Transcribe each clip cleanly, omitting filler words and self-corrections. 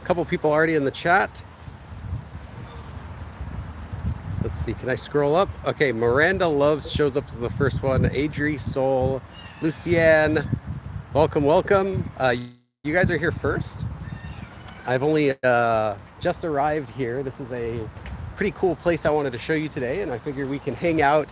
couple people already in the chat. Let's see, can I scroll up? Okay, Miranda Loves shows up as the first one. Adri, Sol, Lucienne, welcome, welcome. You guys are here first. I've only just arrived here. This is a pretty cool place I wanted to show you today, and I figured we can hang out,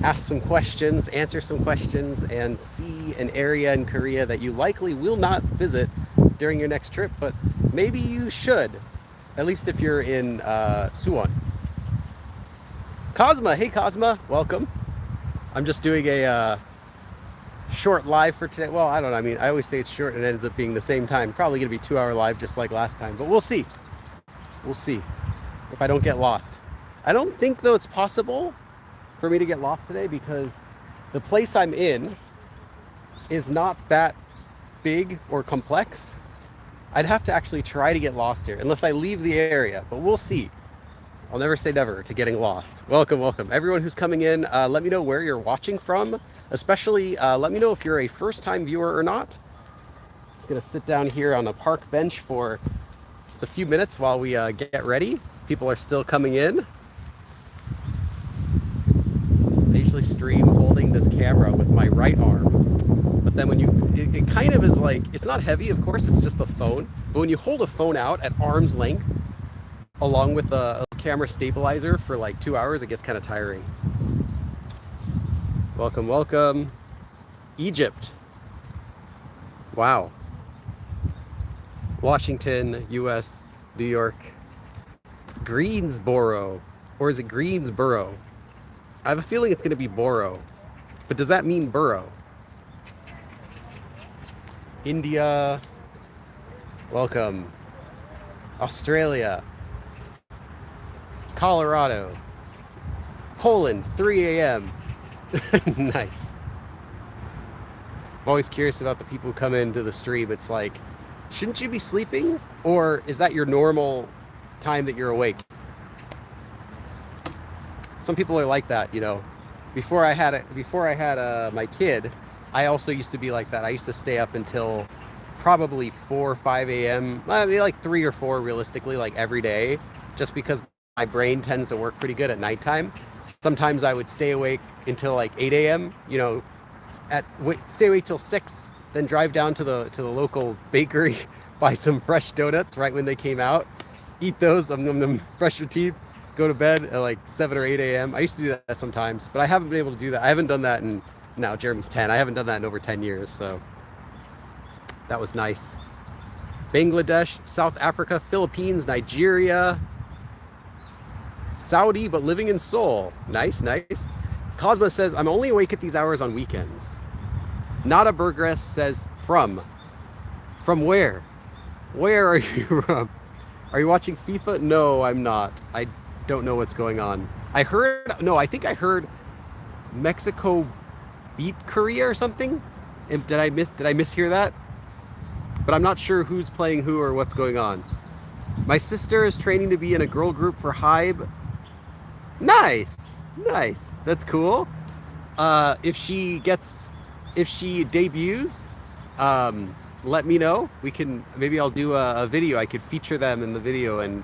ask some questions, answer some questions, and see an area in Korea that you likely will not visit during your next trip, but maybe you should, at least if you're in Suwon. Cosma, hey Cosma, welcome. I'm just doing a short live for today. Well, I don't know. I mean, I always say it's short and it ends up being the same time. Probably gonna be 2-hour live just like last time, but we'll see. We'll see if I don't get lost. I don't think though it's possible for me to get lost today because the place I'm in is not that big or complex. I'd have to actually try to get lost here unless I leave the area, but we'll see. I'll never say never to getting lost. Welcome, welcome. Everyone who's coming in, let me know where you're watching from. Especially, let me know if you're a first-time viewer or not. Just gonna sit down here on the park bench for just a few minutes while we get ready. People are still coming in. I usually stream holding this camera with my right arm. But then when it kind of is like, it's not heavy, of course, it's just a phone. But when you hold a phone out at arm's length, along with a camera stabilizer for like 2 hours, it gets kind of tiring. Welcome, welcome. Egypt. Wow. Washington, US, New York. Greensboro. Or is it Greensboro? I have a feeling it's going to be borough. But does that mean borough? India. Welcome. Australia. Colorado. Poland, 3 a.m. Nice. I'm always curious about the people who come into the stream. It's like, shouldn't you be sleeping? Or is that your normal time that you're awake? Some people are like that, you know. Before I had my kid, I also used to be like that. I used to stay up until probably 4 or 5 a.m. Maybe like 3 or 4 realistically, like every day, just because my brain tends to work pretty good at nighttime. Sometimes I would stay awake until like 8 a.m. You know, stay awake till 6, then drive down to the local bakery, buy some fresh donuts right when they came out, eat those, brush your teeth, go to bed at like 7 or 8 a.m. I used to do that sometimes, but I haven't been able to do that. I haven't done that in, now Jeremy's 10. I haven't done that in over 10 years, so that was nice. Bangladesh, South Africa, Philippines, Nigeria, Saudi, but living in Seoul. Nice, nice. Cosmo says, I'm only awake at these hours on weekends. Nada Burgress says, from. From where? Where are you from? Are you watching FIFA? No, I'm not. I don't know what's going on. I think I heard Mexico beat Korea or something. And did I mishear that? But I'm not sure who's playing who or what's going on. My sister is training to be in a girl group for Hybe. Nice, nice. That's cool. If she debuts, let me know. Maybe I'll do a video. I could feature them in the video, and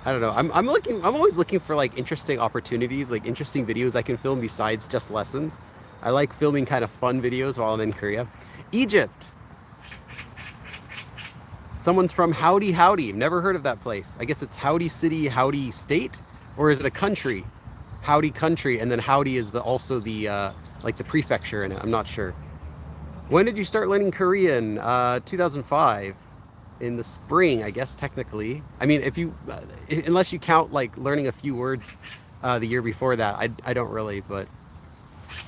I don't know. I'm always looking for like interesting opportunities, like interesting videos I can film besides just lessons. I like filming kind of fun videos while I'm in Korea. Egypt. Someone's from Howdy Howdy. Never heard of that place. I guess it's Howdy City, Howdy State, or is it a country? Howdy Country, and then Howdy is also the like the prefecture in it. I'm not sure. When did you start learning Korean? 2005, in the spring, I guess technically. I mean, unless you count like learning a few words the year before that, I don't really. But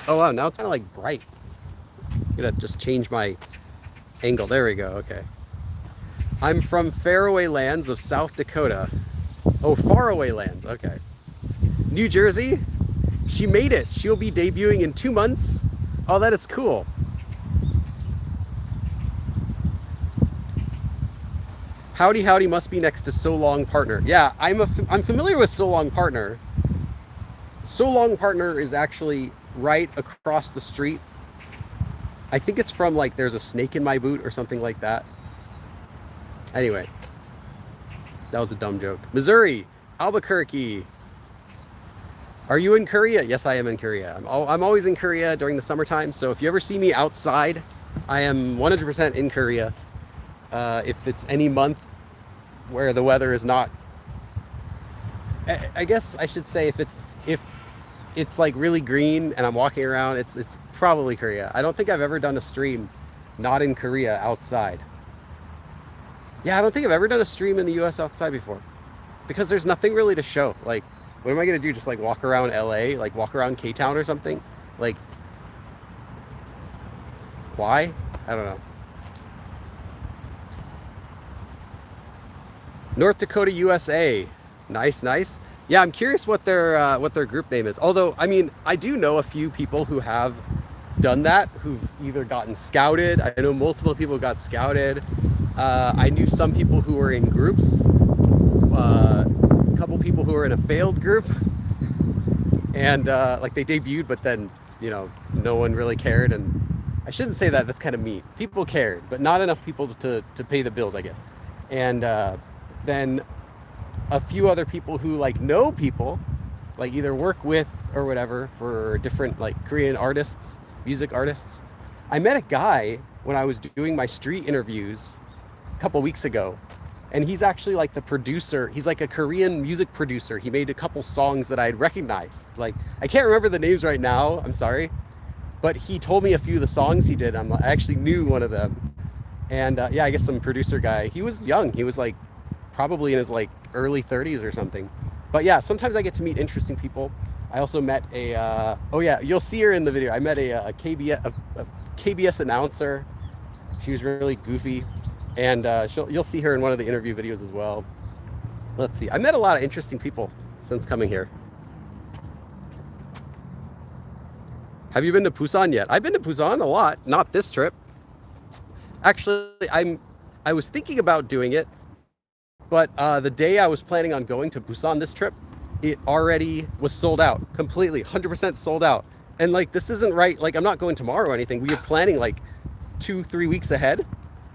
oh wow, now it's kind of like bright. I'm gonna just change my angle. There we go. Okay. I'm from faraway lands of South Dakota. Oh, faraway lands. Okay. New Jersey. She made it. She'll be debuting in 2 months. Oh, that is cool. Howdy Howdy must be next to So Long Partner. Yeah, I'm familiar with So Long Partner. So Long Partner is actually right across the street. I think it's from like There's a Snake in My Boot or something like that. Anyway, That was a dumb joke. Missouri, Albuquerque. Are you in Korea? Yes, I am in Korea. I'm always in Korea during the summertime. So if you ever see me outside, I am 100% in Korea. If it's any month where the weather is not, I guess I should say if it's like really green and I'm walking around, it's probably Korea. I don't think I've ever done a stream not in Korea outside. Yeah, I don't think I've ever done a stream in the US outside before because there's nothing really to show. Like, what am I gonna do? Just like walk around LA, like walk around K-Town or something? Like, why? I don't know. North Dakota, USA. Nice, nice. Yeah, I'm curious what their group name is. Although, I mean, I do know a few people who have done that, who've either gotten scouted. I know multiple people got scouted. I knew some people who were in groups. A couple people who were in a failed group, and like they debuted, but then no one really cared. And I shouldn't say that. That's kind of mean. People cared, but not enough people to pay the bills, I guess. And then a few other people who like know people, like either work with or whatever for different like Korean artists, music artists. I met a guy when I was doing my street interviews a couple weeks ago, and he's actually like the producer. He's like a Korean music producer. He made a couple songs that I'd recognized. Like, I can't remember the names right now, I'm sorry, but he told me a few of the songs he did. I actually knew one of them. And yeah, I guess some producer guy. He was young. He was like probably in his like early 30s or something. But yeah, sometimes I get to meet interesting people. I also met oh yeah, you'll see her in the video. I met a KBS announcer. She was really goofy, and you'll see her in one of the interview videos as well. Let's see. I met a lot of interesting people since coming here. Have you been to Busan yet? I've been to Busan a lot, not this trip. Actually, I was thinking about doing it, but the day I was planning on going to Busan this trip, it already was sold out completely, 100% sold out. And like, this isn't right. Like, I'm not going tomorrow or anything. We were planning like 2-3 weeks ahead,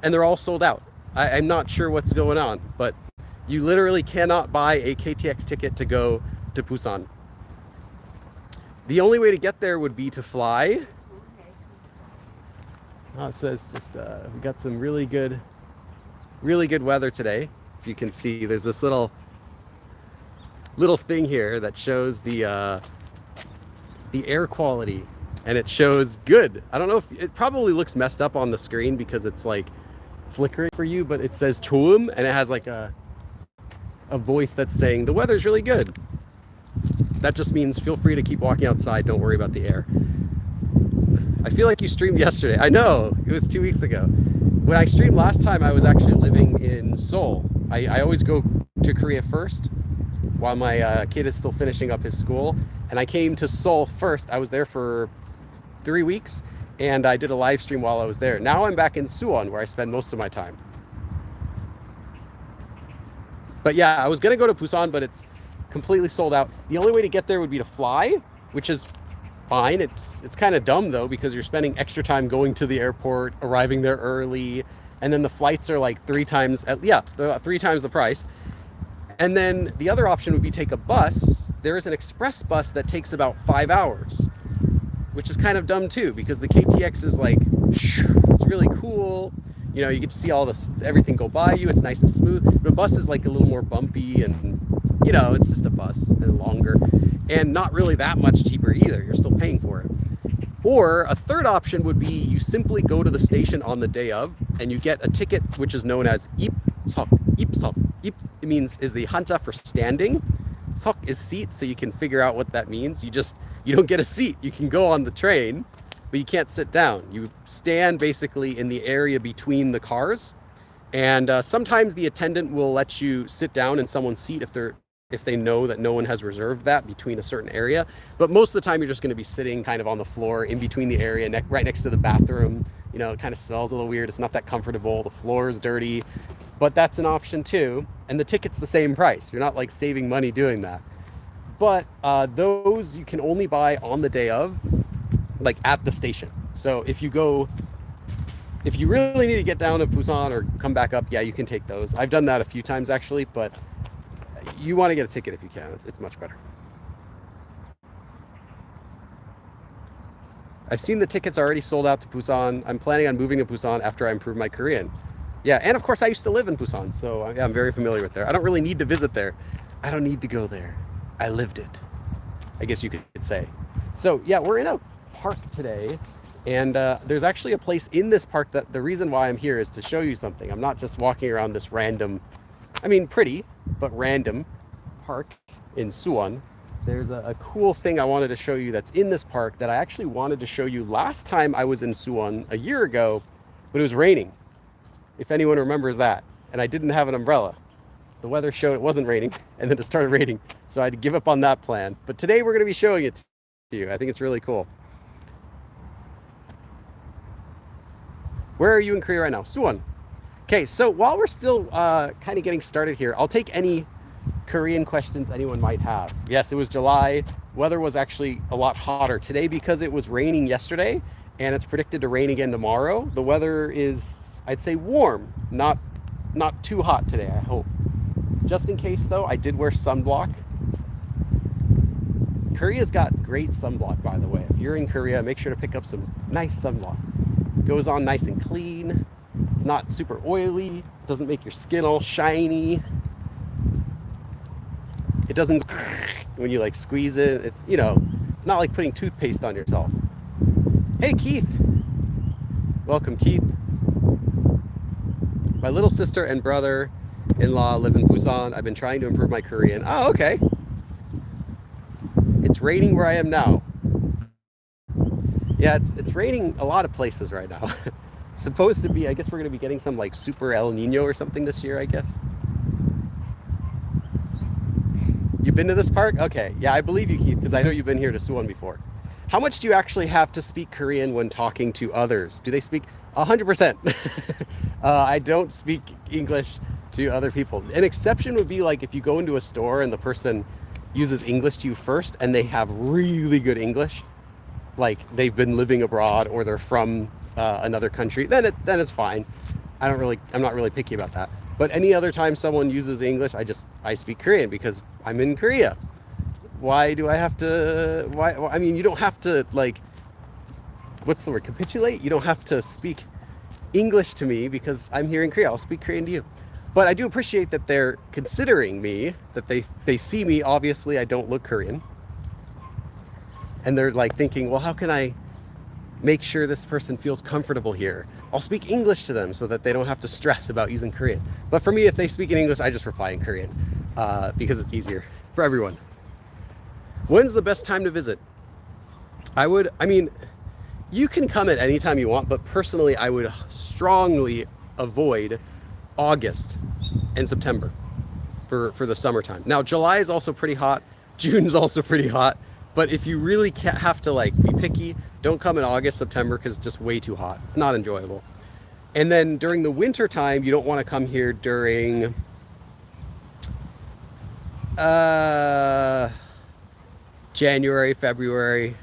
and they're all sold out. I'm not sure what's going on, but you literally cannot buy a KTX ticket to go to Busan. The only way to get there would be to fly. Oh, it says just we got some really good weather today. If you can see, there's this little thing here that shows the air quality, and it shows good. I don't know if it probably looks messed up on the screen because it's like flickering for you, but it says "choum" and it has like a voice that's saying the weather's really good. That just means feel free to keep walking outside. Don't worry about the air. I feel like you streamed yesterday. I know, it was 2 weeks ago. When I streamed last time, I was actually living in Seoul. I always go to Korea first while my kid is still finishing up his school. And I came to Seoul first. I was there for 3 weeks, and I did a live stream while I was there. Now I'm back in Suwon, where I spend most of my time. But yeah, I was gonna go to Busan, but it's completely sold out. The only way to get there would be to fly, which is fine. It's kind of dumb though, because you're spending extra time going to the airport, arriving there early, and then the flights are like 3 times, they're 3 times the price. And then the other option would be take a bus. There is an express bus that takes about 5 hours, which is kind of dumb too, because the KTX is like, it's really cool. You know, you get to see everything go by you. It's nice and smooth. The bus is like a little more bumpy, and you know, it's just a bus and longer, and not really that much cheaper either. You're still paying for it. Or a third option would be you simply go to the station on the day of, and you get a ticket which is known as ipseok. Ipseok. Ip is the hanja for standing. Seok is seat, so you can figure out what that means. You don't get a seat. You can go on the train, but you can't sit down. You stand basically in the area between the cars, and sometimes the attendant will let you sit down in someone's seat if they know that no one has reserved that between a certain area. But most of the time you're just going to be sitting kind of on the floor in between the area, right next to the bathroom. You know, it kind of smells a little weird. It's not that comfortable. The floor is dirty, but that's an option too. And the ticket's the same price. You're not like saving money doing that. But those you can only buy on the day of, like at the station. So if you really need to get down to Busan or come back up, yeah, you can take those. I've done that a few times actually, but You want to get a ticket if you can. It's much better. I've seen the tickets already sold out to Busan. I'm planning on moving to Busan after I improve my Korean. Yeah, and of course I used to live in Busan, so yeah, I'm very familiar with there. I don't really need to visit there. I don't need to go there. I lived it, I guess you could say. So yeah, we're in a park today, and there's actually a place in this park that the reason why I'm here is to show you something. I'm not just walking around this random, I mean pretty, but random park in Suwon. There's a cool thing I wanted to show you that's in this park that I actually wanted to show you last time I was in Suwon a year ago, but it was raining, if anyone remembers that, and I didn't have an umbrella. The weather showed it wasn't raining, and then it started raining, so I had to give up on that plan. But today we're going to be showing it to you. I think it's really cool. Where are you in Korea right now? Suwon. Okay, so while we're still kind of getting started here, I'll take any Korean questions anyone might have. Yes, it was July. Weather was actually a lot hotter today because it was raining yesterday, and it's predicted to rain again tomorrow. The weather is, I'd say, warm, not too hot today, I hope. Just in case though, I did wear sunblock. Korea's got great sunblock, by the way. If you're in Korea, make sure to pick up some nice sunblock. It goes on nice and clean. It's not super oily. Doesn't make your skin all shiny. It doesn't when you like squeeze it. It's, you know, it's not like putting toothpaste on yourself. Hey Keith. Welcome Keith. My little sister and brother-in-law live in Busan. I've been trying to improve my Korean. Oh, okay. It's raining where I am now. Yeah, it's raining a lot of places right now. Supposed to be, I guess we're gonna be getting some like super El Nino or something this year, I guess. You've been to this park? Okay, yeah, I believe you, Keith, because I know you've been here to Suwon before. How much do you actually have to speak Korean when talking to others? Do they speak 100%? I don't speak English to other people. An exception would be like if you go into a store and the person uses English to you first and they have really good English, like they've been living abroad or they're from another country, then it's fine. I'm not really picky about that. But any other time someone uses English, I speak Korean because I'm in Korea. Why do I have to, I mean, you don't have to like, what's the word, capitulate? You don't have to speak English to me because I'm here in Korea. I'll speak Korean to you. But I do appreciate that they're considering me, that they see me, obviously I don't look Korean. And they're like thinking, well, how can I make sure this person feels comfortable here? I'll speak English to them so that they don't have to stress about using Korean. But for me, if they speak in English, I just reply in Korean because it's easier for everyone. When's the best time to visit? I mean, you can come at any time you want, but personally, I would strongly avoid August and September for the summertime. Now, July is also pretty hot. June's also pretty hot. But if you really can't have to like be picky, don't come in August, September, because it's just way too hot. It's not enjoyable. And then during the winter time, you don't want to come here during January, February.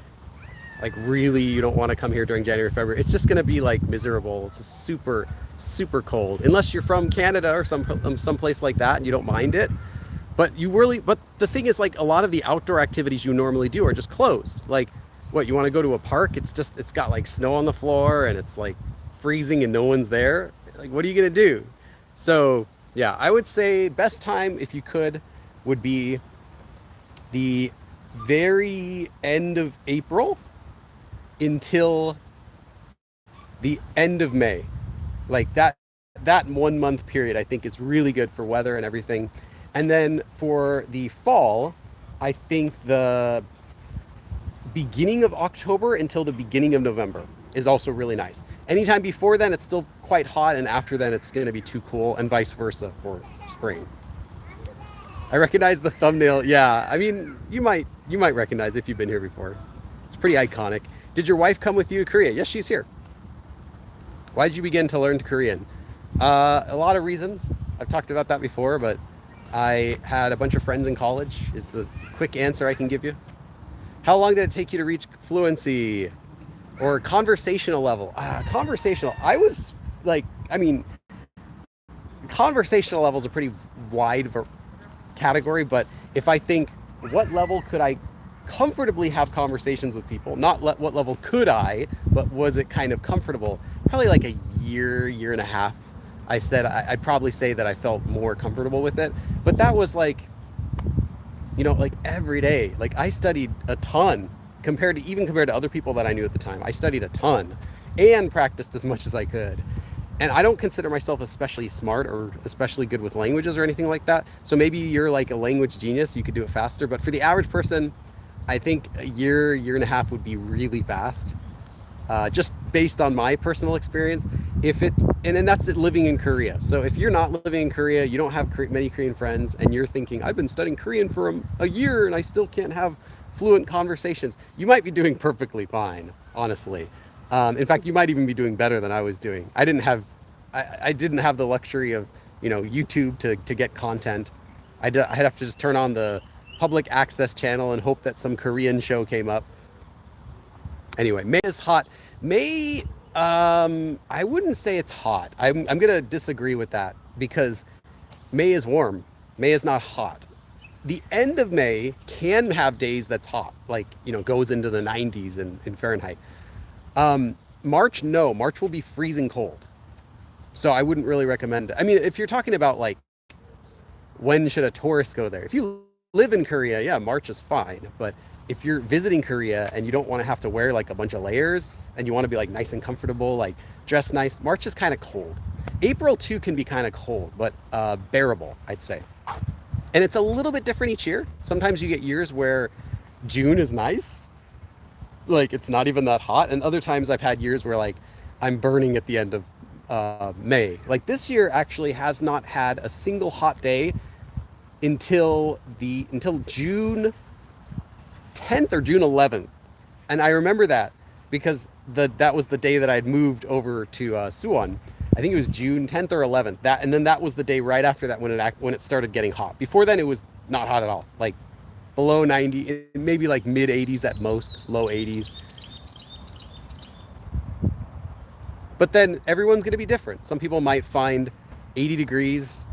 Like really, you don't want to come here during January, February. It's just going to be like miserable. It's super, super cold. Unless you're from Canada or some place like that and you don't mind it. But the thing is, like, a lot of the outdoor activities you normally do are just closed. Like, what, you want to go to a park? It's got like snow on the floor and it's like freezing and no one's there. Like, what are you going to do? So yeah, I would say best time, if you could, would be the very end of April until the end of May. Like that 1 month period, I think is really good for weather and everything. And then for the fall, I think the beginning of October until the beginning of November is also really nice. Anytime before then, it's still quite hot, and after then, it's going to be too cool, and vice versa for spring. I recognize the thumbnail. Yeah, I mean, you might recognize it if you've been here before. It's pretty iconic. Did your wife come with you to Korea? Yes, she's here. Why did you begin to learn Korean? A lot of reasons. I've talked about that before, but I had a bunch of friends in college is the quick answer I can give you. How long did it take you to reach fluency or conversational level? Conversational. I was like, I mean, conversational level is a pretty wide category, but if I think what level could I comfortably have conversations with people, not what level could I, but was it kind of comfortable? Probably like a year and a half. I said I'd probably say that I felt more comfortable with it, but that was like, like every day. Like I studied a ton compared to other people that I knew at the time. I studied a ton and practiced as much as I could. And I don't consider myself especially smart or especially good with languages or anything like that. So maybe you're like a language genius, you could do it faster. But for the average person, I think a year and a half would be really fast. Just based on my personal experience. And that's it living in Korea. So if you're not living in Korea, you don't have many Korean friends, and you're thinking, I've been studying Korean for a year and I still can't have fluent conversations, you might be doing perfectly fine, honestly. In fact, you might even be doing better than I was doing. I didn't have the luxury of, YouTube to get content. I'd have to just turn on the public access channel and hope that some Korean show came up. Anyway, May is hot. May, I wouldn't say it's hot. I'm gonna disagree with that because May is warm. May is not hot. The end of May can have days that's hot, like, goes into the 90s in Fahrenheit. March, no. March will be freezing cold. So I wouldn't really recommend it. I mean, if you're talking about like, when should a tourist go there? If you live in Korea, yeah, March is fine. But if you're visiting Korea and you don't want to have to wear like a bunch of layers and you want to be like nice and comfortable, like dress nice, March is kind of cold. April too can be kind of cold, but bearable, I'd say. And it's a little bit different each year. Sometimes you get years where June is nice, like it's not even that hot. And other times I've had years where like I'm burning at the end of May. Like this year actually has not had a single hot day until June 10th or June 11th. And I remember that because that was the day that I'd moved over to Suwon. I think it was June 10th or 11th. And then that was the day right after that when it started getting hot. Before then it was not hot at all. Like below 90, maybe like mid 80s at most, low 80s. But then everyone's going to be different. Some people might find 80 degrees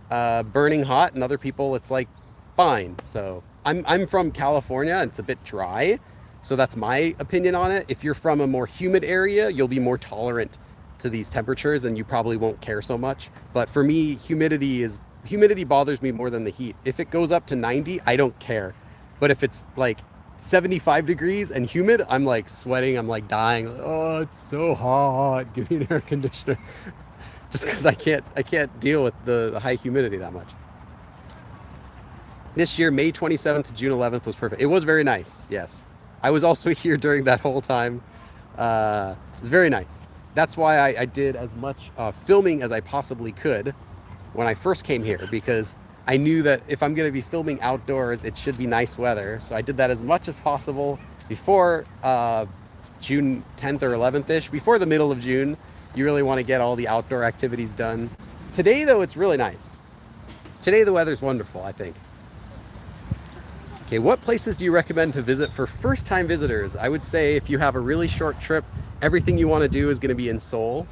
burning hot, and other people it's like fine. So I'm from California, and it's a bit dry. So that's my opinion on it. If you're from a more humid area, you'll be more tolerant to these temperatures and you probably won't care so much. But for me, humidity bothers me more than the heat. If it goes up to 90, I don't care. But if it's like 75 degrees and humid, I'm like sweating, I'm like dying. Oh, it's so hot. Give me an air conditioner. Just because I can't deal with the high humidity that much. This year, May 27th to June 11th was perfect. It was very nice, yes. I was also here during that whole time. It was very nice. That's why I did as much filming as I possibly could when I first came here, because I knew that if I'm going to be filming outdoors, it should be nice weather. So I did that as much as possible before June 10th or 11th-ish, before the middle of June. You really want to get all the outdoor activities done. Today, though, it's really nice. Today, the weather's wonderful, I think. Okay, what places do you recommend to visit for first-time visitors? I would say if you have a really short trip, everything you want to do is going to be in Seoul.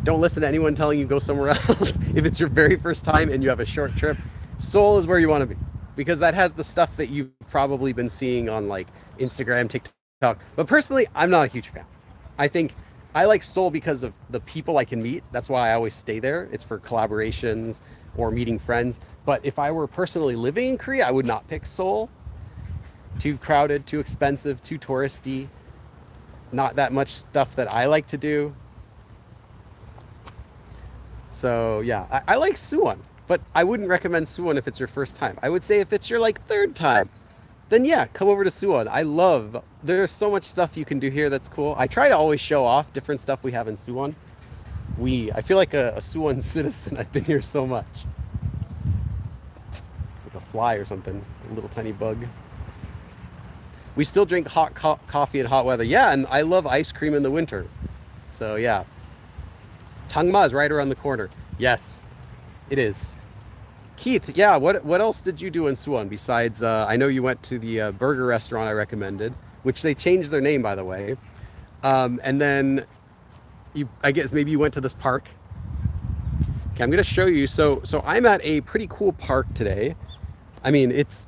Don't listen to anyone telling you go somewhere else. If it's your very first time and you have a short trip, Seoul is where you want to be, because that has the stuff that you've probably been seeing on like Instagram, TikTok. But personally, I'm not a huge fan. I think I like Seoul because of the people I can meet. That's why I always stay there. It's for collaborations or meeting friends. But if I were personally living in Korea, I would not pick Seoul. Too crowded, too expensive, too touristy. Not that much stuff that I like to do. So yeah, I like Suwon, but I wouldn't recommend Suwon if it's your first time. I would say if it's your like third time, then yeah, come over to Suwon. There's so much stuff you can do here that's cool. I try to always show off different stuff we have in Suwon. I feel like a Suwon citizen. I've been here so much. It's like a fly or something, a little tiny bug. We still drink hot coffee in hot weather. Yeah, and I love ice cream in the winter. So yeah. Tangma is right around the corner. Yes, it is. Keith, yeah, what else did you do in Suwon besides, I know you went to the burger restaurant I recommended, which they changed their name, by the way. And then I guess maybe you went to this park. Okay, I'm gonna show you. So I'm at a pretty cool park today. I mean, it's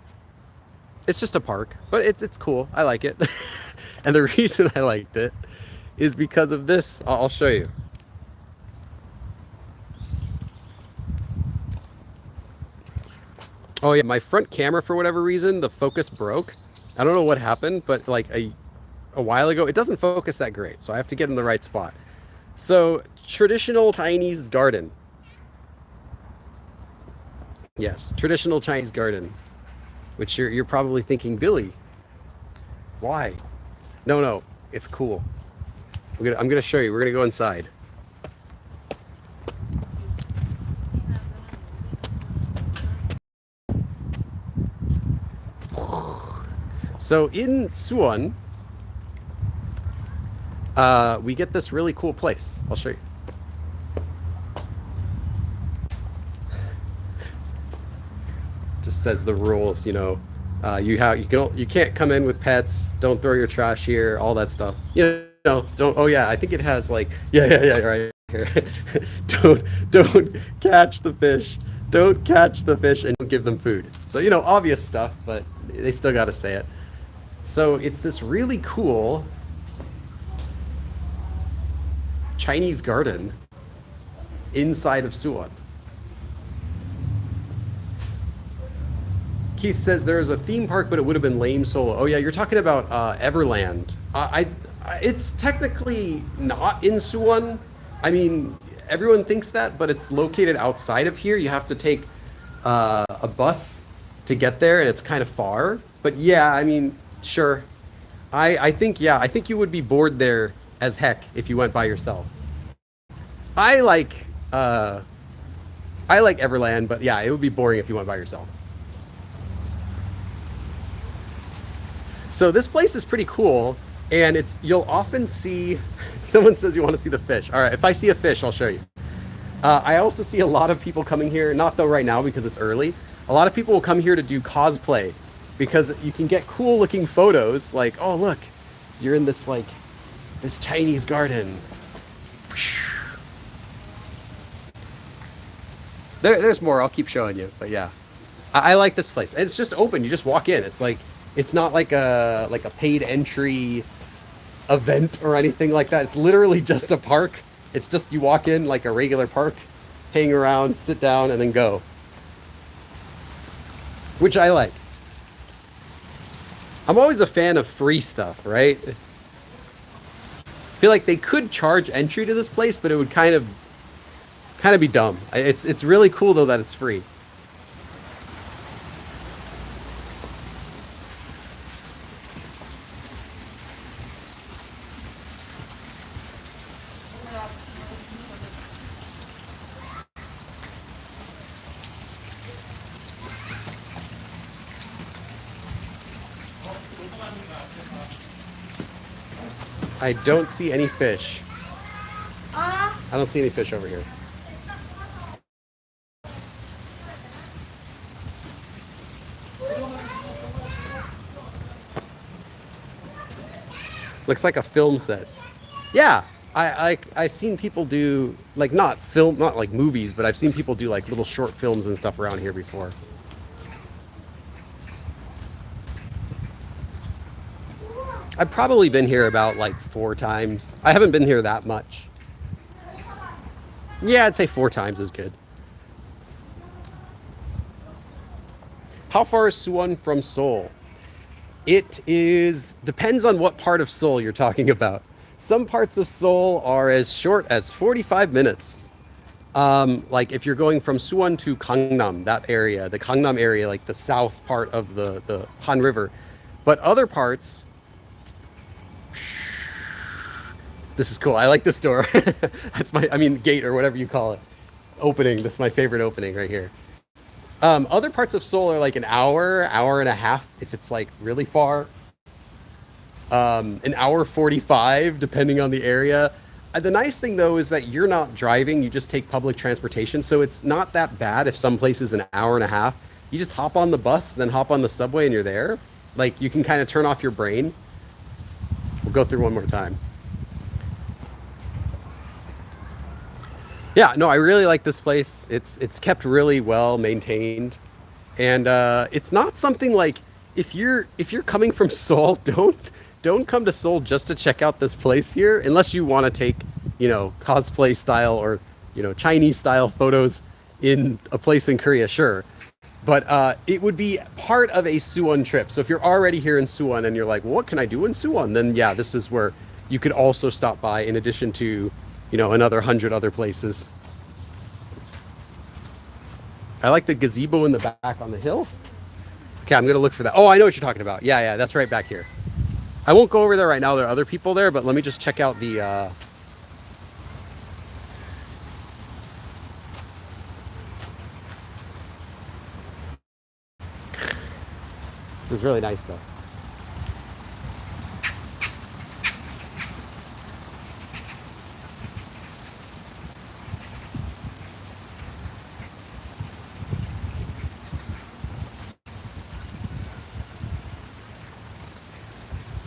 just a park, but it's cool. I like it. And the reason I liked it is because of this. I'll show you. Oh yeah, my front camera for whatever reason, the focus broke. I don't know what happened, but like a while ago, it doesn't focus that great. So I have to get in the right spot. So traditional Chinese garden. Yes, traditional Chinese garden, which you're probably thinking, Billy, why? No, no, it's cool. I'm gonna show you. We're gonna go inside. So in Suwon, we get this really cool place. I'll show you. Just says the rules, you can't come in with pets. Don't throw your trash here. All that stuff. Don't. Oh yeah, I think it has like yeah right here. don't catch the fish. Don't catch the fish and don't give them food. So obvious stuff, but they still got to say it. So it's this really cool Chinese garden inside of Suwon. Keith says there's a theme park, but it would have been lame solo. Oh yeah, you're talking about Everland. It's technically not in Suwon. I mean, everyone thinks that, but it's located outside of here. You have to take a bus to get there, and it's kind of far. But yeah, I mean, sure. I think you would be bored there as heck if you went by yourself. I like Everland, but yeah, it would be boring if you went by yourself. So this place is pretty cool, and you'll often see, someone says you want to see the fish. All right, if I see a fish, I'll show you. I also see a lot of people coming here, not though right now because it's early. A lot of people will come here to do cosplay because you can get cool looking photos like, oh look, you're in this Chinese garden. There's more, I'll keep showing you, but yeah. I like this place. It's just open, you just walk in. It's not like a paid entry event or anything like that. It's literally just a park. It's just you walk in like a regular park, hang around, sit down, and then go. Which I like. I'm always a fan of free stuff, right? I feel like they could charge entry to this place, but it would kind of be dumb. It's really cool though that it's free. I don't see any fish. I don't see any fish over here. Looks like a film set. Yeah, I've seen people do not like movies, but I've seen people do like little short films and stuff around here before. I've probably been here about like 4 times. I haven't been here that much. Yeah, I'd say 4 times is good. How far is Suwon from Seoul? It depends on what part of Seoul you're talking about. Some parts of Seoul are as short as 45 minutes. Like if you're going from Suwon to Gangnam, that area, the Gangnam area, like the south part of the Han River. But other parts, this is cool. I like this door. That's gate or whatever you call it. Opening. That's my favorite opening right here. Other parts of Seoul are like an hour and a half if it's like really far. An hour 45 depending on the area. The nice thing though is that you're not driving, you just take public transportation, so it's not that bad if some place is an hour and a half. You just hop on the bus, then hop on the subway and you're there. Like you can kind of turn off your brain. We'll go through one more time. Yeah, no, I really like this place. It's kept really well maintained, and it's not something like if you're coming from Seoul, don't come to Seoul just to check out this place here, unless you want to take cosplay style or Chinese style photos in a place in Korea, sure. But it would be part of a Suwon trip. So if you're already here in Suwon and you're like, well, what can I do in Suwon? Then yeah, this is where you could also stop by in addition to, another 100 other places. I like the gazebo in the back on the hill. Okay, I'm gonna look for that. Oh, I know what you're talking about. Yeah, that's right back here. I won't go over there right now. There are other people there, but let me just check out the. This is really nice though.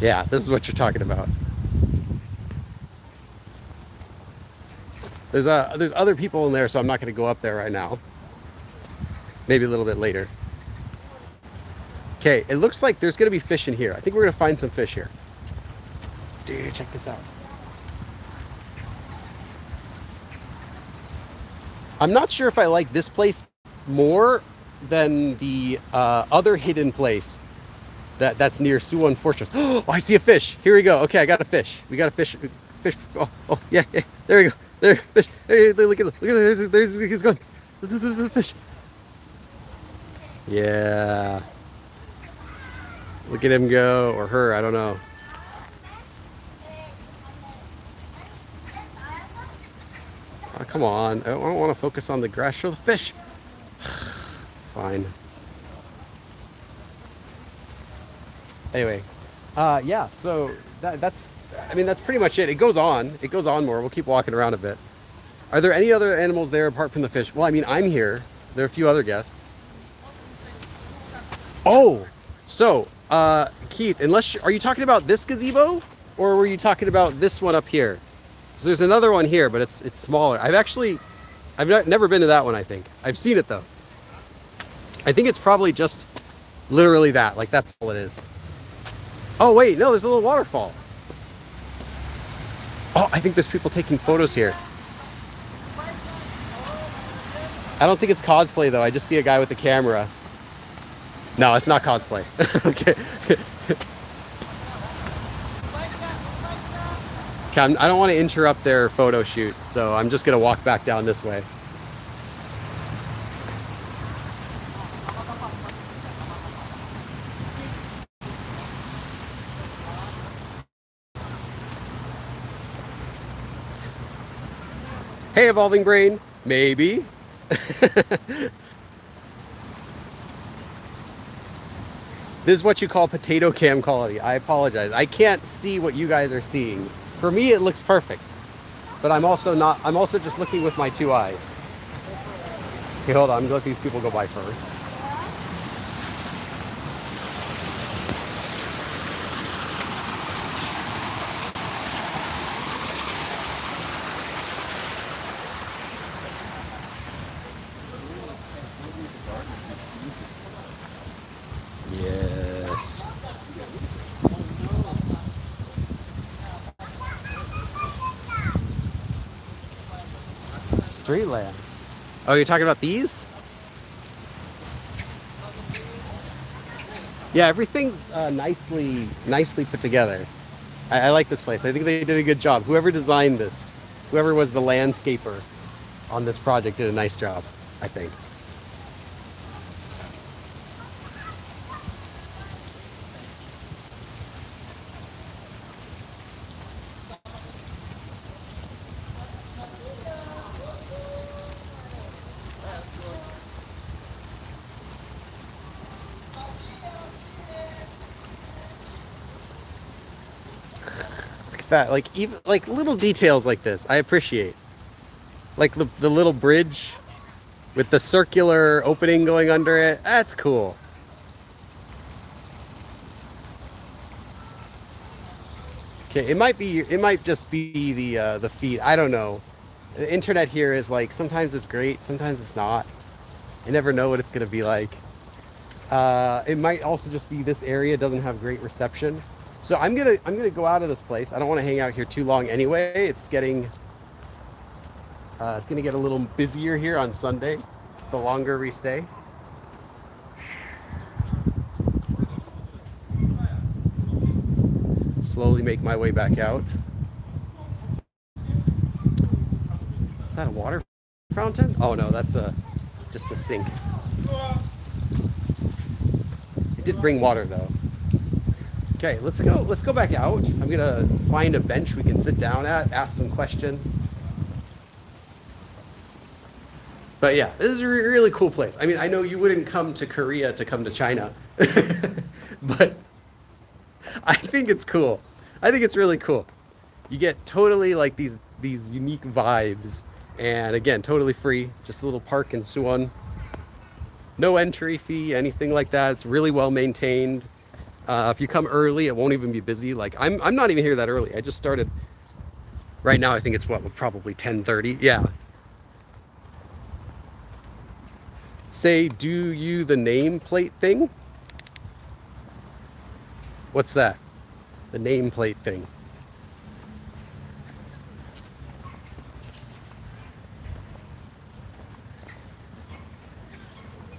Yeah, this is what you're talking about. There's other people in there, so I'm not going to go up there right now. Maybe a little bit later. Okay, it looks like there's going to be fish in here. I think we're going to find some fish here. Dude, check this out. I'm not sure if I like this place more than the other hidden place that's near Suwon Fortress. Oh, I see a fish. Here we go. Okay, I got a fish. We got a fish. Fish. Oh, yeah. There we go. There, fish. Hey, look at it. There's he's going. This is the fish. Yeah. Look at him go, or her. I don't know. Oh, come on. I don't want to focus on the grass. Show the fish. Fine. Anyway, yeah. So that's. I mean, that's pretty much it. It goes on. It goes on more. We'll keep walking around a bit. Are there any other animals there apart from the fish? Well, I mean, I'm here. There are a few other guests. Oh, so Keith, are you talking about this gazebo, or were you talking about this one up here? So there's another one here, but it's smaller. I've never been to that one. I think I've seen it though. I think it's probably just literally that. Like that's all it is. Oh wait, no, there's a little waterfall. Oh, I think there's people taking photos here. I don't think it's cosplay though. I just see a guy with a camera. No, it's not cosplay. Okay. Okay, I don't want to interrupt their photo shoot, so I'm just going to walk back down this way. Hey, evolving brain. Maybe. This is what you call potato cam quality. I apologize. I can't see what you guys are seeing. For me, it looks perfect. But I'm also just looking with my two eyes. Okay, hold on. I'm gonna let these people go by first. Yes. Street lamps. Oh, you're talking about these? Yeah, everything's nicely put together. I like this place. I think they did a good job. Whoever designed this, whoever was the landscaper on this project did a nice job, I think. That like even like little details like this I appreciate, like the little bridge with the circular opening going under it. That's cool. Okay, it might just be the feet. I don't know. The internet here is like, sometimes it's great, sometimes it's not. I never know what it's gonna be like. It might also just be this area doesn't have great reception. So I'm gonna go out of this place. I don't want to hang out here too long anyway. It's gonna get a little busier here on Sunday, the longer we stay. Slowly make my way back out. Is that a water fountain? Oh no, that's just a sink. It did bring water though. Okay, let's go back out. I'm gonna find a bench we can sit down at, ask some questions. But yeah, this is a really cool place. I mean, I know you wouldn't come to Korea to come to China, but I think it's cool. I think it's really cool. You get totally like these unique vibes, and again, totally free. Just a little park in Suwon. No entry fee, anything like that. It's really well maintained. If you come early, it won't even be busy. Like I'm not even here that early. I just started. Right now, I think it's probably 10:30. Yeah. Say, do you the nameplate thing? What's that? The nameplate thing.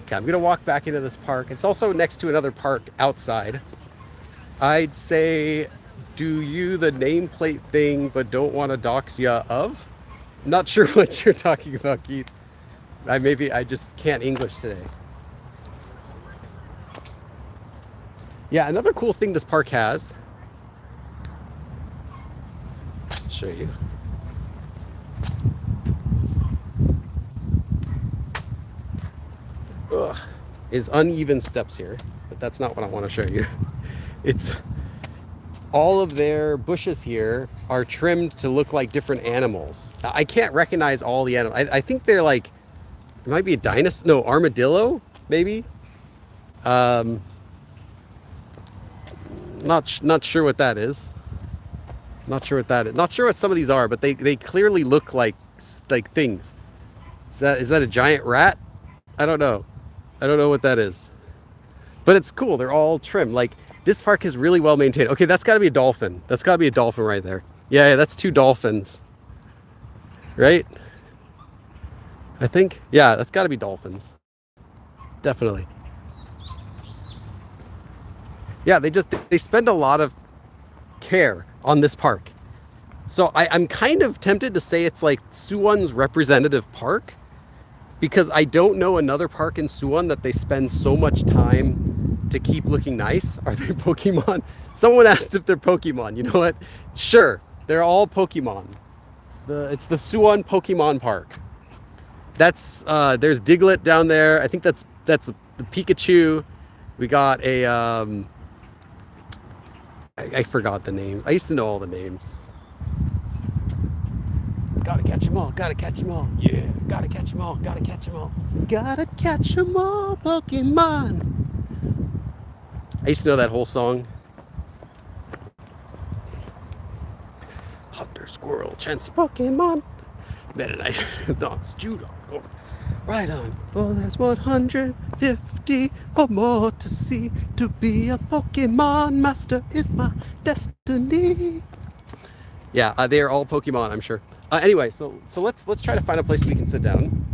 Okay, I'm gonna walk back into this park. It's also next to another park outside. I'd say, do you the nameplate thing, but don't want to dox ya of? Not sure what you're talking about, Keith. I just can't English today. Yeah, another cool thing this park has. I'll show you. Ugh, is uneven steps here, but that's not what I want to show you. It's all of their bushes here are trimmed to look like different animals. I can't recognize all the animals. I think they're like, it might be a dinosaur, no, armadillo, maybe. Not sure what that is. Not sure what that is. Not sure what some of these are, but they clearly look like things. Is that a giant rat? I don't know. I don't know what that is. But it's cool. They're all trimmed. Like, this park is really well maintained. Okay, that's got to be a dolphin. That's got to be a dolphin right there. Yeah, that's 2 dolphins. Right? I think. Yeah, that's got to be dolphins. Definitely. Yeah, they spend a lot of care on this park. So I'm kind of tempted to say it's like Suwon's representative park, because I don't know another park in Suwon that they spend so much time to keep looking nice. Are they Pokemon? Someone asked if they're Pokemon. You know what? Sure, they're all Pokemon. It's the Suwon Pokemon Park. That's there's Diglett down there. I think that's the Pikachu. We got a I forgot the names. I used to know all the names. Gotta catch them all, gotta catch them all. Yeah, gotta catch them all, gotta catch them all. Gotta catch them all, Pokemon. I used to know that whole song. Hunter, squirrel, chance, Pokemon. Meta Knight, dance, judo. Right on. Oh, there's 150 or more to see. To be a Pokemon master is my destiny. Yeah, they are all Pokemon, I'm sure. Anyway, so let's try to find a place we can sit down.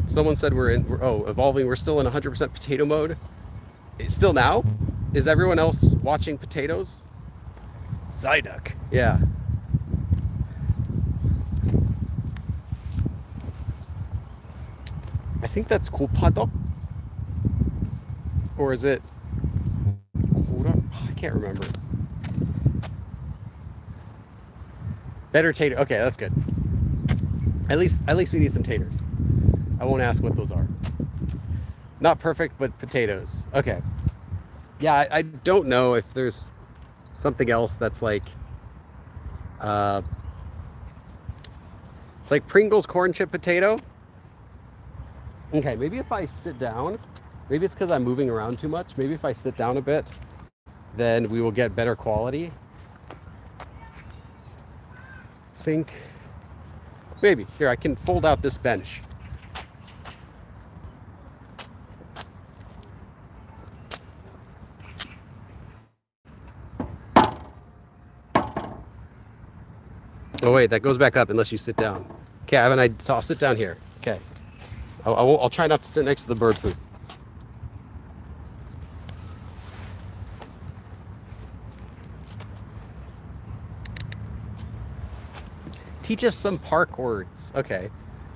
Someone said we're evolving. We're still in 100% potato mode. Still now? Is everyone else watching potatoes? Psyduck. Yeah. I think that's Kulpadok. Or is it I can't remember. Better tater. Okay, that's good. At least we need some taters. I won't ask what those are. Not perfect, but potatoes. Okay. Yeah, I don't know if there's something else that's like it's like Pringles corn chip potato. Okay, maybe if I sit down, maybe it's because I'm moving around too much. Maybe if I sit down a bit, then we will get better quality. think maybe here I can fold out this bench. Oh wait, that goes back up unless you sit down. Okay, I have an idea. So I'll sit down here. Okay, I'll try not to sit next to the bird food. Teach us some park words. Okay.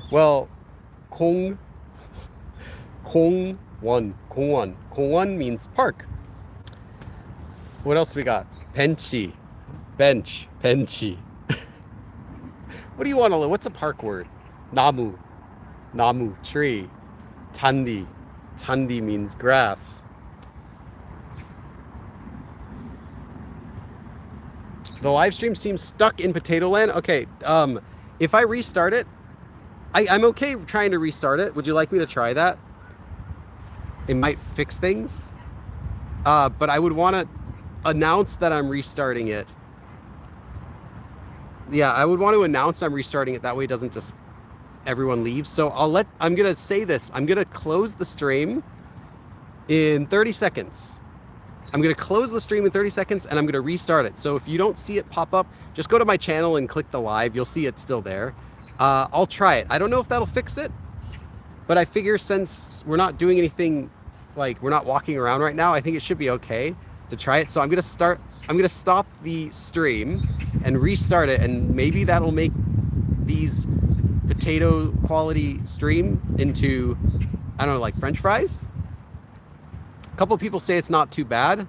Well, 공, 공원, 공원 means park. What else we got? Bench, bench. What do you want to learn? What's a park word? 나무, tree. 잔디 means grass. The live stream seems stuck in potato land. Okay, if I restart it, I'm okay trying to restart it. Would you like me to try that? It might fix things. But I would want to announce that I'm restarting it. Yeah, I would want to announce I'm restarting it. That way it doesn't just everyone leaves. So I'm going to say this. I'm going to close the stream in 30 seconds. I'm going to close the stream in 30 seconds and I'm going to restart it. So if you don't see it pop up, just go to my channel and click the live. You'll see it's still there. I'll try it. I don't know if that'll fix it, but I figure since we're not doing anything, like we're not walking around right now, I think it should be okay to try it. So I'm going to stop the stream and restart it. And maybe that'll make these potato quality stream into, I don't know, like French fries. A couple of people say it's not too bad.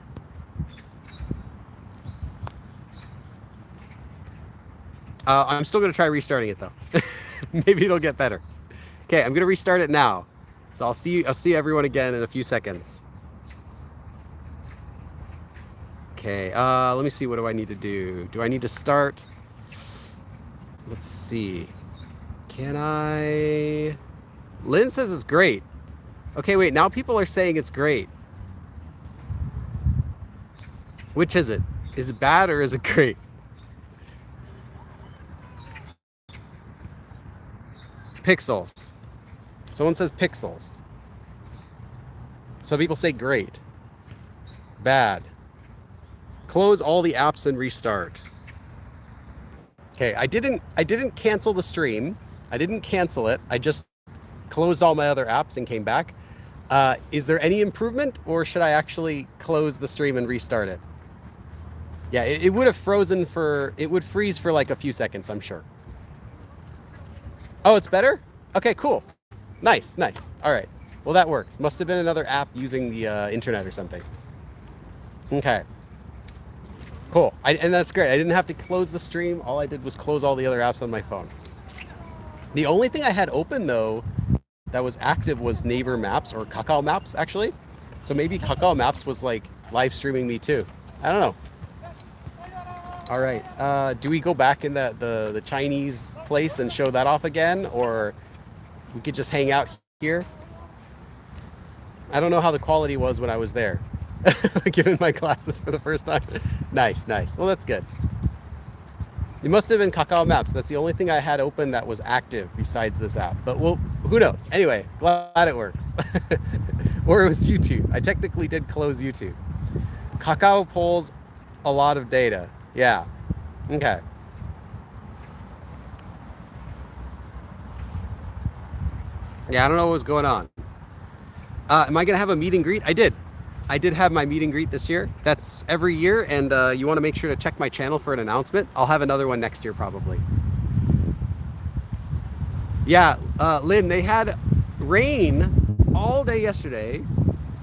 I'm still going to try restarting it though. Maybe it'll get better. Okay, I'm going to restart it now. So I'll see everyone again in a few seconds. Okay, let me see. What do I need to do? Do I need to start? Let's see. Can I? Lynn says it's great. Okay, wait. Now people are saying it's great. Which is it? Is it bad or is it great? Pixels. Someone says pixels. Some people say great. Bad. Close all the apps and restart. Okay, I didn't cancel the stream. I didn't cancel it. I just closed all my other apps and came back. Is there any improvement or should I actually close the stream and restart it? Yeah, it would have frozen it would freeze for like a few seconds, I'm sure. Oh, it's better? Okay, cool. Nice. All right. Well, that works. Must have been another app using the internet or something. Okay. Cool. And that's great. I didn't have to close the stream. All I did was close all the other apps on my phone. The only thing I had open, though, that was active was Naver Maps or Kakao Maps, actually. So maybe Kakao Maps was like live streaming me too. I don't know. All right. Do we go back in the Chinese place and show that off again? Or we could just hang out here? I don't know how the quality was when I was there. Given my classes for the first time. Nice. Well, that's good. It must have been Kakao Maps. That's the only thing I had open that was active besides this app. But well, who knows? Anyway, glad it works. Or it was YouTube. I technically did close YouTube. Kakao pulls a lot of data. Yeah. Okay. Yeah, I don't know what was going on. Am I going to have a meet and greet? I did have my meet and greet this year. That's every year, and you want to make sure to check my channel for an announcement. I'll have another one next year probably. Yeah, Lynn, they had rain all day yesterday.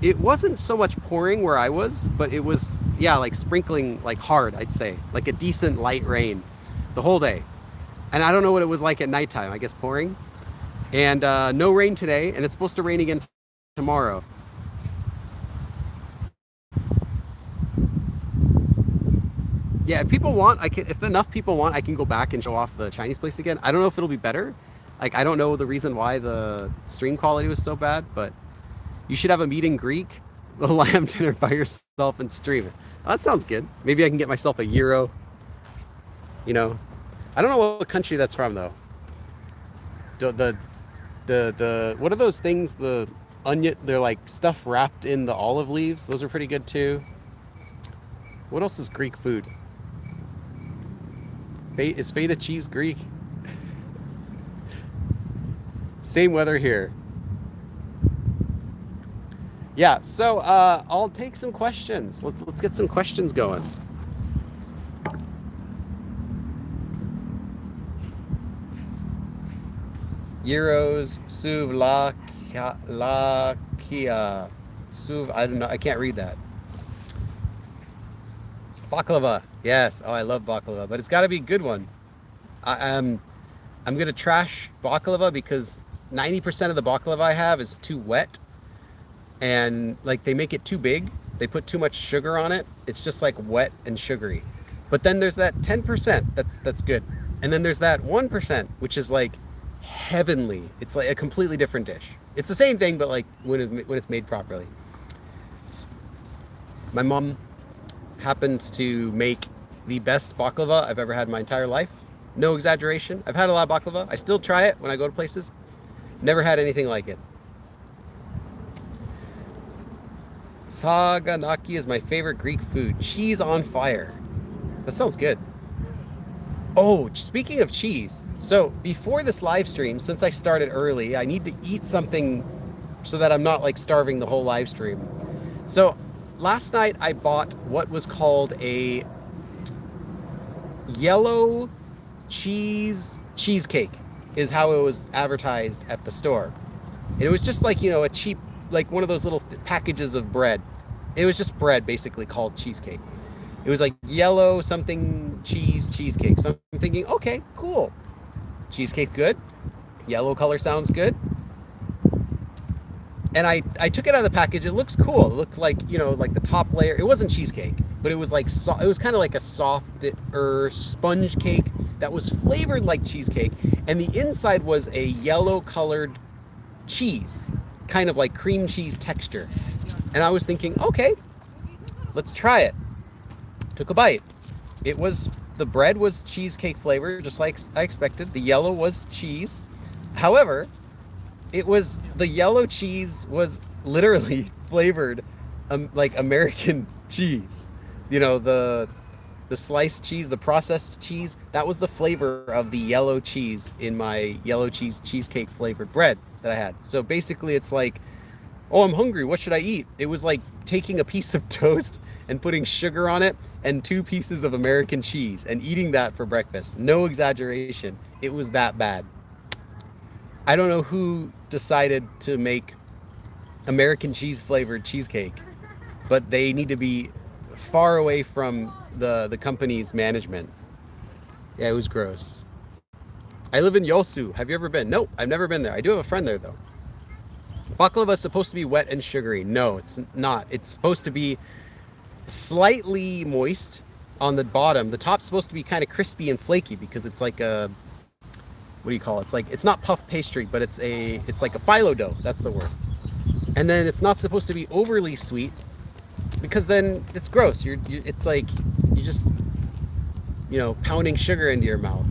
It wasn't so much pouring where I was, but it was, yeah, like sprinkling, like hard, I'd say. Like a decent light rain the whole day. And I don't know what it was like at nighttime, I guess pouring. And no rain today, and it's supposed to rain again tomorrow. Yeah, if people want, if enough people want, I can go back and show off the Chinese place again. I don't know if it'll be better. Like, I don't know the reason why the stream quality was so bad, but you should have a meet and greet, a lamb dinner by yourself and stream it. Oh, that sounds good. Maybe I can get myself a gyro, you know, I don't know what country that's from though. The the what are those things? The onion. They're like stuff wrapped in the olive leaves. Those are pretty good too. What else is Greek food? Is feta cheese Greek? Same weather here. Yeah, so I'll take some questions. Let's get some questions going. Euros, Suvlakia. I don't know. I can't read that. Baklava. Yes. Oh, I love baklava, but it's got to be a good one. I'm gonna trash baklava because 90% of the baklava I have is too wet, and like they make it too big. They put too much sugar on it. It's just like wet and sugary. But then there's that 10% that's good, and then there's that 1% which is like heavenly. It's like a completely different dish. It's the same thing, but like when it's made properly. My mom happens to make the best baklava I've ever had in my entire life. No exaggeration. I've had a lot of baklava. I still try it when I go to places. Never had anything like it. Saganaki is my favorite Greek food. Cheese on fire. That sounds good. Oh, speaking of cheese. So before this live stream, since I started early, I need to eat something so that I'm not like starving the whole live stream. So last night I bought what was called a yellow cheesecake is how it was advertised at the store. And it was just like, you know, a cheap, like one of those little packages of bread. It was just bread basically called cheesecake. It was like yellow something cheesecake. So I'm thinking, okay, cool. Cheesecake good. Yellow color sounds good. And I took it out of the package. It looks cool. It looked like, you know, like the top layer. It wasn't cheesecake, but it was like it was kind of like a softer sponge cake that was flavored like cheesecake, and the inside was a yellow colored cheese, kind of like cream cheese texture. And I was thinking, okay, let's try it. Took a bite. The bread was cheesecake flavor, just like I expected. The yellow was cheese. However, the yellow cheese was literally flavored like American cheese. You know, the sliced cheese, the processed cheese, that was the flavor of the yellow cheese in my yellow cheesecake flavored bread that I had. So basically it's like, oh, I'm hungry, what should I eat? It was like taking a piece of toast and putting sugar on it and 2 pieces of American cheese and eating that for breakfast. No exaggeration. It was that bad. I don't know who decided to make American cheese flavored cheesecake, but they need to be far away from the company's management. Yeah, it was gross. I live in Yosu. Have you ever been? Nope, I've never been there. I do have a friend there though. Baklava is supposed to be wet and sugary. No, it's not. It's supposed to be slightly moist on the bottom. The top's supposed to be kind of crispy and flaky because it's like a, what do you call it? It's like, it's not puff pastry, but it's like a phyllo dough. That's the word. And then it's not supposed to be overly sweet because then it's gross. It's like you just, you know, pounding sugar into your mouth.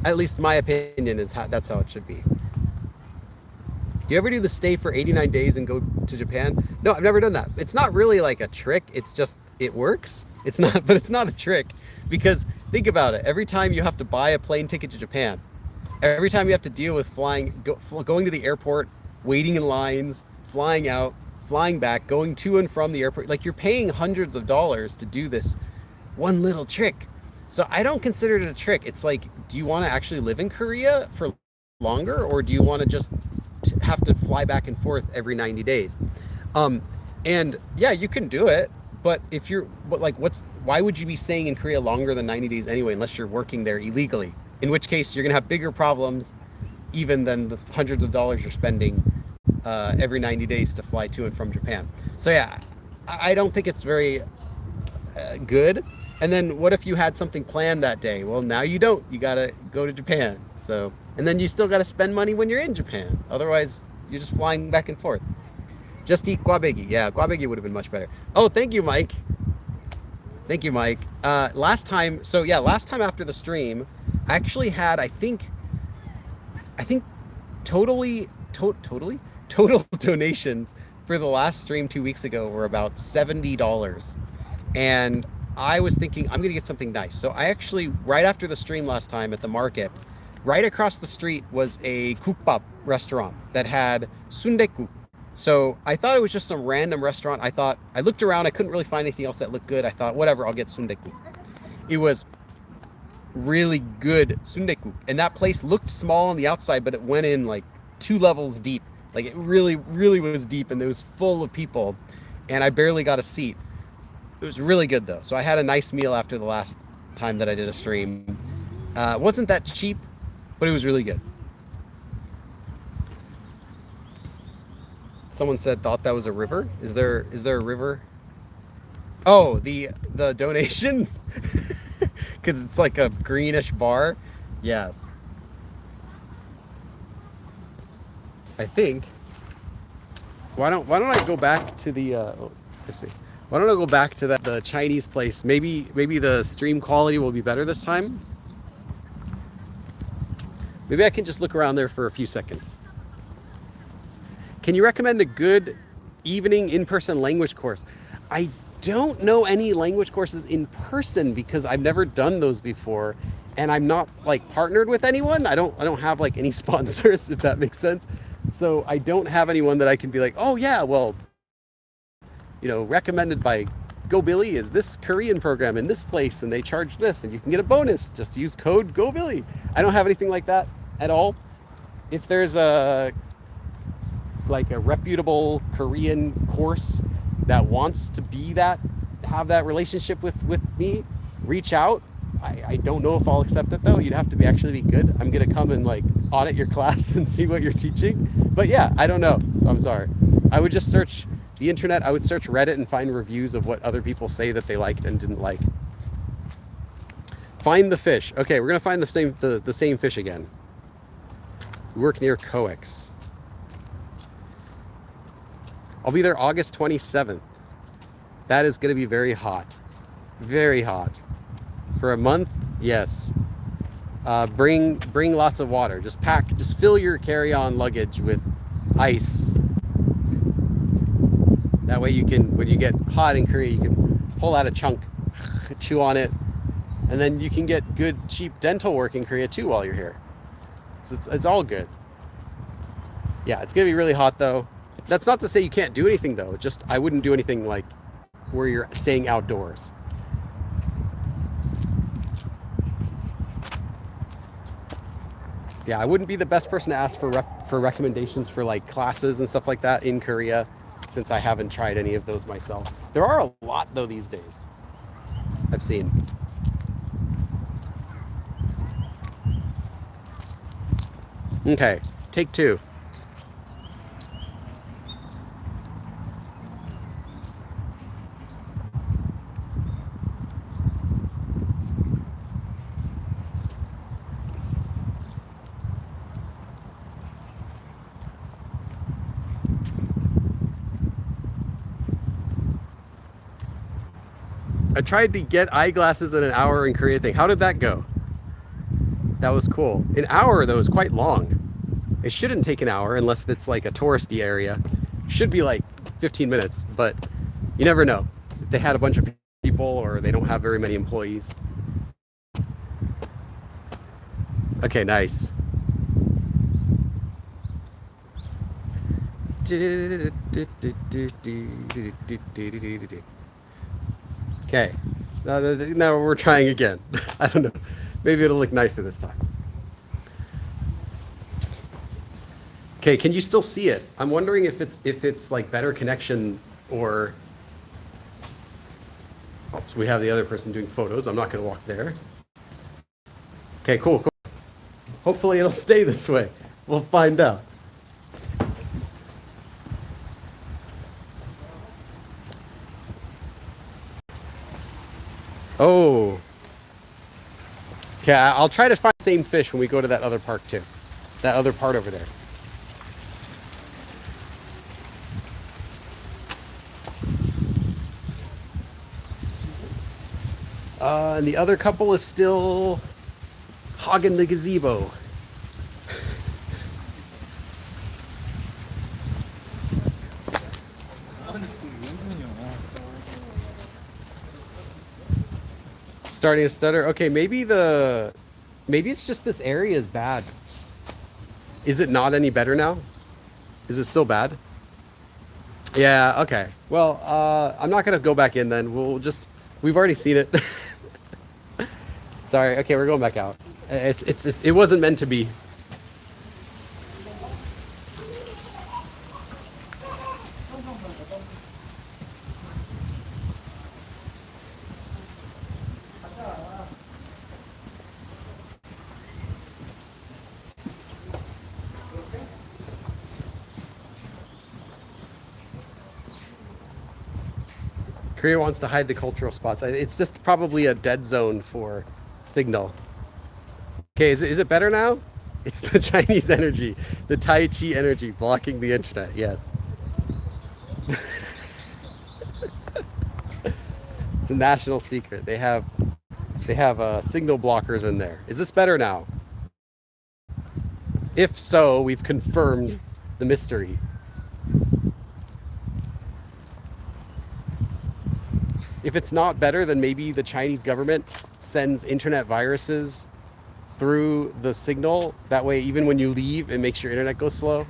At least my opinion is that's how it should be. Do you ever do the stay for 89 days and go to Japan? No, I've never done that. It's not really like a trick. It's just, it works. It's not, but it's not a trick because think about it. Every time you have to buy a plane ticket to Japan, every time you have to deal with going to the airport, waiting in lines, flying out, flying back, going to and from the airport, like you're paying hundreds of dollars to do this one little trick. So I don't consider it a trick. It's like, do you want to actually live in Korea for longer, or do you want to just have to fly back and forth every 90 days? And yeah, you can do it, but why would you be staying in Korea longer than 90 days anyway, unless you're working there illegally? In which case you're gonna have bigger problems even than the hundreds of dollars you're spending every 90 days to fly to and from Japan. So yeah, I don't think it's very good. And then what if you had something planned that day? Well, now you don't. You gotta go to Japan. So, and then you still gotta spend money when you're in Japan. Otherwise, you're just flying back and forth. Just eat guabegi. Yeah, guabegi would have been much better. Oh, thank you, Mike. Thank you, Mike. Last time after the stream, I actually had, I think total donations for the last stream 2 weeks ago were about $70. And I was thinking I'm gonna get something nice. So I actually, right after the stream last time at the market, right across the street was a kukbap restaurant that had sundae. So I thought it was just some random restaurant. I looked around, I couldn't really find anything else that looked good. I thought, whatever, I'll get sundae. It was really good sundae. And that place looked small on the outside, but it went in like 2 levels deep. Like it really, really was deep, and it was full of people, and I barely got a seat. It was really good though. So I had a nice meal after the last time that I did a stream. It wasn't that cheap, but it was really good. Someone thought that was a river. Is there a river? Oh, the donations, because it's like a greenish bar. Yes. I think. Why don't I go back to the? Let's see. Why don't I go back to the Chinese place? Maybe the stream quality will be better this time. Maybe I can just look around there for a few seconds. Can you recommend a good evening in-person language course? I don't know any language courses in person because I've never done those before, and I'm not like partnered with anyone. I don't have like any sponsors, if that makes sense. So I don't have anyone that I can be like, oh yeah, well, recommended by GoBilly is this Korean program in this place, and they charge this, and you can get a bonus. Just use code GoBilly. I don't have anything like that at all. If there's a reputable Korean course that wants to have that relationship with me, reach out. I don't know if I'll accept it though. You'd have to actually be good. I'm gonna come and like audit your class and see what you're teaching. But yeah, I don't know. So I'm sorry. I would just search the internet. I would search Reddit and find reviews of what other people say that they liked and didn't like. Find the fish. Okay, we're gonna find the same fish again. We work near Coex. I'll be there August 27th. That is gonna be very hot. Very hot. For a month, yes. Bring lots of water. Just fill your carry-on luggage with ice. That way you can, when you get hot in Korea, you can pull out a chunk, chew on it, and then you can get good, cheap dental work in Korea too while you're here. So it's all good. Yeah, it's gonna be really hot though. That's not to say you can't do anything though. Just I wouldn't do anything like where you're staying outdoors. Yeah, I wouldn't be the best person to ask for recommendations for like classes and stuff like that in Korea, since I haven't tried any of those myself. There are a lot though these days, I've seen. Okay, take 2. I tried to get eyeglasses in an hour in Korea thing. How did that go? That was cool. An hour though is quite long. It shouldn't take an hour unless it's like a touristy area. Should be like 15 minutes, but you never know. If they had a bunch of people or they don't have very many employees. Okay, nice. Okay, now we're trying again. I don't know. Maybe it'll look nicer this time. Okay, can you still see it? I'm wondering if it's like better connection or. Oh, so we have the other person doing photos. I'm not going to walk there. Okay, cool. Hopefully it'll stay this way. We'll find out. Oh. Okay, I'll try to find the same fish when we go to that other park too. That other part over there. And the other couple is still Hogging the gazebo. Starting to stutter. Okay, maybe it's just this area is bad. Is it not any better now? Is it still bad? Yeah, okay. Well, I'm not gonna go back in then. We've already seen it. Sorry. Okay, we're going back out. It wasn't meant to be. Korea wants to hide the cultural spots. It's just probably a dead zone for signal. Okay, is it better now? It's the Chinese energy, the Tai Chi energy blocking the internet. Yes. It's a national secret. They have signal blockers in there. Is this better now? If so, we've confirmed the mystery. If it's not better, then maybe the Chinese government sends internet viruses through the signal. That way, even when you leave, it makes your internet go slow.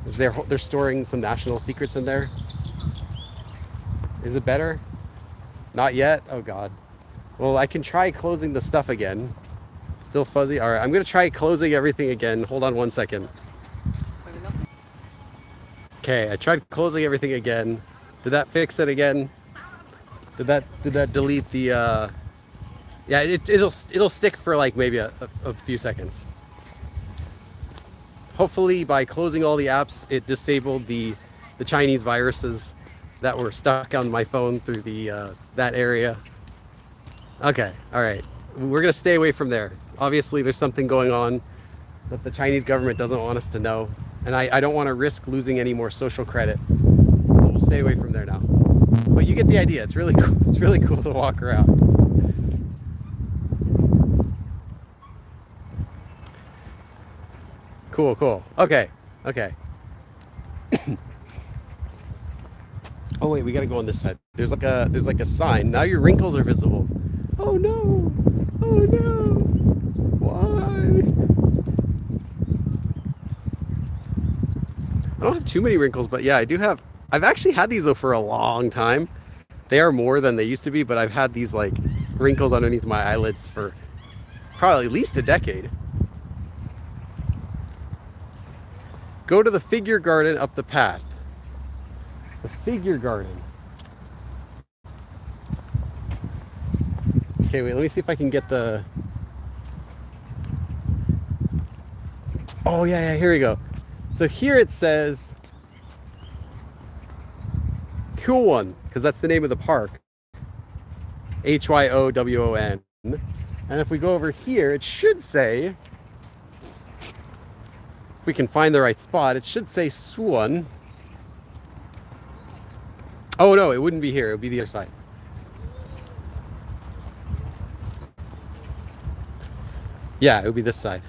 They're storing some national secrets in there. Is it better? Not yet? Oh God. Well, I can try closing the stuff again. Still fuzzy? All right, I'm gonna try closing everything again. Hold on 1 second. Okay, I tried closing everything again. Did that fix it again? Did that delete the yeah, it'll stick for like maybe a few seconds. Hopefully by closing all the apps, it disabled the Chinese viruses that were stuck on my phone through the that area. Okay, all right. We're gonna stay away from there. Obviously there's something going on that the Chinese government doesn't want us to know. And I don't want to risk losing any more social credit. So we'll stay away from there now. But you get the idea. It's really cool. It's really cool to walk around. Cool. Okay. Oh wait, we gotta go on this side. There's like a sign. Now your wrinkles are visible. Oh no! Oh no! Why? I don't have too many wrinkles, but yeah, I do have. I've actually had these though for a long time. They are more than they used to be, but I've had these like wrinkles underneath my eyelids for probably at least a decade. Go to the figure garden up the path. The figure garden. Okay, wait, let me see if I can get the... Oh yeah, here we go. So here it says Suwon, because that's the name of the park. Hyowon. And if we go over here, it should say, if we can find the right spot, it should say Suwon. Oh no, it wouldn't be here, it would be the other side. Yeah, it would be this side.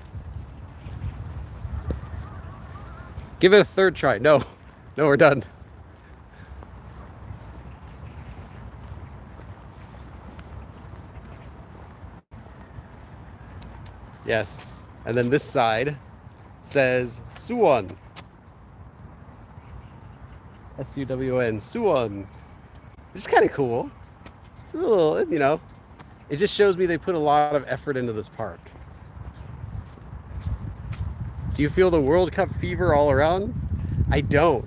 Give it a third try. No, we're done. Yes, and then this side says Suwon. Suwon, Suwon. Which is kind of cool. It's a little, you know, it just shows me they put a lot of effort into this park. Do you feel the World Cup fever all around? I don't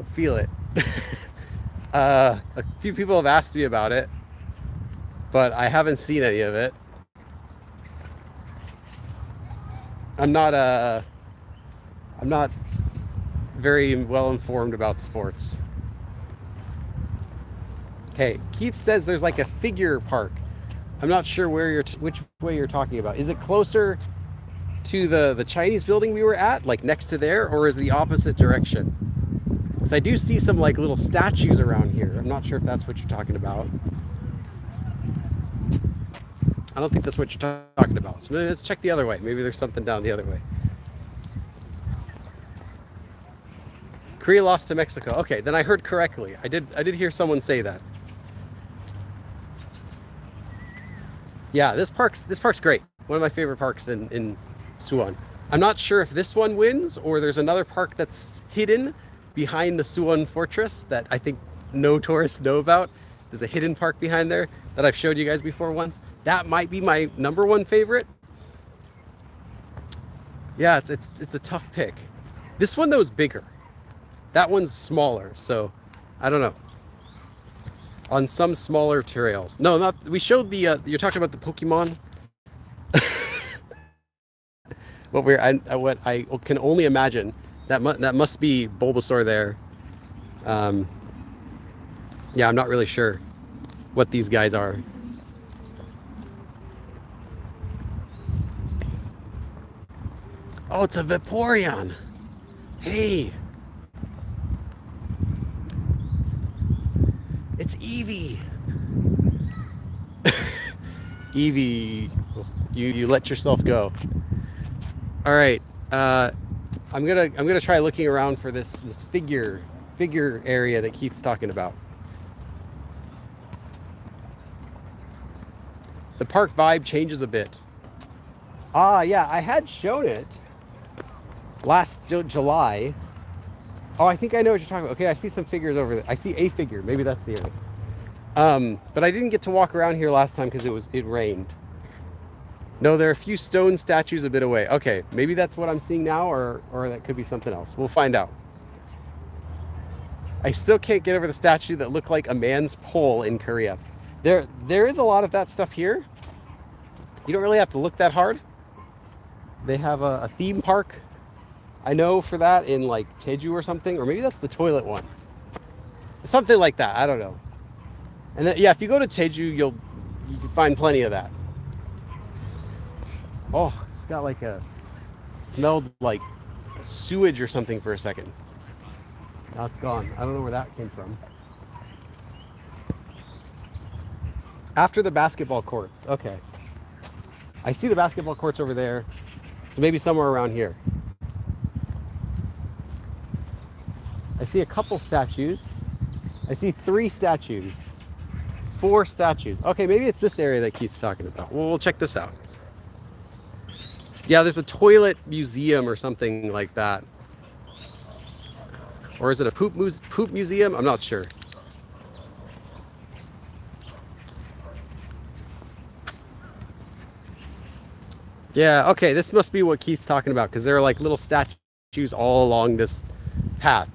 feel it. A few people have asked me about it, but I haven't seen any of it. I'm not very well informed about sports. Okay, Keith says there's like a figure park. I'm not sure where which way you're talking about. Is it closer to the Chinese building we were at, like next to there, or is the opposite direction? Because I do see some like little statues around here. I'm not sure if that's what you're talking about. I don't think that's what you're talking about. So let's check the other way. Maybe there's something down the other way. Korea lost to Mexico. Okay, then I heard correctly. I did hear someone say that. Yeah, this park's great. One of my favorite parks in Suwon. I'm not sure if this one wins or there's another park that's hidden behind the Suwon Fortress that I think no tourists know about. There's a hidden park behind there that I've showed you guys before once. That might be my #1 favorite. Yeah, it's a tough pick. This one though is bigger. That one's smaller, so I don't know. On some smaller trails. No, not. We showed the. You're talking about the Pokemon. What I can only imagine that must be Bulbasaur there. Yeah, I'm not really sure what these guys are. Oh, it's a Vaporeon. Hey. It's Eevee. Eevee, you let yourself go. All right, I'm gonna try looking around for this figure area that Keith's talking about. The park vibe changes a bit. Ah, yeah, I had shown it last July. Oh, I think I know what you're talking about. Okay, I see some figures over there. I see a figure. Maybe that's the area. But I didn't get to walk around here last time because it rained. No, there are a few stone statues a bit away. Okay, maybe that's what I'm seeing now, or that could be something else. We'll find out. I still can't get over the statue that looked like a man's pole in Korea. There is a lot of that stuff here. You don't really have to look that hard. They have a theme park, I know, for that in like Jeju or something, or maybe that's the toilet one. Something like that, I don't know. And then, yeah, if you go to Jeju, you can find plenty of that. Oh, it's got like smelled like sewage or something for a second. Now it's gone. I don't know where that came from. After the basketball courts. Okay. I see the basketball courts over there. So maybe somewhere around here. I see a couple statues. I see 3 statues. 4 statues. Okay, maybe it's this area that Keith's talking about. Well, we'll check this out. Yeah, there's a toilet museum or something like that. Or is it a poop museum? I'm not sure. Yeah, okay, this must be what Keith's talking about because there are like little statues all along this path.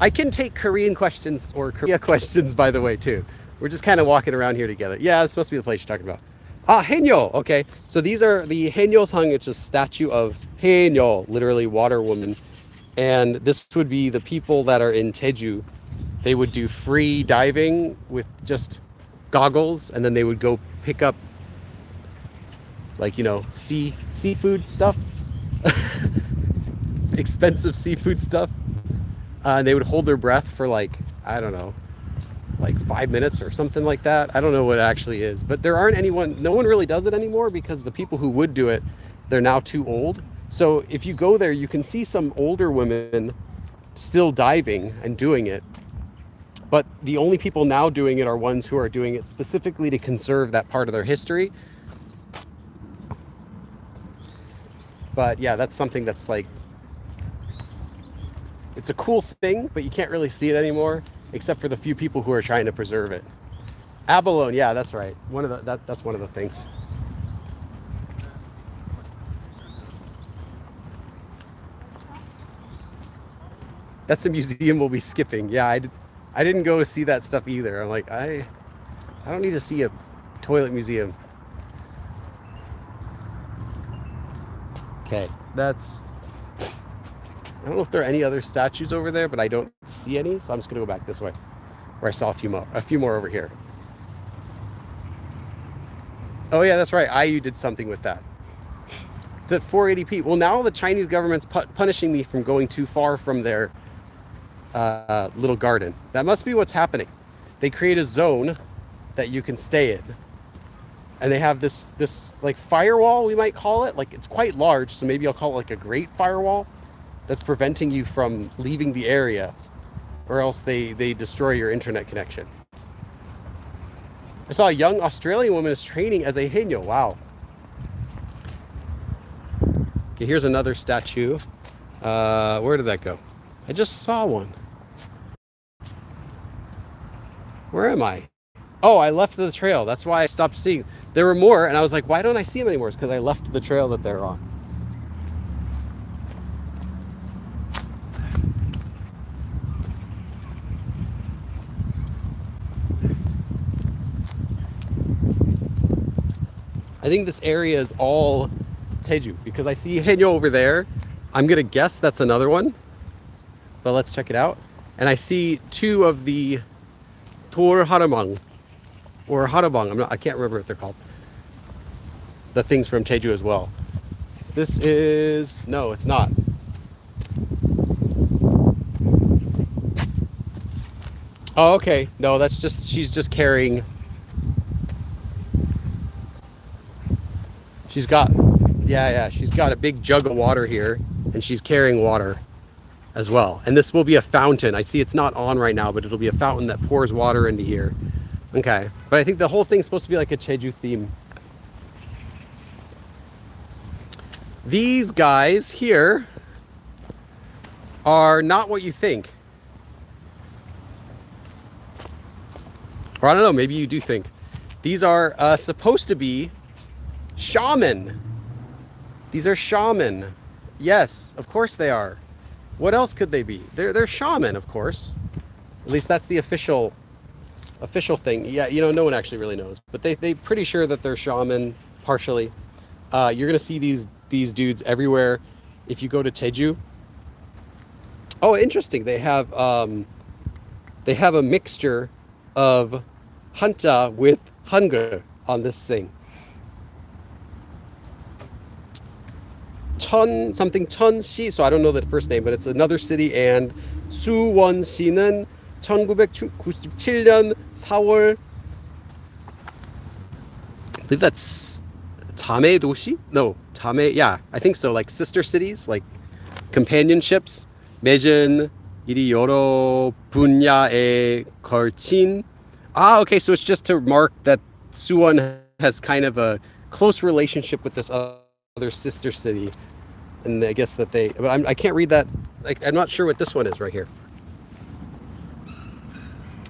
I can take Korean questions or Korea questions, by the way, too. We're just kind of walking around here together. Yeah, this must be the place you're talking about. Ah, Haenyeo. Okay, so these are the Haenyeo-sang. It's a statue of Haenyeo, literally water woman. And this would be the people that are in Jeju. They would do free diving with just goggles, and then they would go pick up, like, you know, seafood stuff, expensive seafood stuff. And they would hold their breath for like, I don't know, like 5 minutes or something like that. I don't know what it actually is, but no one really does it anymore because the people who would do it, they're now too old. So if you go there, you can see some older women still diving and doing it. But the only people now doing it are ones who are doing it specifically to conserve that part of their history. But yeah, that's something that's like, it's a cool thing, but you can't really see it anymore, except for the few people who are trying to preserve it. Abalone, yeah, that's right. That's one of the things. That's a museum we'll be skipping. Yeah, I didn't go to see that stuff either. I'm like, I don't need to see a toilet museum. Okay, I don't know if there are any other statues over there, but I don't see any, so I'm just gonna go back this way, where I saw a few more over here. Oh yeah, that's right. IU did something with that. It's at 480p. Well, now the Chinese government's punishing me from going too far from their little garden. That must be what's happening. They create a zone that you can stay in. and they have this like firewall, we might call it. Like it's quite large, so maybe I'll call it like a great firewall that's preventing you from leaving the area, or else they destroy your internet connection. I saw a young Australian woman is training as a haenyeo. Wow. Okay, here's another statue. Where did that go? I just saw one. Where am I? Oh, I left the trail. That's why I stopped seeing. There were more, and I was like, why don't I see them anymore? It's because I left the trail that they're on. I think this area is all Jeju because I see haenyeo over there. I'm gonna guess that's another one, but let's check it out. And I see two of the Tor Haramang or Harabang. I can't remember what they're called. The things from Jeju as well. This is, no, it's not. Oh, okay. No, that's just, she's just carrying. She's got, yeah, she's got a big jug of water here, and she's carrying water as well. And this will be a fountain. I see it's not on right now, but it'll be a fountain that pours water into here. Okay, but I think the whole thing's supposed to be like a Jeju theme. These guys here are not what you think. Or I don't know, maybe you do think. These are supposed to be shaman. These are shaman. Yes, of course they are. What else could they be? They're shaman, of course. At least that's the official thing. Yeah, you know, no one actually really knows, but they pretty sure that they're shaman partially. You're gonna see these dudes everywhere if you go to Jeju. Oh, interesting. They have a mixture of Hanja with Hangul on this thing. 천시, so I don't know the first name, but it's another city. And 수원시는 1997년 4월, I believe that's 자매 도시? No, 자매, yeah, I think so, like sister cities, like companionships. 맺은 일이 여러 분야에 걸친. Okay, so it's just to mark that Suwon has kind of a close relationship with this other sister city. And I guess that but I can't read that. Like, I'm not sure what this one is right here.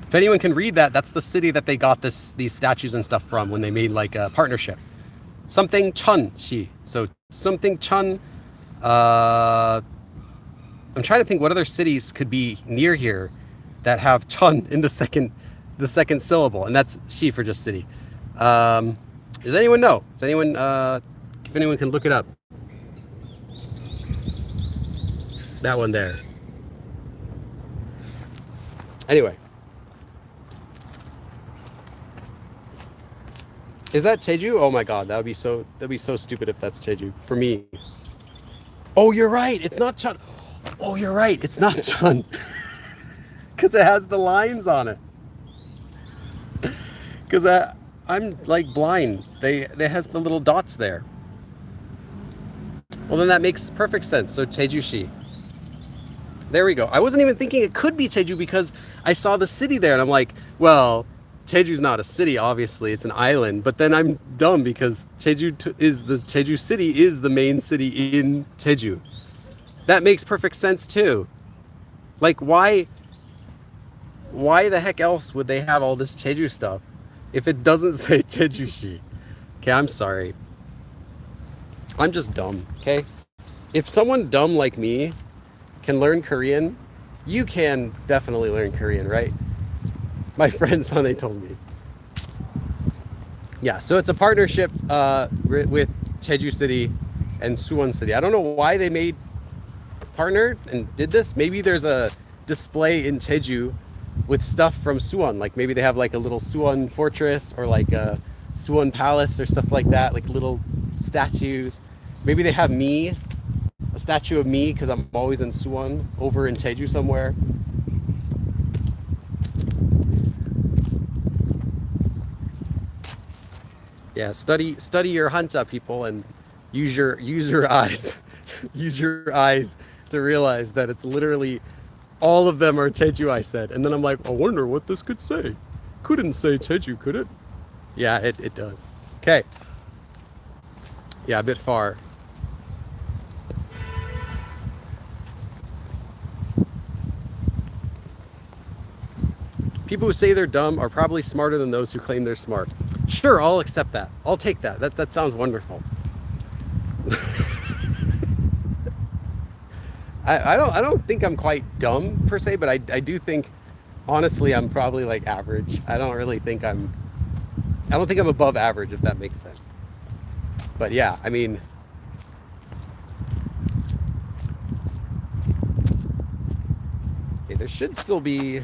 If anyone can read that, that's the city that they got these statues and stuff from when they made like a partnership. Something Chun-si. So something Chun. I'm trying to think what other cities could be near here that have Chun in the second syllable, and that's Shi for just city. Does anyone know? Does anyone? If anyone can look it up. That one there. Anyway. Is that Jeju? Oh my god, that'd be so stupid if that's Jeju. For me. Oh, you're right. It's not Chun. Oh, you're right. It's not Chun. Because it has the lines on it. Because I'm like blind. They has the little dots there. Well, then that makes perfect sense. So Jeju-shi. There we go. I wasn't even thinking it could be Jeju because I saw the city there and I'm like, well, Jeju's not a city, obviously. It's an island. But then I'm dumb because Jeju City is the main city in Jeju. That makes perfect sense too. Like, why the heck else would they have all this Jeju stuff if it doesn't say Jeju-shi? Okay, I'm sorry. I'm just dumb, okay? If someone dumb like me can learn Korean, you can definitely learn Korean, right? My friends, how they told me. Yeah, so it's a partnership with Jeju City and Suwon City. I don't know why they partnered and did this. Maybe there's a display in Jeju with stuff from Suwon. Like maybe they have like a little Suwon fortress or like a Suwon palace or stuff like that, like little statues. Maybe they have me, a statue of me, because I'm always in Suwon, over in Jeju somewhere. Yeah, study your hanja, people, and use your eyes. Use your eyes to realize that it's literally all of them are Jeju, I said. And then I'm like, I wonder what this could say. Couldn't say Jeju, could it? Yeah, it does. Okay. Yeah, a bit far. People who say they're dumb are probably smarter than those who claim they're smart. Sure, I'll accept that. I'll take that. That sounds wonderful. I don't think I'm quite dumb per se, but I do think honestly I'm probably like average. I don't think I'm above average, if that makes sense. But yeah, I mean, okay, there should still be,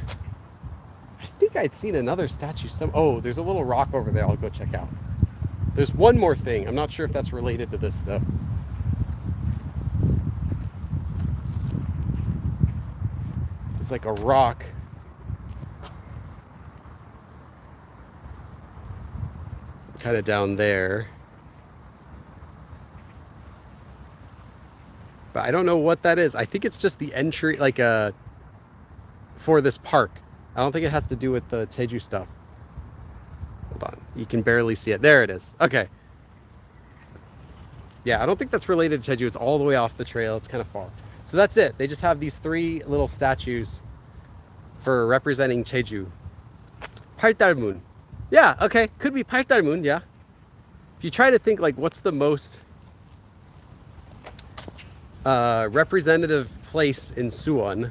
I think I'd seen another statue oh, there's a little rock over there I'll go check out. There's one more thing. I'm not sure if that's related to this though. It's like a rock. Kind of down there. But I don't know what that is. I think it's just the entry, like for this park. I don't think it has to do with the Jeju stuff. Hold on. You can barely see it. There it is. Okay. Yeah, I don't think that's related to Jeju. It's all the way off the trail. It's kind of far. So that's it. They just have these 3 little statues for representing Jeju. Paldarmun. Yeah, okay. Could be Paldarmun, yeah. If you try to think like what's the most representative place in Suwon,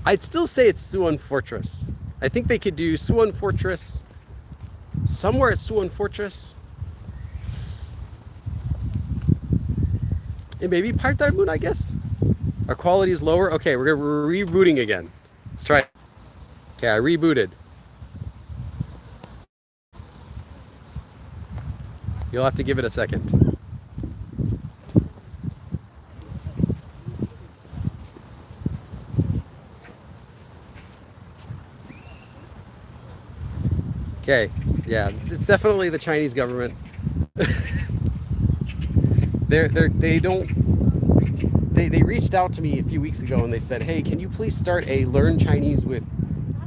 I'd still say it's Suwon Fortress. I think they could do Suwon Fortress, somewhere at Suwon Fortress. And maybe Paldarmun, I guess. Our quality is lower. Okay, we're rebooting again. Let's try it. Okay, I rebooted. You'll have to give it a second. Okay, yeah, it's definitely the Chinese government. They reached out to me a few weeks ago and they said, hey, can you please start a Learn Chinese with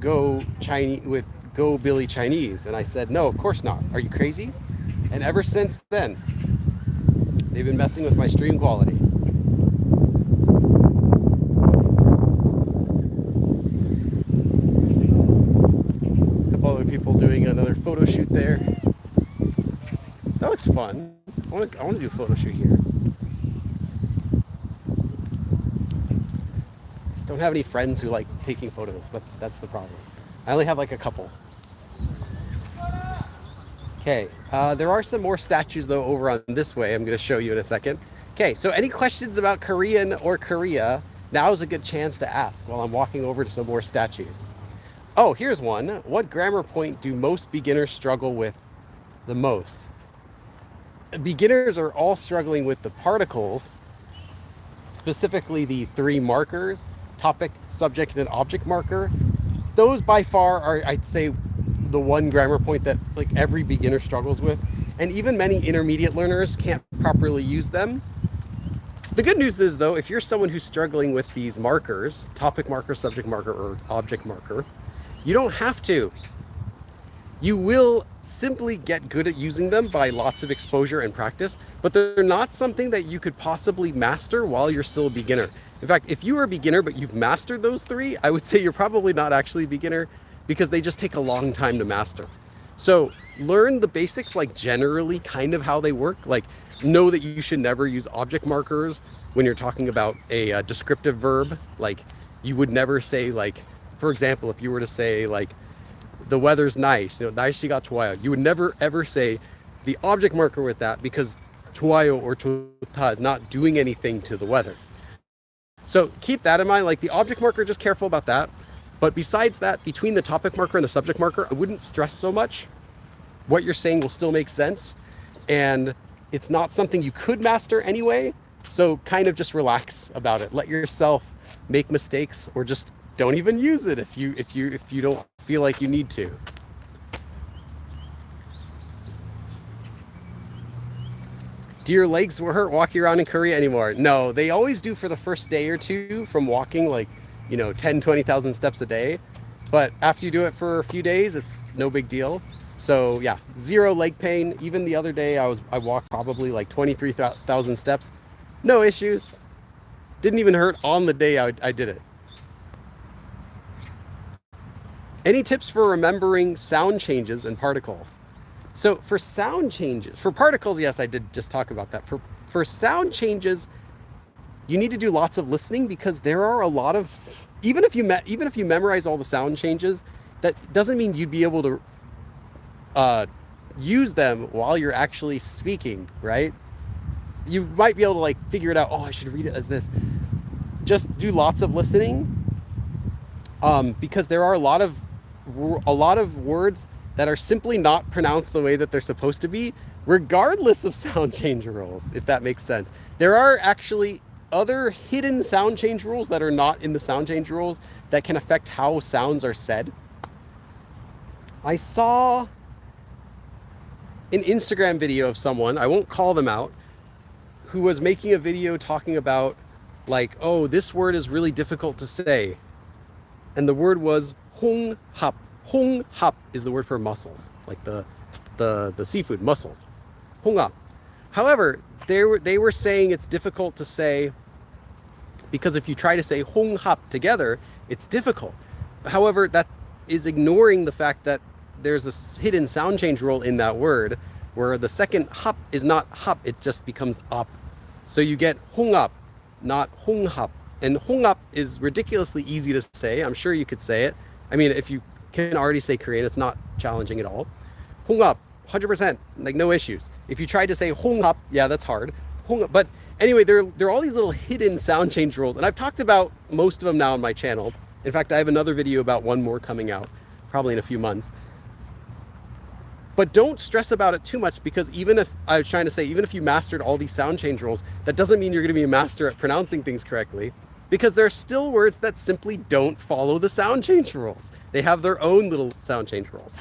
Go Billy Chinese? And I said, no, of course not. Are you crazy? And ever since then, they've been messing with my stream quality. A couple other people doing another photo shoot there. That looks fun. I want to do a photo shoot here. Just don't have any friends who like taking photos. That's the problem. I only have like a couple. Okay, there are some more statues though over on this way. I'm going to show you in a second. Okay, so any questions about Korean or Korea? Now is a good chance to ask while I'm walking over to some more statues. Oh, here's one. What grammar point do most beginners struggle with the most? Beginners are all struggling with the particles, specifically the 3 markers, topic, subject, and object marker. Those by far are, I'd say, the one grammar point that like every beginner struggles with, and even many intermediate learners can't properly use them. The good news is though, if you're someone who's struggling with these markers, topic marker, subject marker, or object marker, you don't have to. You will simply get good at using them by lots of exposure and practice, but they're not something that you could possibly master while you're still a beginner. In fact, if you are a beginner but you've mastered those 3, I would say you're probably not actually a beginner, because they just take a long time to master. So learn the basics, like generally kind of how they work. Like know that you should never use object markers when you're talking about a descriptive verb. Like you would never say, like, for example, if you were to say like, the weather's nice, 날씨가 좋아요, you would never ever say the object marker with that, because 좋아요 or 좋다 is not doing anything to the weather. So keep that in mind. Like the object marker, just careful about that. But besides that, between the topic marker and the subject marker, I wouldn't stress so much. What you're saying will still make sense. And it's not something you could master anyway. So kind of just relax about it. Let yourself make mistakes, or just don't even use it if you don't feel like you need to. Do your legs hurt walking around in Korea anymore? No, they always do for the first day or two from walking like, 10, 20,000 steps a day. But after you do it for a few days, it's no big deal. So yeah, zero leg pain. Even the other day, I walked probably like 23,000 steps. No issues. Didn't even hurt on the day I did it. Any tips for remembering sound changes and particles? So for sound changes, for particles, yes, I did just talk about that. For sound changes, you need to do lots of listening because there are a lot of, even if you memorize all the sound changes, that doesn't mean you'd be able to use them while you're actually speaking, right? You might be able to like figure it out. Oh, I should read it as this. Just do lots of listening, because there are a lot of words that are simply not pronounced the way that they're supposed to be, regardless of sound change rules, if that makes sense. There are actually other hidden sound change rules that are not in the sound change rules that can affect how sounds are said. I saw an Instagram video of someone, I won't call them out, who was making a video talking about like, oh, this word is really difficult to say. And the word was hong hap. Hong hap is the word for mussels, like the seafood mussels. Hong hap. However, they were saying it's difficult to say because if you try to say hong hap together, it's difficult. However, that is ignoring the fact that there's a hidden sound change rule in that word where the second hap is not hap, it just becomes up. So you get hong hap, not hong hap. And hong hap is ridiculously easy to say. I'm sure you could say it. I mean, if you can already say Korean, it's not challenging at all. Hong hap, 100%, like no issues. If you tried to say hong hap, yeah, that's hard. But anyway, there are all these little hidden sound change rules, and I've talked about most of them now on my channel. In fact, I have another video about one more coming out, probably in a few months. But don't stress about it too much, because even if you mastered all these sound change rules, that doesn't mean you're going to be a master at pronouncing things correctly, because there are still words that simply don't follow the sound change rules. They have their own little sound change rules.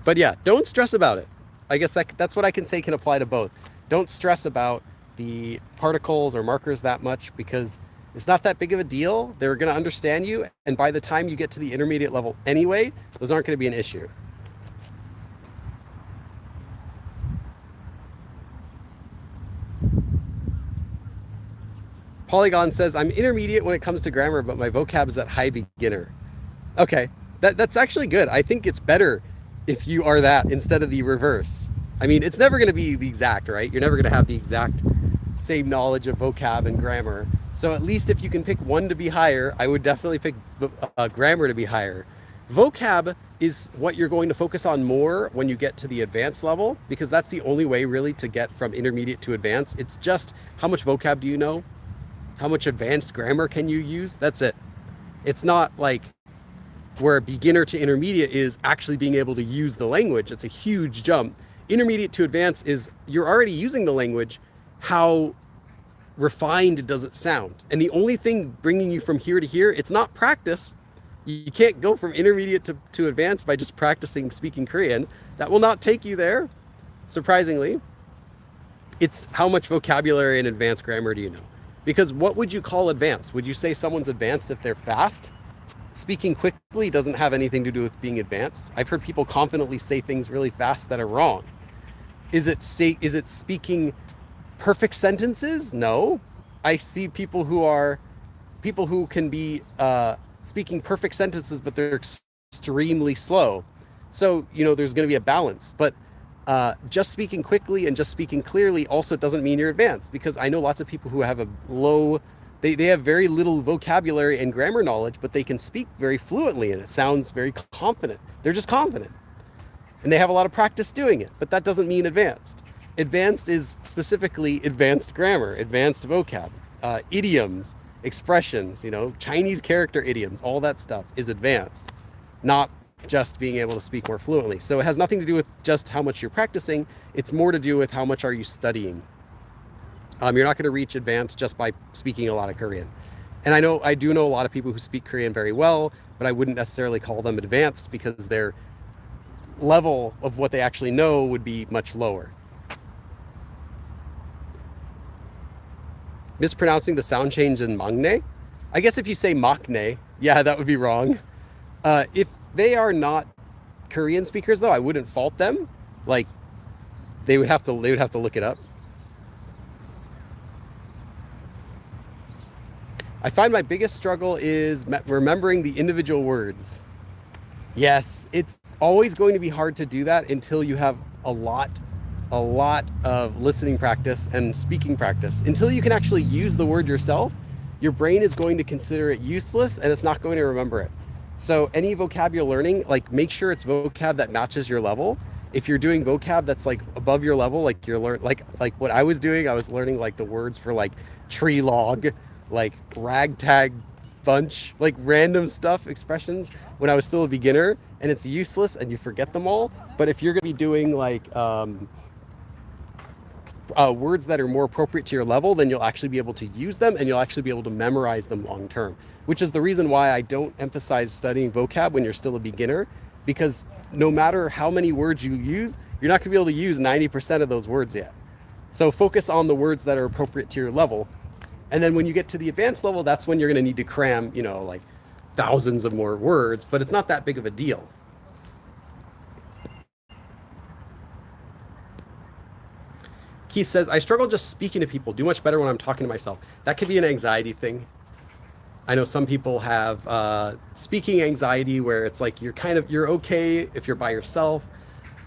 But yeah, don't stress about it. I guess that's what I can say can apply to both. Don't stress about the particles or markers that much, because it's not that big of a deal. They're going to understand you. And by the time you get to the intermediate level anyway, those aren't going to be an issue. Polygon says, I'm intermediate when it comes to grammar, but my vocab is at high beginner. Okay, that's actually good. I think it's better if you are that instead of the reverse. I mean, it's never going to be the exact, right? You're never going to have the exact same knowledge of vocab and grammar. So at least if you can pick one to be higher, I would definitely pick grammar to be higher. Vocab is what you're going to focus on more when you get to the advanced level, because that's the only way really to get from intermediate to advanced. It's just how much vocab do you know? How much advanced grammar can you use? That's it. It's not like where beginner to intermediate is actually being able to use the language. It's a huge jump. Intermediate to advanced is you're already using the language. How refined does it sound? And the only thing bringing you from here to here, it's not practice. You can't go from intermediate to advanced by just practicing speaking Korean. That will not take you there, surprisingly. It's how much vocabulary and advanced grammar do you know? Because what would you call advanced? Would you say someone's advanced if they're fast? Speaking quickly doesn't have anything to do with being advanced. I've heard people confidently say things really fast that are wrong. Is it speaking perfect sentences? No. I see people who can be speaking perfect sentences, but they're extremely slow. So, there's going to be a balance. But just speaking quickly and just speaking clearly also doesn't mean you're advanced, because I know lots of people who have they have very little vocabulary and grammar knowledge, but they can speak very fluently and it sounds very confident. They're just confident. And they have a lot of practice doing it, but that doesn't mean advanced. Advanced is specifically advanced grammar, advanced vocab, idioms, expressions, Chinese character idioms, all that stuff is advanced, not just being able to speak more fluently. So it has nothing to do with just how much you're practicing. It's more to do with how much are you studying. You're not going to reach advanced just by speaking a lot of Korean. And I do know a lot of people who speak Korean very well, but I wouldn't necessarily call them advanced, because they're level of what they actually know would be much lower. Mispronouncing the sound change in maknae? I guess if you say maknae, yeah, that would be wrong. If they are not Korean speakers, though, I wouldn't fault them. Like, they would have to look it up. I find my biggest struggle is remembering the individual words. Yes, it's always going to be hard to do that until you have a lot of listening practice and speaking practice. Until you can actually use the word yourself, your brain is going to consider it useless and it's not going to remember it. So any vocabulary learning, like, make sure it's vocab that matches your level. If you're doing vocab that's like above your level, like like what I was doing, I was learning like the words for like tree log, like ragtag bunch, like random stuff, expressions when I was still a beginner, and it's useless and you forget them all. But if you're gonna be doing like words that are more appropriate to your level, then you'll actually be able to use them and you'll actually be able to memorize them long term, which is the reason why I don't emphasize studying vocab when you're still a beginner, because no matter how many words you use, you're not gonna be able to use 90% of those words yet. So focus on the words that are appropriate to your level. And then when you get to the advanced level, that's when you're gonna need to cram, like thousands of more words, but it's not that big of a deal. Keith says, I struggle just speaking to people, do much better when I'm talking to myself. That could be an anxiety thing. I know some people have speaking anxiety where it's like you're okay if you're by yourself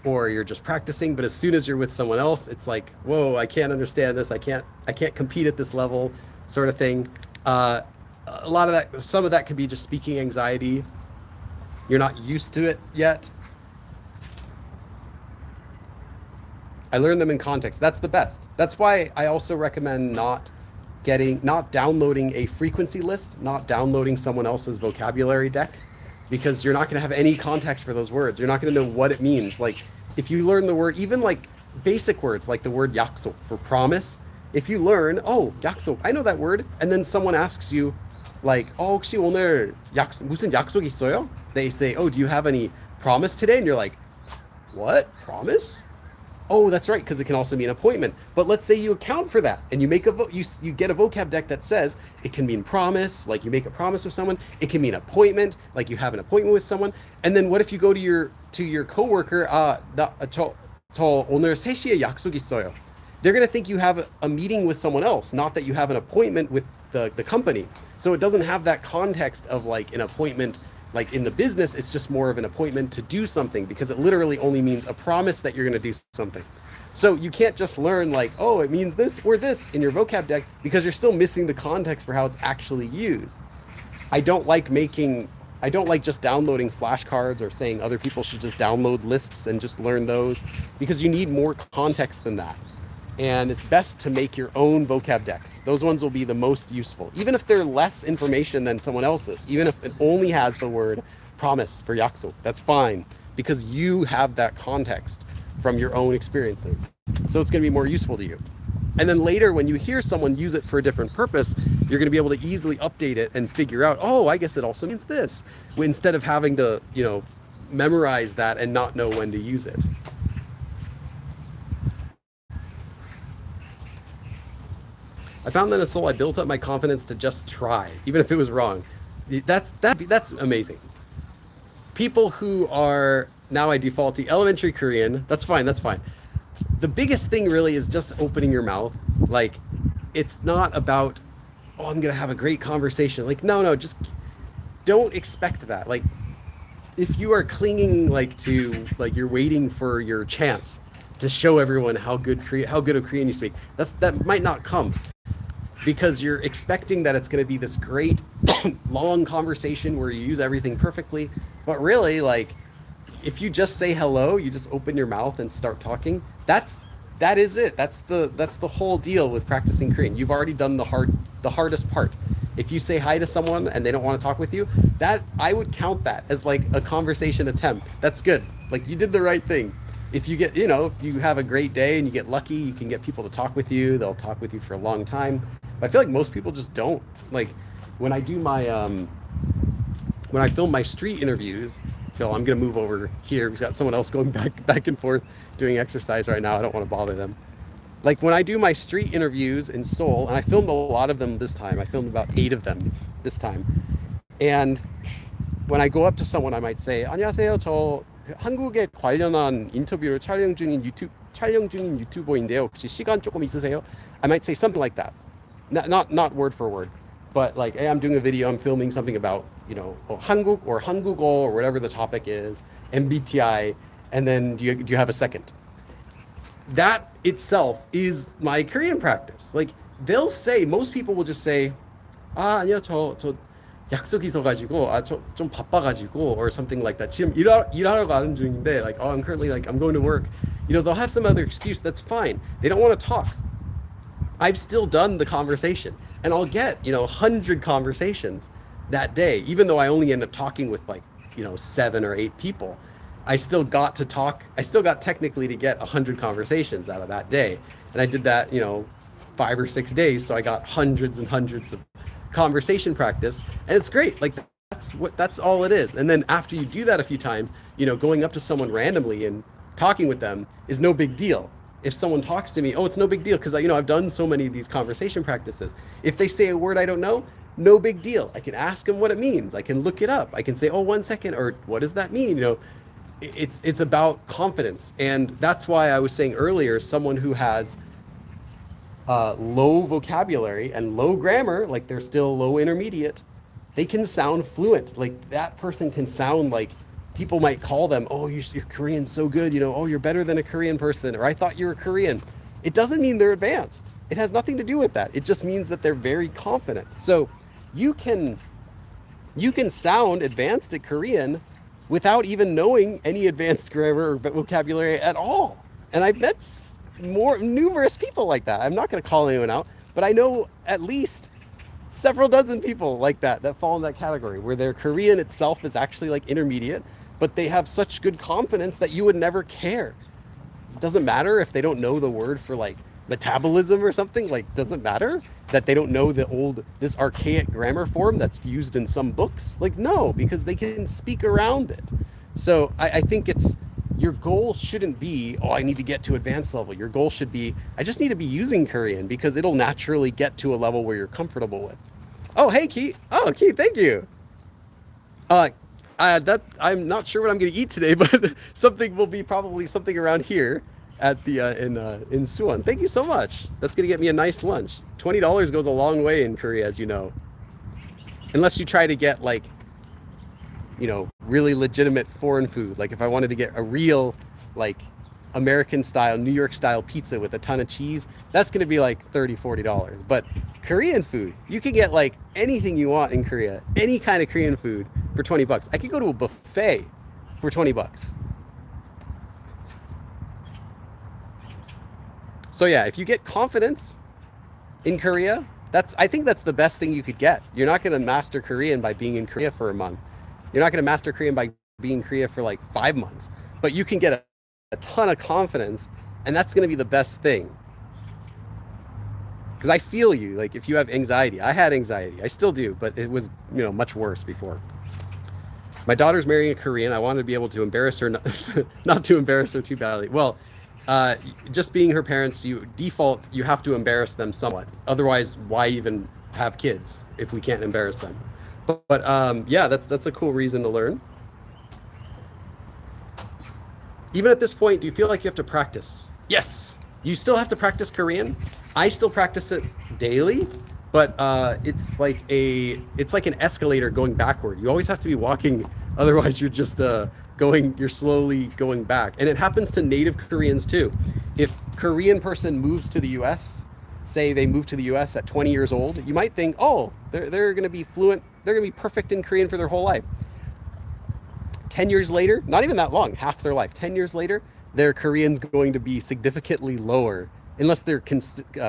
or you're just practicing, but as soon as you're with someone else, it's like, whoa, I can't understand this. I can't compete at this level, sort of thing. A lot of that, some of that could be just speaking anxiety. You're not used to it yet. I learned them in context. That's the best. That's why I also recommend not downloading a frequency list, not downloading someone else's vocabulary deck, because you're not going to have any context for those words. You're not going to know what it means. Like, if you learn the word, even like basic words, like the word 약속 for promise, if you learn, oh, 약속, I know that word, and then someone asks you, like, oh, 혹시 오늘 무슨 약속 있어요? They say, oh, do you have any promise today? And you're like, what? Promise? Oh, that's right, because it can also mean appointment. But let's say you account for that and you make you get a vocab deck that says it can mean promise, like you make a promise with someone. It can mean appointment, like you have an appointment with someone. And then what if you go to your coworker, 저 오늘 3시에 약속 있어요. They're gonna think you have a meeting with someone else, not that you have an appointment with the company. So it doesn't have that context of like an appointment. Like in the business, it's just more of an appointment to do something, because it literally only means a promise that you're going to do something. So you can't just learn like, oh, it means this or this in your vocab deck, because you're still missing the context for how it's actually used. I don't like just downloading flashcards or saying other people should just download lists and just learn those, because you need more context than that. And it's best to make your own vocab decks. Those ones will be the most useful, even if they're less information than someone else's, even if it only has the word promise for 약속, that's fine, because you have that context from your own experiences. So it's gonna be more useful to you. And then later, when you hear someone use it for a different purpose, you're gonna be able to easily update it and figure out, oh, I guess it also means this, instead of having to, memorize that and not know when to use it. I found that in Seoul, I built up my confidence to just try, even if it was wrong. That's amazing. People who are, now I default to elementary Korean, that's fine. The biggest thing really is just opening your mouth. Like, it's not about, oh, I'm gonna have a great conversation. Like, no, just don't expect that. Like, if you are clinging you're waiting for your chance to show everyone how good of Korean you speak, that might not come, because you're expecting that it's going to be this great long conversation where you use everything perfectly. But really, like, if you just say hello, you just open your mouth and start talking, that is it. That's the whole deal with practicing Korean. You've already done the hardest part. If you say hi to someone and they don't want to talk with you, that I would count that as like a conversation attempt. That's good. Like, you did the right thing. If you get, if you have a great day and you get lucky, you can get people to talk with you. They'll talk with you for a long time. But I feel like most people just don't. Like, when I do my, when I film my street interviews, Phil, I'm gonna move over here. We've got someone else going back and forth doing exercise right now. I don't want to bother them. Like when I do my street interviews in Seoul, and I filmed a lot of them this time. I filmed about 8 of them this time. And when I go up to someone, I might say, 안녕하세요. 저 한국에 관련한 인터뷰를 촬영 중인 유튜버인데요. 혹시 시간 조금 있으세요? I might say something like that. Not word for word, but like, hey, I'm doing a video, I'm filming something about, 한국 or 한국어 or whatever the topic is, MBTI, and then do you have a second? That itself is my Korean practice. Like they'll say, most people will just say, 아니요, 저 약속이 있어가지고, 좀 바빠가지고, or something like that. 지금 일하러 가는 중인데, like, I'm currently like, I'm going to work. They'll have some other excuse. That's fine. They don't want to talk. I've still done the conversation, and I'll get 100 conversations that day, even though I only end up talking with like 7 or 8 people. I still got to talk. I still got technically to get 100 conversations out of that day, and I did that 5 or 6 days, so I got hundreds and hundreds of conversation practice, and it's great. Like that's all it is. And then after you do that a few times, going up to someone randomly and talking with them is no big deal. If someone talks to me, it's no big deal because I've done so many of these conversation practices. If they say a word I don't know, no big deal. I can ask them what it means. I can look it up. I can say, 1 second, or what does that mean? It's about confidence, and that's why I was saying earlier, someone who has low vocabulary and low grammar, like they're still low intermediate, they can sound fluent. Like that person can sound like people might call them, your Korean's so good, you're better than a Korean person, or I thought you were Korean. It doesn't mean they're advanced. It has nothing to do with that. It just means that they're very confident. So you can sound advanced at Korean without even knowing any advanced grammar or vocabulary at all. And I've met numerous people like that. I'm not going to call anyone out, but I know at least several dozen people like that fall in that category, where their Korean itself is actually like intermediate, but they have such good confidence that you would never care. It doesn't matter if they don't know the word for like metabolism or something. Like, doesn't matter that they don't know this archaic grammar form that's used in some books. Like, no, because they can speak around it. So I think your goal shouldn't be, I need to get to advanced level. Your goal should be, I just need to be using Korean because it'll naturally get to a level where you're comfortable with. Oh, hey, Keith. Oh, Keith, thank you. I'm not sure what I'm going to eat today, but something will be probably something around here at the in Suwon. Thank you so much. That's going to get me a nice lunch. $20 goes a long way in Korea, as you know. Unless you try to get like, really legitimate foreign food. Like if I wanted to get a real like American style, New York style pizza with a ton of cheese, that's going to be like $30, $40. But Korean food, you can get like anything you want in Korea, any kind of Korean food for $20. I could go to a buffet for $20. So yeah, if you get confidence in Korea, I think that's the best thing you could get. You're not going to master Korean by being in Korea for a month. You're not going to master Korean by being in Korea for like 5 months, but you can get a ton of confidence, and that's going to be the best thing. Because I feel you, like if you have anxiety, I had anxiety, I still do, but it was, much worse before. My daughter's marrying a Korean. I wanted to be able to embarrass her, not to embarrass her too badly. Well, just being her parents, you have to embarrass them somewhat. Otherwise, why even have kids if we can't embarrass them? But yeah, that's a cool reason to learn. Even at this point, do you feel like you have to practice? Yes, you still have to practice Korean. I still practice it daily, but it's like an escalator going backward. You always have to be walking, otherwise you're just you're slowly going back. And it happens to native Koreans too. If Korean person moves to the US, say they move to the US at 20 years old, you might think, they're going to be fluent, they're going to be perfect in Korean for their whole life. 10 years later, not even that long, half their life, 10 years later, their Korean's going to be significantly lower. Unless they're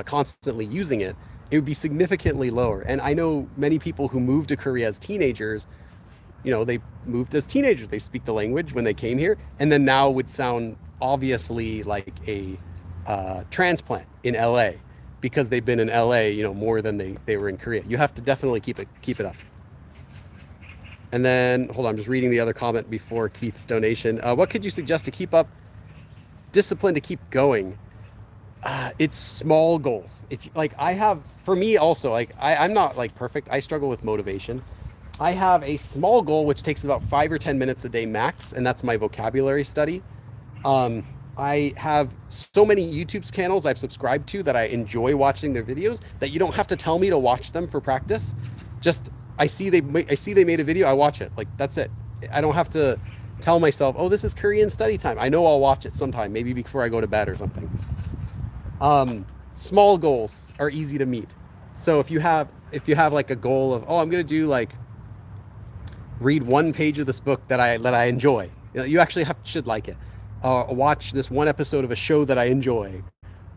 constantly using it, it would be significantly lower. And I know many people who moved to Korea as teenagers, they moved as teenagers, they speak the language when they came here, and then now would sound obviously like a transplant in LA because they've been in LA, more than they were in Korea. You have to definitely keep it up. And then, hold on, I'm just reading the other comment before Keith's donation. What could you suggest to keep up discipline to keep going? It's small goals. If like I have, for me also, like I'm not like perfect. I struggle with motivation. I have a small goal which takes about 5 or 10 minutes a day max, and that's my vocabulary study. Um, I have so many YouTube channels I've subscribed to that I enjoy watching their videos that you don't have to tell me to watch them for practice. Just I see they made a video, I watch it. Like that's it. I don't have to tell myself, oh, this is Korean study time. I know I'll watch it sometime, maybe before I go to bed or something. Small goals are easy to meet. So if you have like a goal of, oh, I'm gonna do like read one page of this book that I enjoy. You know, you actually should like it. Watch this one episode of a show that I enjoy,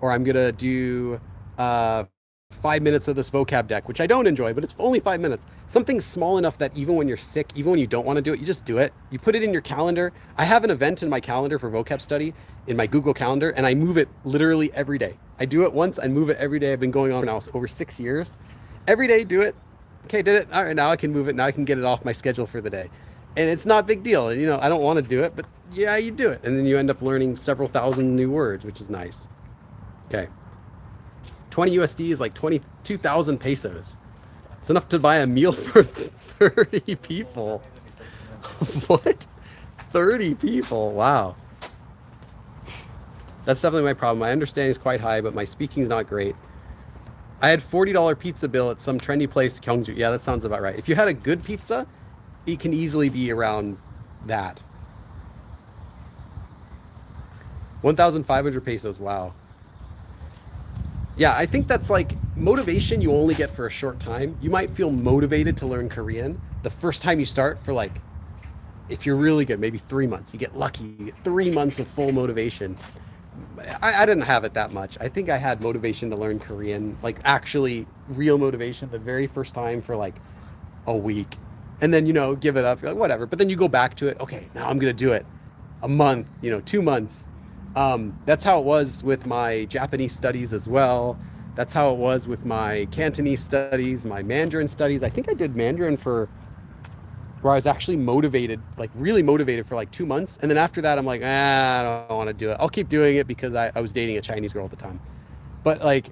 or I'm gonna do 5 minutes of this vocab deck, which I don't enjoy, but it's only 5 minutes. Something small enough that even when you're sick, even when you don't want to do it, you just do it. You put it in your calendar. I have an event in my calendar for vocab study in my Google Calendar, and I move it literally every day. I do it once, I move it every day. I've been going on now over 6 years. Every day, do it. Okay, did it. All right, now I can move it. Now I can get it off my schedule for the day. And it's not a big deal. You know, I don't want to do it, but yeah, you do it. And then you end up learning several thousand new words, which is nice. Okay. 20 USD is like 22,000 pesos. It's enough to buy a meal for 30 people. What? 30 people? Wow. That's definitely my problem. My understanding is quite high, but my speaking is not great. I had $40 pizza bill at some trendy place, Gyeongju. Yeah, that sounds about right. If you had a good pizza, it can easily be around that. 1,500 pesos. Wow. Yeah, I think that's like motivation you only get for a short time. You might feel motivated to learn Korean the first time you start for like, if you're really good, maybe 3 months. You get lucky, you get 3 months of full motivation. I didn't have it that much. I think I had motivation to learn Korean, like actually real motivation the very first time for like a week. And then, you know, give it up, you're like, whatever. But then you go back to it. Okay, now I'm going to do it a month, you know, 2 months. That's how it was with my Japanese studies as well. That's how it was with my Cantonese studies, my Mandarin studies. I think I did Mandarin for where I was actually motivated, like really motivated for like 2 months. And then after that, I'm like, I don't want to do it. I'll keep doing it because I was dating a Chinese girl at the time. But like,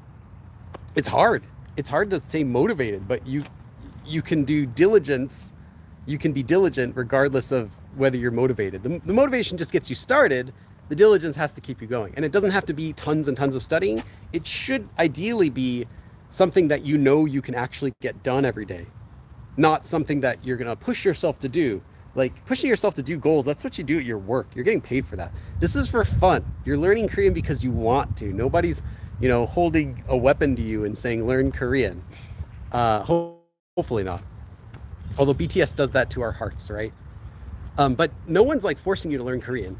it's hard. It's hard to stay motivated, but you can do diligence. You can be diligent regardless of whether you're motivated. The motivation just gets you started. The diligence has to keep you going. And it doesn't have to be tons and tons of studying. It should ideally be something that you know you can actually get done every day. Not something that you're going to push yourself to do. Like pushing yourself to do goals, that's what you do at your work. You're getting paid for that. This is for fun. You're learning Korean because you want to. Nobody's, you know, holding a weapon to you and saying, learn Korean. Hopefully not. Although BTS does that to our hearts, right? But no one's like forcing you to learn Korean.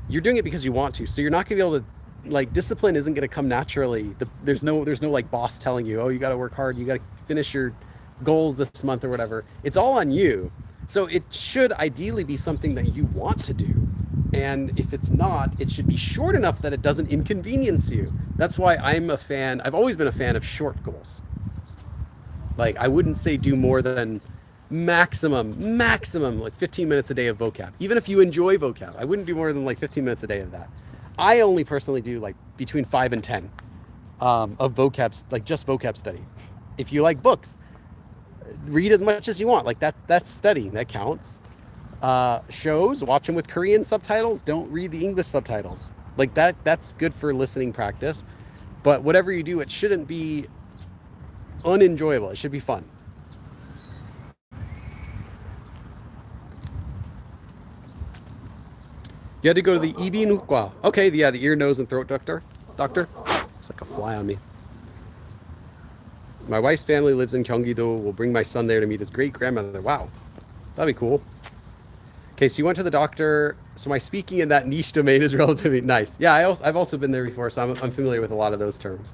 You're doing it because you want to. So you're not going to be able to, like, discipline isn't going to come naturally. There's no like boss telling you, oh, you got to work hard. You got to finish your goals this month or whatever. It's all on you. So it should ideally be something that you want to do. And if it's not, it should be short enough that it doesn't inconvenience you. That's why I'm a fan. I've always been a fan of short goals. Like I wouldn't say do more than maximum like 15 minutes a day of vocab. Even if you enjoy vocab, I wouldn't do more than like 15 minutes a day of that. I only personally do like between 5 and 10 of vocab, like just vocab study. If you like books, read as much as you want. Like that's studying, that counts. Shows, watch them with Korean subtitles. Don't read the English subtitles. Like that's good for listening practice. But whatever you do, it shouldn't be unenjoyable. It should be fun. You had to go to the Ibinukwa. Okay, yeah, the ear, nose, and throat doctor. It's like a fly on me. My wife's family lives in Gyeonggi-do. We'll bring my son there to meet his great-grandmother. Wow, that'd be cool. Okay, so you went to the doctor. So my speaking in that niche domain is relatively nice. Yeah, I've also been there before, so I'm familiar with a lot of those terms.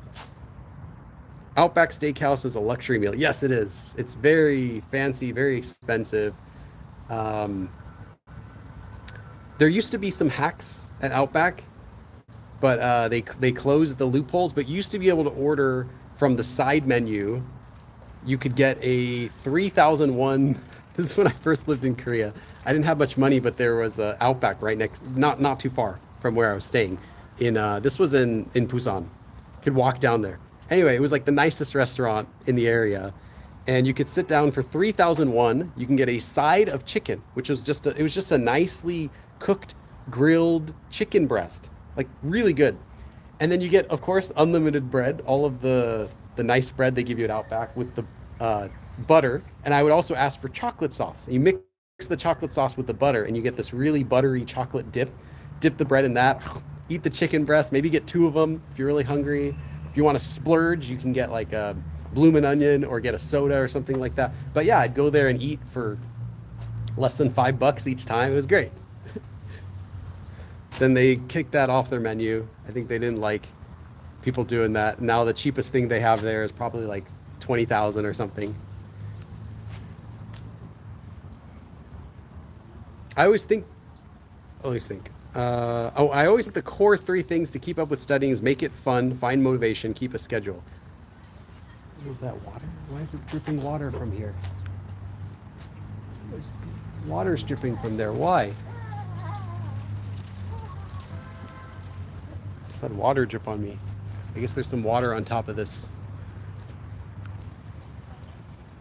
Outback Steakhouse is a luxury meal. Yes, it is. It's very fancy, very expensive. There used to be some hacks at Outback, but they closed the loopholes. But you used to be able to order from the side menu. You could get a 3,001 This is when I first lived in Korea. I didn't have much money, but there was a Outback right next, not too far from where I was staying. This was in Busan. Could walk down there. Anyway, it was like the nicest restaurant in the area, and you could sit down for 3,000 won. You can get a side of chicken, which was it was just a nicely cooked grilled chicken breast, like really good. And then you get, of course, unlimited bread, all of the nice bread they give you at Outback with the butter. And I would also ask for chocolate sauce. You mix the chocolate sauce with the butter, and you get this really buttery chocolate dip. Dip the bread in that. Eat the chicken breast. Maybe get two of them if you're really hungry. If you want to splurge, you can get like a bloomin' onion or get a soda or something like that. But yeah, I'd go there and eat for less than $5 each time. It was great. Then they kicked that off their menu. I think they didn't like people doing that. Now the cheapest thing they have there is probably like 20,000 or something. I always think the core three things to keep up with studying is make it fun, find motivation, keep a schedule. What was that water? Why is it dripping water from here? Water's dripping from there. Why? Just had water drip on me. I guess there's some water on top of this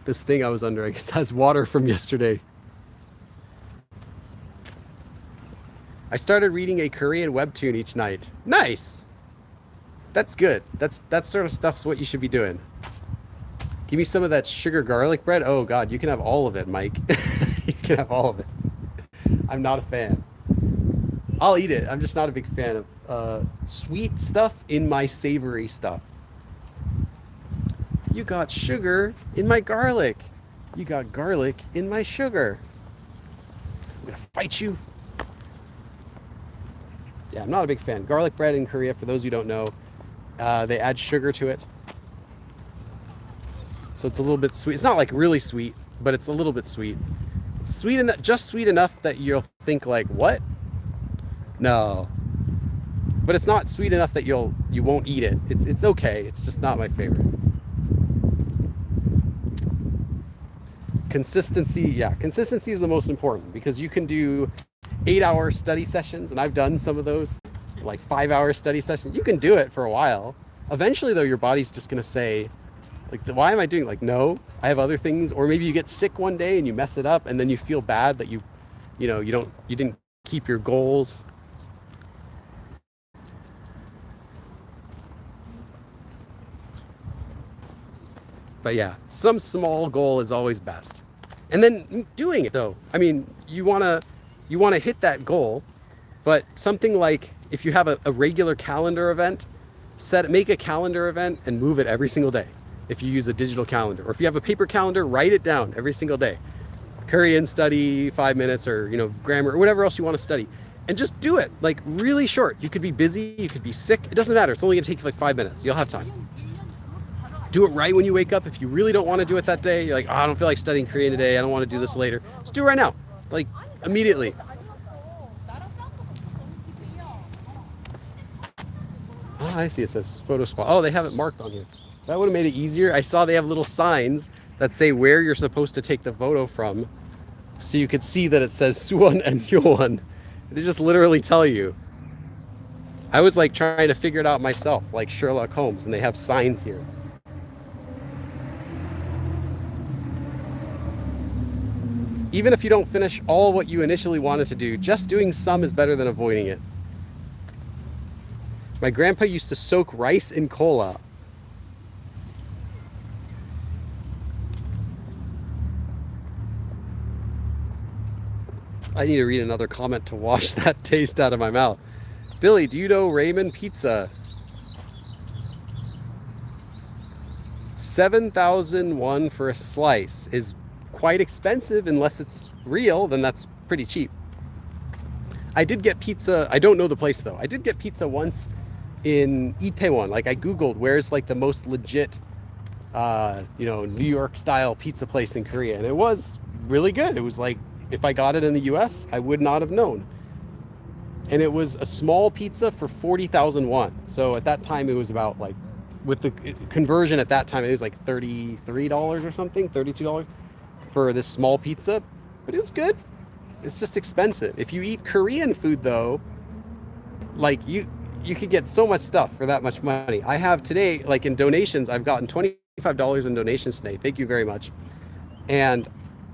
thing I was under. I guess has water from yesterday. I started reading a Korean webtoon each night. Nice. That's good. That sort of stuff's what you should be doing. Give me some of that sugar garlic bread. Oh God, you can have all of it, Mike. You can have all of it. I'm not a fan. I'll eat it. I'm just not a big fan of sweet stuff in my savory stuff. You got sugar in my garlic. You got garlic in my sugar. I'm gonna fight you. Yeah, I'm not a big fan. Garlic bread in Korea, for those who don't know, they add sugar to it. So it's a little bit sweet. It's not like really sweet, but it's a little bit sweet. Sweet enough, just sweet enough that you'll think like, what? No. But it's not sweet enough that you won't eat it. It's okay. It's just not my favorite. Consistency, yeah. Consistency is the most important because you can do 8-hour study sessions, and I've done some of those, like 5-hour study sessions. You can do it for a while. Eventually, though, your body's just gonna say, like, why am I doing? Like, no, I have other things. Or maybe you get sick one day and you mess it up, and then you feel bad that you didn't keep your goals. But yeah, some small goal is always best. And then doing it though. I mean, you wanna hit that goal, but something like if you have a regular calendar event, make a calendar event and move it every single day. If you use a digital calendar, or if you have a paper calendar, write it down every single day. Korean study 5 minutes, or grammar, or whatever else you want to study, and just do it like really short. You could be busy, you could be sick, it doesn't matter. It's only gonna take you like 5 minutes. You'll have time. Do it right when you wake up. If you really don't want to do it that day, you're like, oh, I don't feel like studying Korean today, I don't want to do this later. Just do it right now, like immediately. Oh, I see, it says photo spot. Oh, they have it marked on here. That would have made it easier. I saw they have little signs that say where you're supposed to take the photo from, so you could see that it says Suwon and Hyowon. They just literally tell you. I was like trying to figure it out myself, like Sherlock Holmes, and they have signs here. Even if you don't finish all what you initially wanted to do, just doing some is better than avoiding it. My grandpa used to soak rice in cola. I need to read another comment to wash that taste out of my mouth. Billy, do you know Ramen Pizza? 7,001 for a slice is quite expensive. Unless it's real, then that's pretty cheap. I did get pizza. I don't know the place though. I did get pizza once in Itaewon. Like I Googled where's like the most legit, New York style pizza place in Korea. And it was really good. It was like, if I got it in the US, I would not have known. And it was a small pizza for 40,000 won. So at that time it was about like, with the conversion at that time, it was like $33 or something, $32. for this small pizza, but it was good. It's just expensive. If you eat Korean food though, like you could get so much stuff for that much money. I have today, like in donations, I've gotten $25 in donations today. Thank you very much. And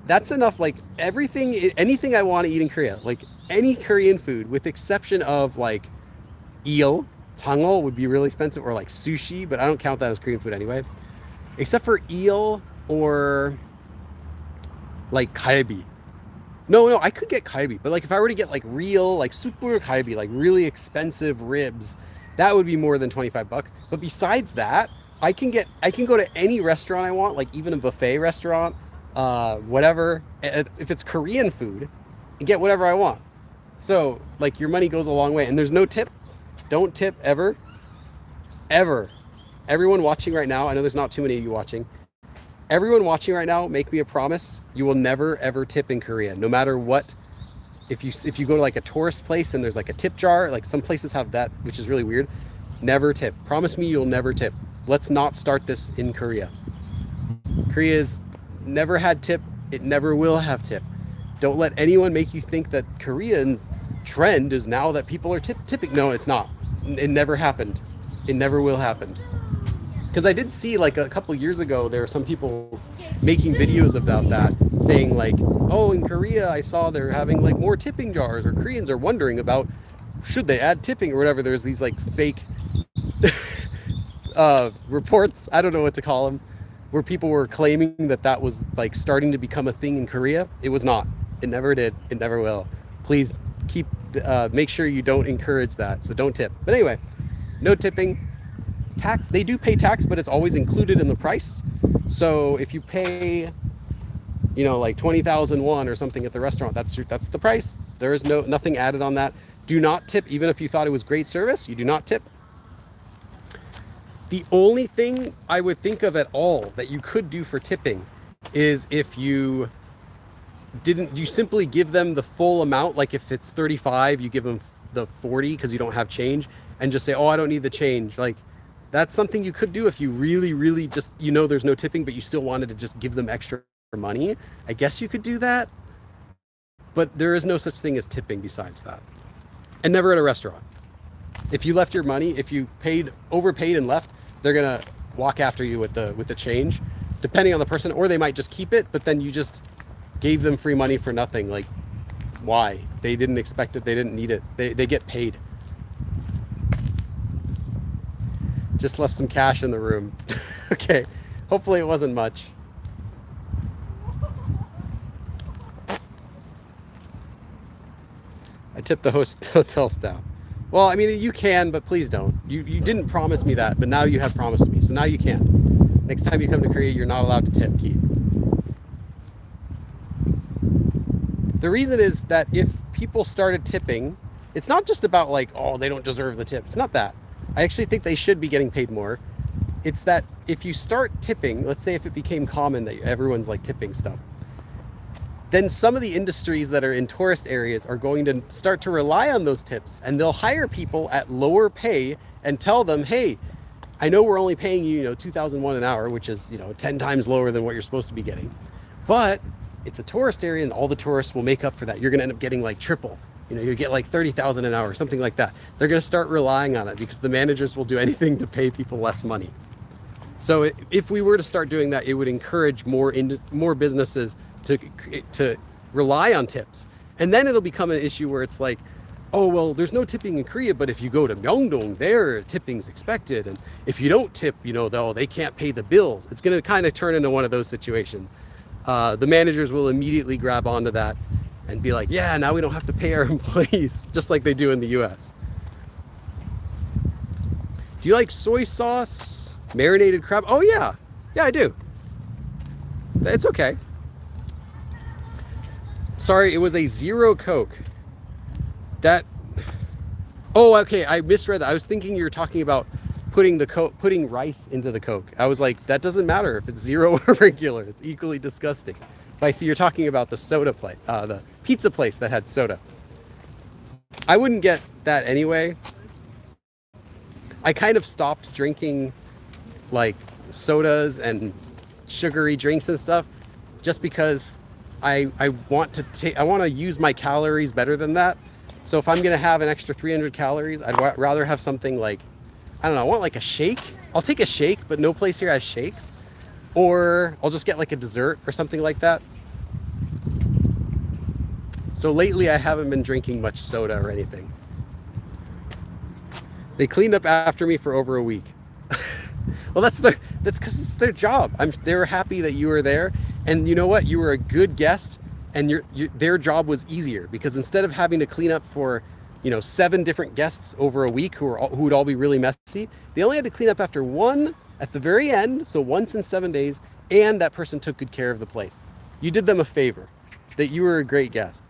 that's enough, like everything, anything I want to eat in Korea, like any Korean food, with exception of like eel, tangol would be really expensive, or like sushi, but I don't count that as Korean food anyway. Except for eel or like kalbi. No, I could get kalbi, but like if I were to get like real, like super kalbi, like really expensive ribs, that would be more than 25 bucks. But besides that, I can go to any restaurant I want, like even a buffet restaurant, whatever. If it's Korean food, and get whatever I want. So like your money goes a long way, and there's no tip. Don't tip ever, ever. Everyone watching right now, I know there's not too many of you watching. Everyone watching right now, make me a promise, you will never ever tip in Korea, no matter what. If you go to like a tourist place and there's like a tip jar, like some places have that, which is really weird, never tip. Promise me you'll never tip. Let's not start this in Korea. Korea's never had tip, it never will have tip. Don't let anyone make you think that Korean trend is now that people are tipping. No, it's not. It never happened. It never will happen. Because I did see like a couple years ago, there were some people making videos about that, saying like, oh, in Korea, I saw they're having like more tipping jars, or Koreans are wondering about should they add tipping or whatever. There's these like fake reports, I don't know what to call them, where people were claiming that that was like starting to become a thing in Korea. It was not. It never did. It never will. Please make sure you don't encourage that. So don't tip. But anyway, no tipping. Tax, they do pay tax, but it's always included in the price. So if you pay, you know, like 20,000 won or something at the restaurant, that's the price. There is nothing added on that. Do not tip, even if you thought it was great service. You do not tip. The only thing I would think of at all that you could do for tipping is if you simply give them the full amount. Like if it's 35, you give them the 40 because you don't have change, and just say, oh, I don't need the change. Like, that's something you could do if you really, really just, you know, there's no tipping, but you still wanted to just give them extra money. I guess you could do that, but there is no such thing as tipping besides that. And never at a restaurant. If you left your money, if you overpaid and left, they're gonna walk after you with the change, depending on the person, or they might just keep it, but then you just gave them free money for nothing. Like, why? They didn't expect it, they didn't need it. They get paid. Just left some cash in the room. Okay, hopefully it wasn't much. I tipped the hotel staff. Well, I mean, you can, but please don't. You didn't promise me that, but now you have promised me, so now you can. Next time you come to Korea, you're not allowed to tip, Keith. The reason is that if people started tipping, it's not just about like, oh, they don't deserve the tip. It's not that. I actually think they should be getting paid more. It's that if you start tipping, let's say if it became common that everyone's like tipping stuff, then some of the industries that are in tourist areas are going to start to rely on those tips, and they'll hire people at lower pay and tell them, hey, I know we're only paying you, 2,001 an hour, which is, 10 times lower than what you're supposed to be getting, but it's a tourist area and all the tourists will make up for that. You're going to end up getting like triple. You get like 30,000 an hour, something like that. They're going to start relying on it because the managers will do anything to pay people less money. So if we were to start doing that, it would encourage more businesses to rely on tips. And then it'll become an issue where it's like, oh, well, there's no tipping in Korea, but if you go to Myeongdong, there tipping's expected. And if you don't tip, they can't pay the bills. It's going to kind of turn into one of those situations. The managers will immediately grab onto that and be like, yeah, now we don't have to pay our employees, just like they do in the US. Do you like soy sauce, marinated crab? Oh yeah, I do. It's okay. Sorry, it was a zero Coke. Oh, okay, I misread that. I was thinking you were talking about putting rice into the Coke. I was like, that doesn't matter if it's zero or regular. It's equally disgusting. But I see you're talking about the soda place, the pizza place that had soda. I wouldn't get that anyway. I kind of stopped drinking like sodas and sugary drinks and stuff just because I want to take, I want to use my calories better than that. So if I'm gonna have an extra 300 calories, I'd rather have something like, I don't know, I want like a shake. I'll take a shake, but no place here has shakes. Or I'll just get like a dessert or something like that. So lately I haven't been drinking much soda or anything. They cleaned up after me for over a week. Well, that's because it's their job. They were happy that you were there, and you know what? You were a good guest, and their job was easier because instead of having to clean up for, 7 different guests over a week who would all be really messy, they only had to clean up after one at the very end, so once in 7 days, and that person took good care of the place. You did them a favor, that you were a great guest.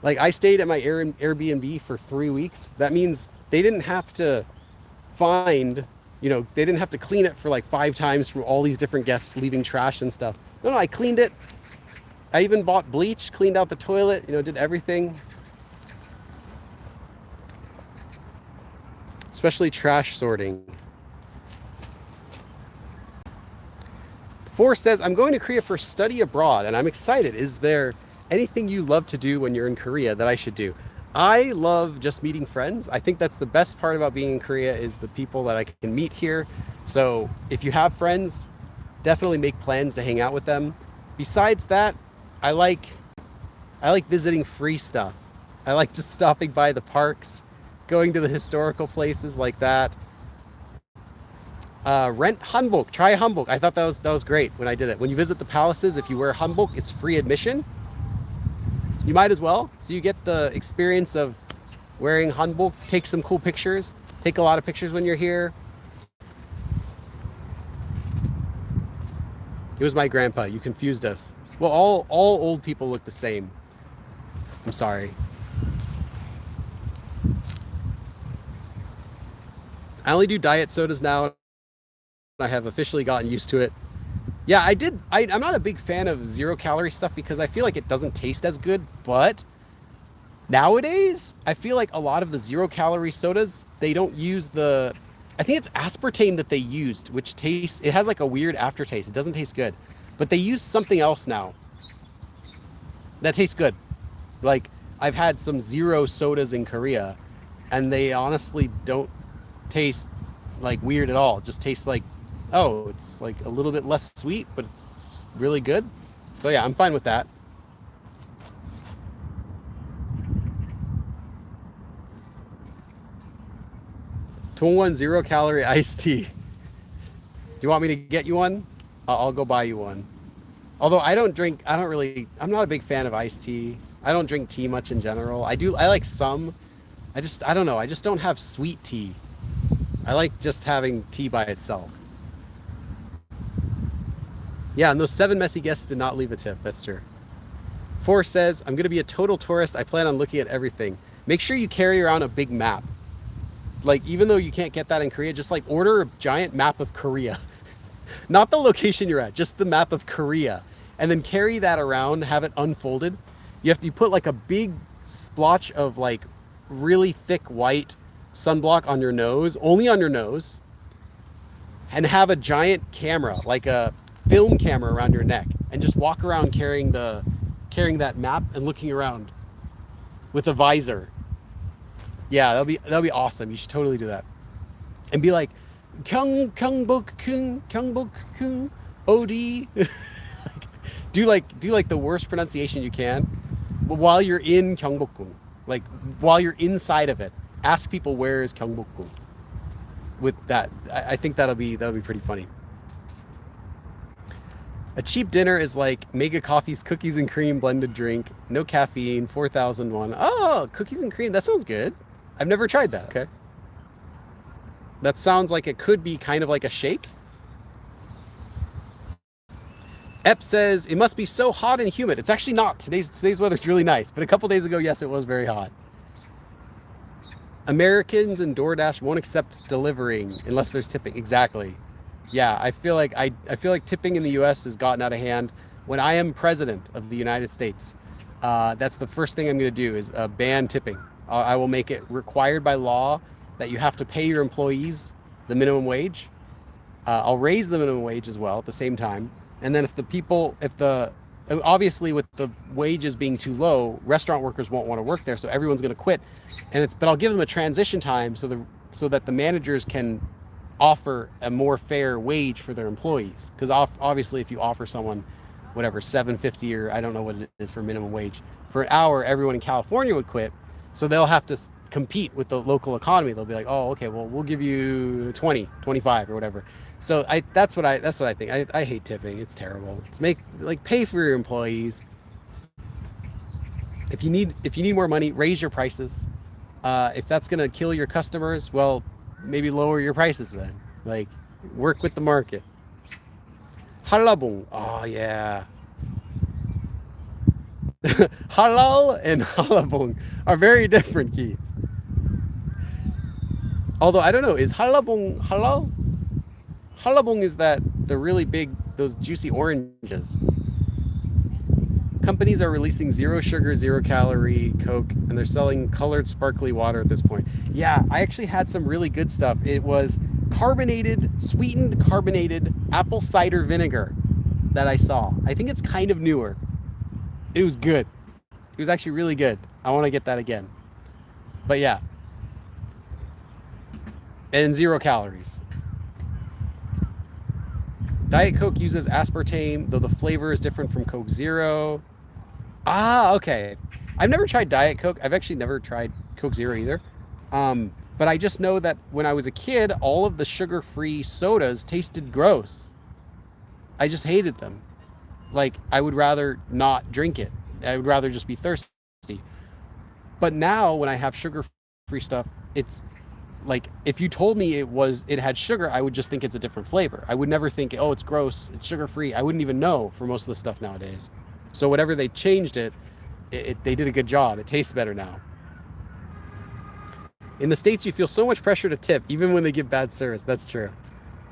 Like, I stayed at my Airbnb for 3 weeks. That means they didn't have to they didn't have to clean it for like 5 times from all these different guests leaving trash and stuff. No, I cleaned it. I even bought bleach, cleaned out the toilet, did everything. Especially trash sorting. 4 says, I'm going to Korea for study abroad and I'm excited. Is there anything you love to do when you're in Korea that I should do? I love just meeting friends. I think that's the best part about being in Korea is the people that I can meet here. So if you have friends, definitely make plans to hang out with them. Besides that, I like visiting free stuff. I like just stopping by the parks, going to the historical places like that. Rent hanbok, try hanbok. I thought that was great when I did it. When you visit the palaces, if you wear hanbok, it's free admission. You might as well. So you get the experience of wearing hanbok, take some cool pictures, take a lot of pictures when you're here. It was my grandpa. You confused us. Well, all old people look the same. I'm sorry. I only do diet sodas now. I have officially gotten used to it. Yeah, I'm not a big fan of 0-calorie stuff because I feel like it doesn't taste as good, but nowadays, I feel like a lot of the 0-calorie sodas, they don't use I think it's aspartame that they used, which it has like a weird aftertaste. It doesn't taste good, but they use something else now that tastes good. Like, I've had some 0 sodas in Korea and they honestly don't taste like weird at all. It just tastes like, oh, it's like a little bit less sweet, but it's really good. So yeah, I'm fine with that. Tongwon 0-calorie iced tea. Do you want me to get you one? I'll go buy you one. Although I'm not a big fan of iced tea. I don't drink tea much in general. I like some. I don't know. I just don't have sweet tea. I like just having tea by itself. Yeah, and those 7 messy guests did not leave a tip. That's true. 4 says, I'm going to be a total tourist. I plan on looking at everything. Make sure you carry around a big map. Like, even though you can't get that in Korea, just like order a giant map of Korea. Not the location you're at, just the map of Korea. And then carry that around, have it unfolded. You put like a big splotch of like really thick white sunblock on your nose, only on your nose. And have a giant camera, like a film camera around your neck, and just walk around carrying that map and looking around with a visor. Yeah, that'll be awesome. You should totally do that. And be like, Gyeongbok-kun, OD. do like the worst pronunciation you can, but while you're in Gyeongbok-kun, like while you're inside of it, ask people where is Gyeongbok-kun. With that, I think that'll be pretty funny. A cheap dinner is like mega coffees, cookies and cream blended drink, no caffeine, 4,001. Oh, cookies and cream, that sounds good. I've never tried that. Okay. That sounds like it could be kind of like a shake. Ep says, it must be so hot and humid. It's actually not. Today's weather's really nice, but a couple days ago, yes, it was very hot. Americans and DoorDash won't accept delivering unless there's tipping. Exactly. Yeah, I feel like tipping in the U.S. has gotten out of hand. When I am president of the United States, that's the first thing I'm going to do is ban tipping. I will make it required by law that you have to pay your employees the minimum wage. I'll raise the minimum wage as well at the same time. And then if the And obviously, with the wages being too low, restaurant workers won't want to work there, so everyone's going to quit. But I'll give them a transition time so that the managers can offer a more fair wage for their employees. Because obviously, if you offer someone whatever 750 or I don't know what it is for minimum wage for an hour, everyone in California would quit. So they'll have to compete with the local economy. They'll be like, oh, okay, well, we'll give you 20, 25 or whatever. So that's what I think. I hate tipping. It's terrible. It's pay for your employees. If you need more money, raise your prices. If that's gonna kill your customers, well, maybe lower your prices then. Like, work with the market. Halabong. Oh yeah. Halal and halabong are very different, Keith. Although I don't know, is halabong halal? Halabong is that the really big, those juicy oranges. Companies are releasing zero sugar, zero calorie Coke, and they're selling colored sparkly water at this point. Yeah, I actually had some really good stuff. It was sweetened carbonated apple cider vinegar that I saw. I think it's kind of newer. It was good. It was actually really good. I want to get that again. But yeah. And 0 calories. Diet Coke uses aspartame, though the flavor is different from Coke Zero. Ah, okay. I've never tried Diet Coke. I've actually never tried Coke Zero either. But I just know that when I was a kid, all of the sugar-free sodas tasted gross. I just hated them. Like, I would rather not drink it. I would rather just be thirsty. But now when I have sugar-free stuff, it's like, if you told me it had sugar, I would just think it's a different flavor. I would never think, oh, it's gross, it's sugar-free. I wouldn't even know for most of the stuff nowadays. So whatever they changed they did a good job. It tastes better now. In the States, you feel so much pressure to tip, even when they give bad service. That's true.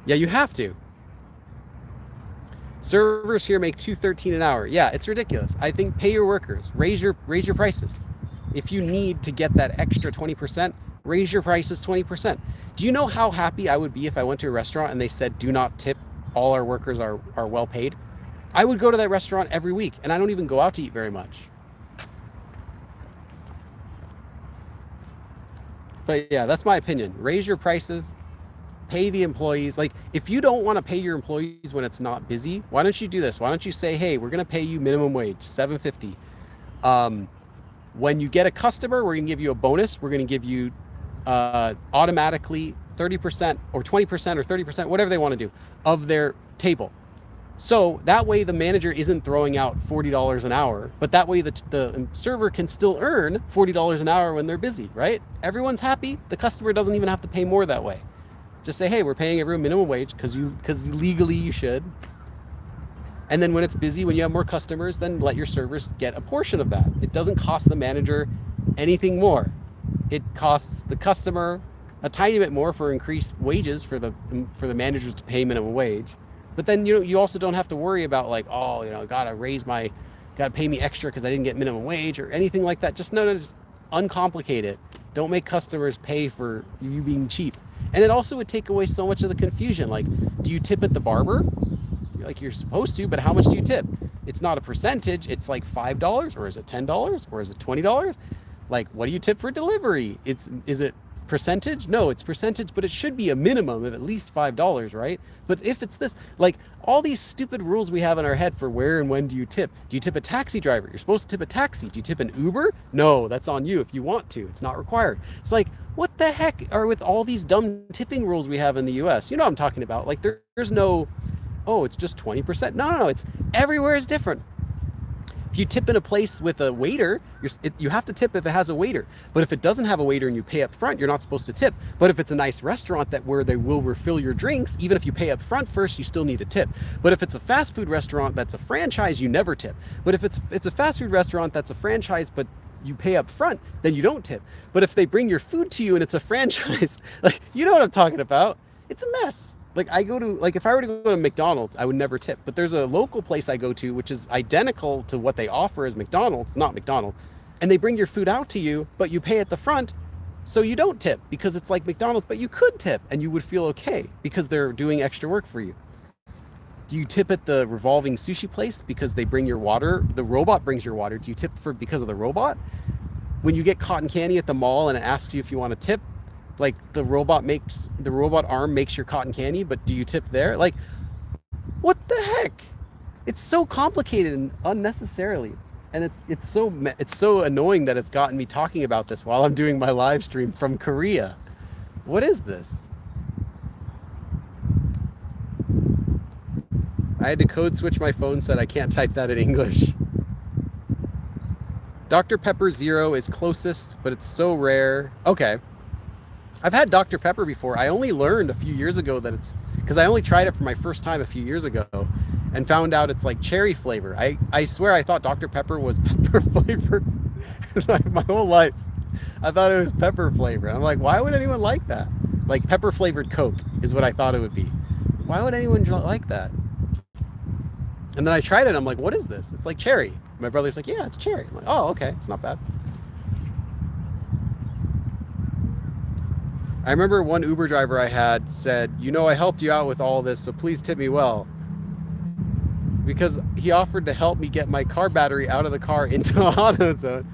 Yeah, you have to. Servers here make $2.13 an hour. Yeah, it's ridiculous. I think pay your workers, raise your prices. If you need to get that extra 20%, raise your prices 20%. Do you know how happy I would be if I went to a restaurant and they said, do not tip, all our workers are well paid? I would go to that restaurant every week, and I don't even go out to eat very much. But yeah, that's my opinion. Raise your prices, pay the employees. Like, if you don't want to pay your employees when it's not busy, why don't you do this? Why don't you say, hey, we're going to pay you minimum wage, $7.50. When you get a customer, we're going to give you a bonus. We're going to give you automatically 30% or 20% or 30%, whatever they want to do, of their table. So that way the manager isn't throwing out $40 an hour, but that way the server can still earn $40 an hour when they're busy, right? Everyone's happy. The customer doesn't even have to pay more that way. Just say, hey, we're paying everyone minimum wage because legally you should. And then when it's busy, when you have more customers, then let your servers get a portion of that. It doesn't cost the manager anything more. It costs the customer a tiny bit more for increased wages for the managers to pay minimum wage. But then you also don't have to worry about like, oh, gotta pay me extra because I didn't get minimum wage or anything like that. Just uncomplicate it. Don't make customers pay for you being cheap. And it also would take away so much of the confusion. Like, do you tip at the barber? Like, you're supposed to, but how much do you tip? It's not a percentage. It's like $5, or is it $10, or is it $20? Like, what do you tip for delivery? Is it percentage? No, it's percentage, but it should be a minimum of at least $5, right? But if it's this, like, all these stupid rules we have in our head for where and when do you tip? Do you tip a taxi driver? You're supposed to tip a taxi. Do you tip an Uber? No, that's on you if you want to. It's not required. It's like, what the heck are with all these dumb tipping rules we have in the US? You know what I'm talking about. Like, there's no, oh, it's just 20%. No, it's everywhere is different. If you tip in a place with a waiter, you have to tip if it has a waiter. But if it doesn't have a waiter and you pay up front, you're not supposed to tip. But if it's a nice restaurant where they will refill your drinks, even if you pay up front first, you still need to tip. But if it's a fast food restaurant that's a franchise, you never tip. But if it's a fast food restaurant that's a franchise, but you pay up front, then you don't tip. But if they bring your food to you and it's a franchise, like, you know what I'm talking about? It's a mess. Like, if I were to go to McDonald's, I would never tip. But there's a local place I go to, which is identical to what they offer as McDonald's, not McDonald's. And they bring your food out to you, but you pay at the front. So you don't tip because it's like McDonald's, but you could tip and you would feel okay because they're doing extra work for you. Do you tip at the revolving sushi place because they bring your water? The robot brings your water. Do you tip for because of the robot? When you get cotton candy at the mall and it asks you if you want to tip, like the robot arm makes your cotton candy, but do you tip there? Like, what the heck? It's so complicated and unnecessarily. And it's so annoying that it's gotten me talking about this while I'm doing my live stream from Korea. What is this? I had to code switch my phone, said I can't type that in English. Dr. Pepper Zero is closest, but it's so rare. Okay. I've had Dr. Pepper before. I only learned a few years ago that it's, because I only tried it for my first time a few years ago and found out it's like cherry flavor. I swear I thought Dr. Pepper was pepper flavored. Like my whole life. I thought it was pepper flavor. I'm like, why would anyone like that? Like pepper flavored Coke is what I thought it would be. Why would anyone like that? And then I tried it and I'm like, what is this? It's like cherry. My brother's like, yeah, it's cherry. I'm like, oh, okay, it's not bad. I remember one Uber driver I had said, you know, I helped you out with all this, so please tip me well. Because he offered to help me get my car battery out of the car into AutoZone.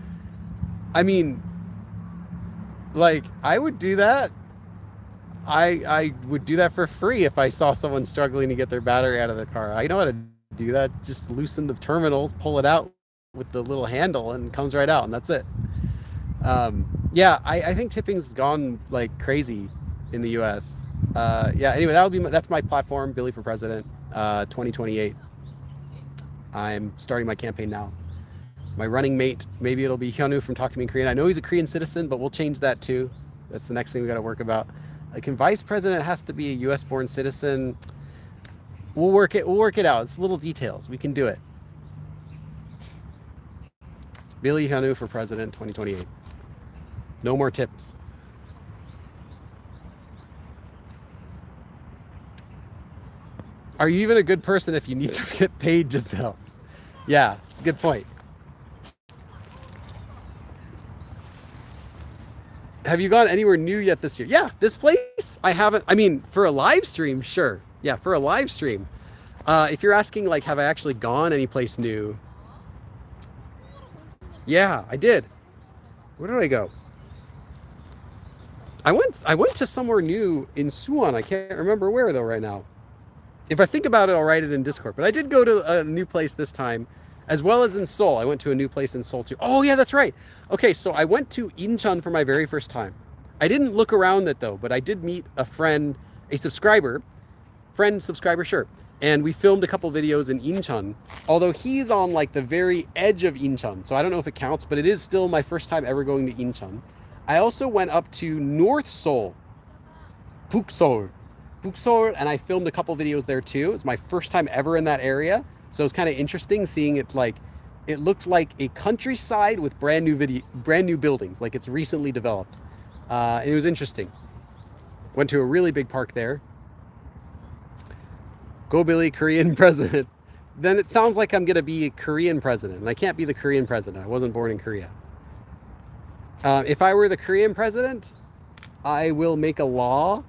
I mean, like, I would do that. I would do that for free if I saw someone struggling to get their battery out of the car. I know how to do that. Just loosen the terminals, pull it out with the little handle, and it comes right out, and that's it. Yeah, I think tipping's gone like crazy in the US. Yeah, anyway, that's my platform, Billy for President, 2028. I'm starting my campaign now. My running mate, maybe it'll be Hyunwoo from Talk to Me in Korean. I know he's a Korean citizen, but we'll change that too. That's the next thing we got to work about. Like, vice president has to be a US born citizen. We'll work it out. It's little details. We can do it. Billy Hyunwoo for president 2028. No more tips. Are you even a good person if you need to get paid just to help? Yeah, it's a good point. Have you gone anywhere new yet this year? Yeah, this place, I haven't. I mean, for a live stream, sure. Yeah, for a live stream. If you're asking, like, have I actually gone any place new? Yeah, I did. Where did I go? I went to somewhere new in Suwon. I can't remember where though right now. If I think about it, I'll write it in Discord. But I did go to a new place this time, as well as in Seoul. I went to a new place in Seoul too. Oh yeah, that's right. Okay, so I went to Incheon for my very first time. I didn't look around it though, but I did meet a friend, a subscriber, sure. And we filmed a couple videos in Incheon, although he's on like the very edge of Incheon. So I don't know if it counts, but it is still my first time ever going to Incheon. I also went up to North Seoul, Bukseol, and I filmed a couple videos there too. It was my first time ever in that area. So it was kind of interesting seeing it. Like, it looked like a countryside with brand new buildings, like it's recently developed. And it was interesting. Went to a really big park there. Go Billy, Korean president. Then it sounds like I'm gonna be a Korean president, and I can't be the Korean president. I wasn't born in Korea. If I were the Korean president, I will make a law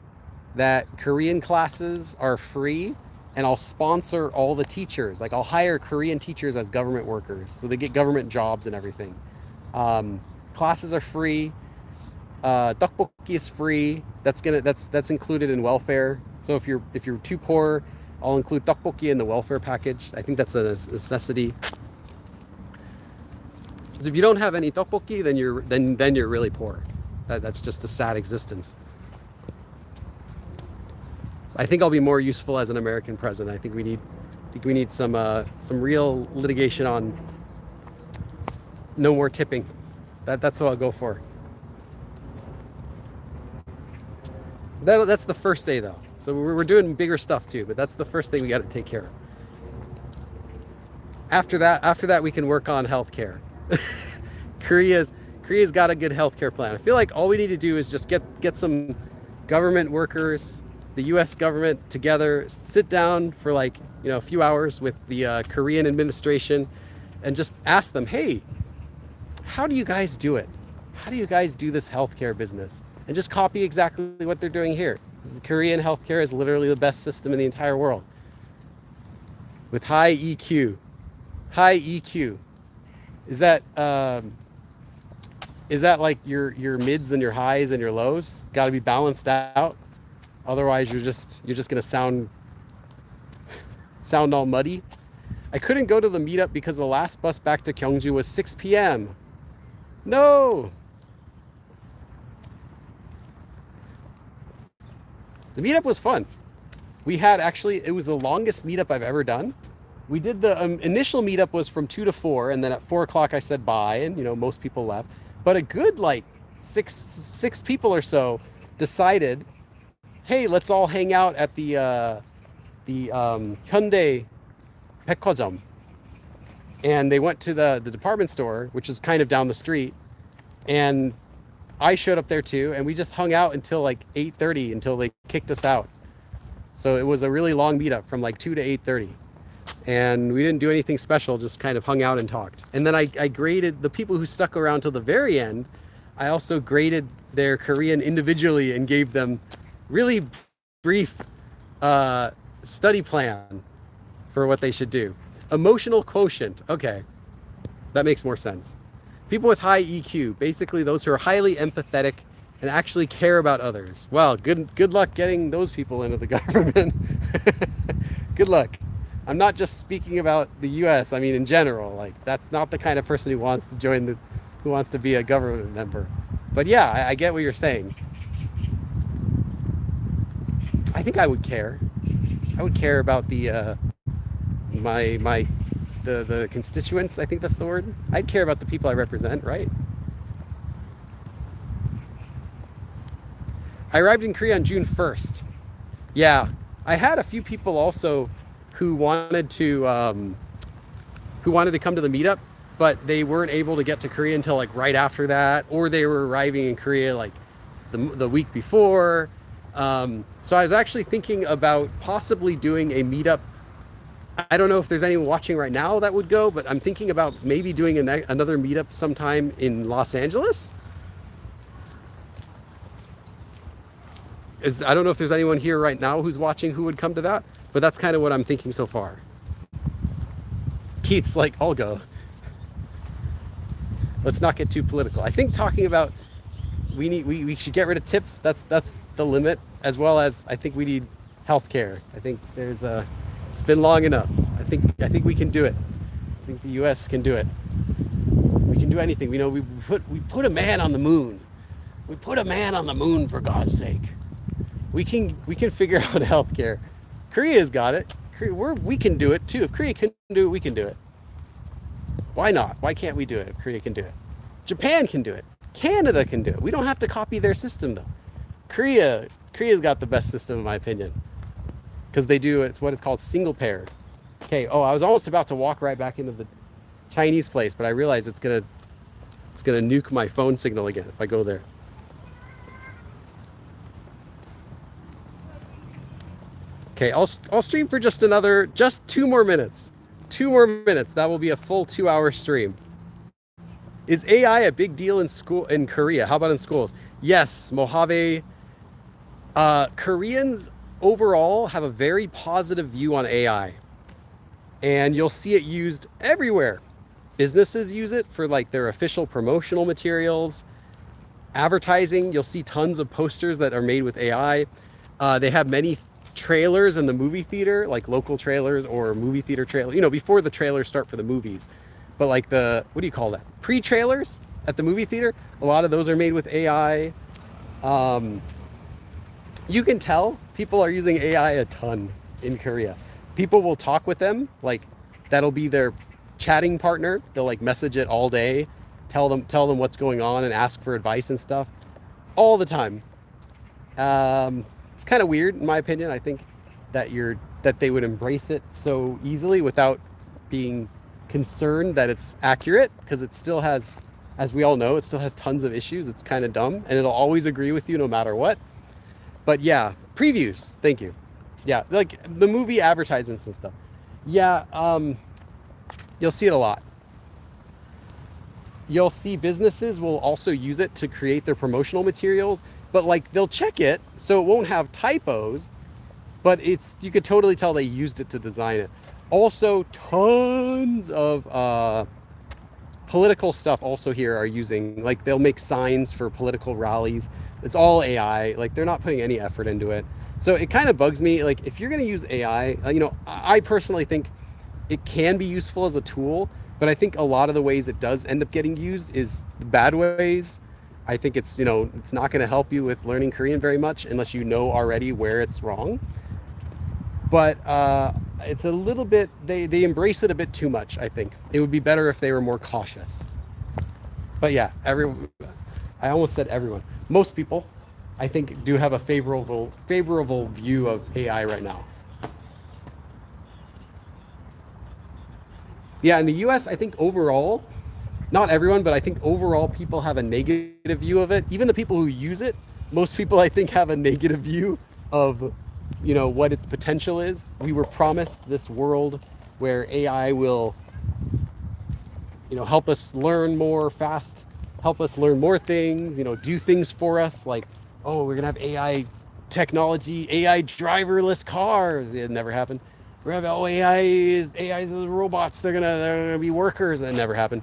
that Korean classes are free, and I'll sponsor all the teachers. Like, I'll hire Korean teachers as government workers, so they get government jobs and everything. Classes are free. Tteokbokki is free. That's included in welfare. So if you're too poor, I'll include tteokbokki in the welfare package. I think that's a necessity. Because if you don't have any tteokbokki, then you're really poor. That's just a sad existence. I think I'll be more useful as an American president. I think we need some real litigation on no more tipping. That's what I'll go for. That's the first day though. So we're doing bigger stuff too, but that's the first thing we got to take care of. After that, we can work on healthcare. Korea's got a good healthcare plan. I feel like all we need to do is just get some government workers, the U.S. government together, sit down for like, a few hours with the Korean administration, and just ask them, hey, how do you guys do it? How do you guys do this healthcare business? And just copy exactly what they're doing here. Korean healthcare is literally the best system in the entire world. with high EQ. High EQ. Is that like your mids and your highs and your lows? Got to be balanced out. Otherwise, you're just gonna sound all muddy. I couldn't go to the meetup because the last bus back to Gyeongju was 6 p.m. No. The meetup was fun. We had actually, it was the longest meetup I've ever done. We did the initial meetup was from 2 to 4, and then at 4 o'clock I said bye, and most people left. But a good like six people or so decided, hey, let's all hang out at the Hyundai Baekhojeom. And they went to the department store, which is kind of down the street, and I showed up there too, and we just hung out until like 8:30 until they kicked us out. So it was a really long meetup from like 2 to 8:30. And we didn't do anything special, just kind of hung out and talked. And then I graded the people who stuck around till the very end. I also graded their Korean individually and gave them really brief study plan for what they should do. Emotional quotient. Okay, that makes more sense. People with high EQ, basically those who are highly empathetic and actually care about others. Well, good luck getting those people into the government. Good luck. I'm not just speaking about the US, I mean in general. Like, that's not the kind of person who wants to who wants to be a government member. But yeah, I get what you're saying. I think I would care. I would care about the the constituents, I think that's the word. I'd care about the people I represent, right? I arrived in Korea on June 1st. Yeah, I had a few people also who wanted to come to the meetup, but they weren't able to get to Korea until like right after that, or they were arriving in Korea like the week before. So I was actually thinking about possibly doing a meetup. I don't know if there's anyone watching right now that would go, but I'm thinking about maybe doing another meetup sometime in Los Angeles. I don't know if there's anyone here right now who's watching who would come to that, but that's kind of what I'm thinking so far. Keith's like, I'll go. Let's not get too political. I think talking about we should get rid of tips. That's the limit, as well as I think we need healthcare. I think it's been long enough. I think we can do it. I think the U.S. can do it. We can do anything. We put a man on the moon. We put a man on the moon, for God's sake. We can figure out healthcare. Korea's got it. We can do it too. If Korea can do it, we can do it. Why not? Why can't we do it if Korea can do it? Japan can do it. Canada can do it. We don't have to copy their system though. Korea's got the best system in my opinion, because they do, it's what it's called single payer. Okay. Oh, I was almost about to walk right back into the Chinese place, but I realized it's gonna nuke my phone signal again if I go there. Okay, I'll stream for just 2 more minutes. 2 more minutes. That will be a full 2-hour stream. Is AI a big deal in Korea? How about in schools? Yes, Mojave. Koreans overall have a very positive view on AI. And you'll see it used everywhere. Businesses use it for like their official promotional materials. Advertising, you'll see tons of posters that are made with AI. They have many trailers in the movie theater, like local trailers or movie theater trailers, before the trailers start for the movies. But like what do you call that? Pre-trailers at the movie theater, a lot of those are made with AI. You can tell people are using AI a ton in Korea. People will talk with them, like that'll be their chatting partner. They'll like message it all day, tell them what's going on and ask for advice and stuff all the time. It's kind of weird in my opinion. I think that they would embrace it so easily without being concerned that it's accurate, because it still has, as we all know, it still has tons of issues. It's kind of dumb, and it'll always agree with you no matter what. But yeah, previews, thank you. Yeah, like the movie advertisements and stuff. Yeah, you'll see it a lot. You'll see businesses will also use it to create their promotional materials, but like they'll check it so it won't have typos, but you could totally tell they used it to design it. Also, tons of political stuff also here are using, like, they'll make signs for political rallies. It's all AI. Like, they're not putting any effort into it. So it kind of bugs me. Like, if you're going to use AI, I personally think it can be useful as a tool, but I think a lot of the ways it does end up getting used is the bad ways. I think it's not going to help you with learning Korean very much unless you know already where it's wrong. But it's a little bit, they embrace it a bit too much, I think. It would be better if they were more cautious. But yeah, I almost said everyone. Most people, I think, do have a favorable view of AI right now. Yeah, in the US, I think overall, not everyone, but I think overall people have a negative view of it. Even the people who use it, most people I think have a negative view of what its potential is. We were promised this world where AI will help us learn more fast, help us learn more things, do things for us, like, oh, we're gonna have AI technology, AI driverless cars. It never happened. We're gonna have, oh, AI is robots, they're gonna be workers. That never happened.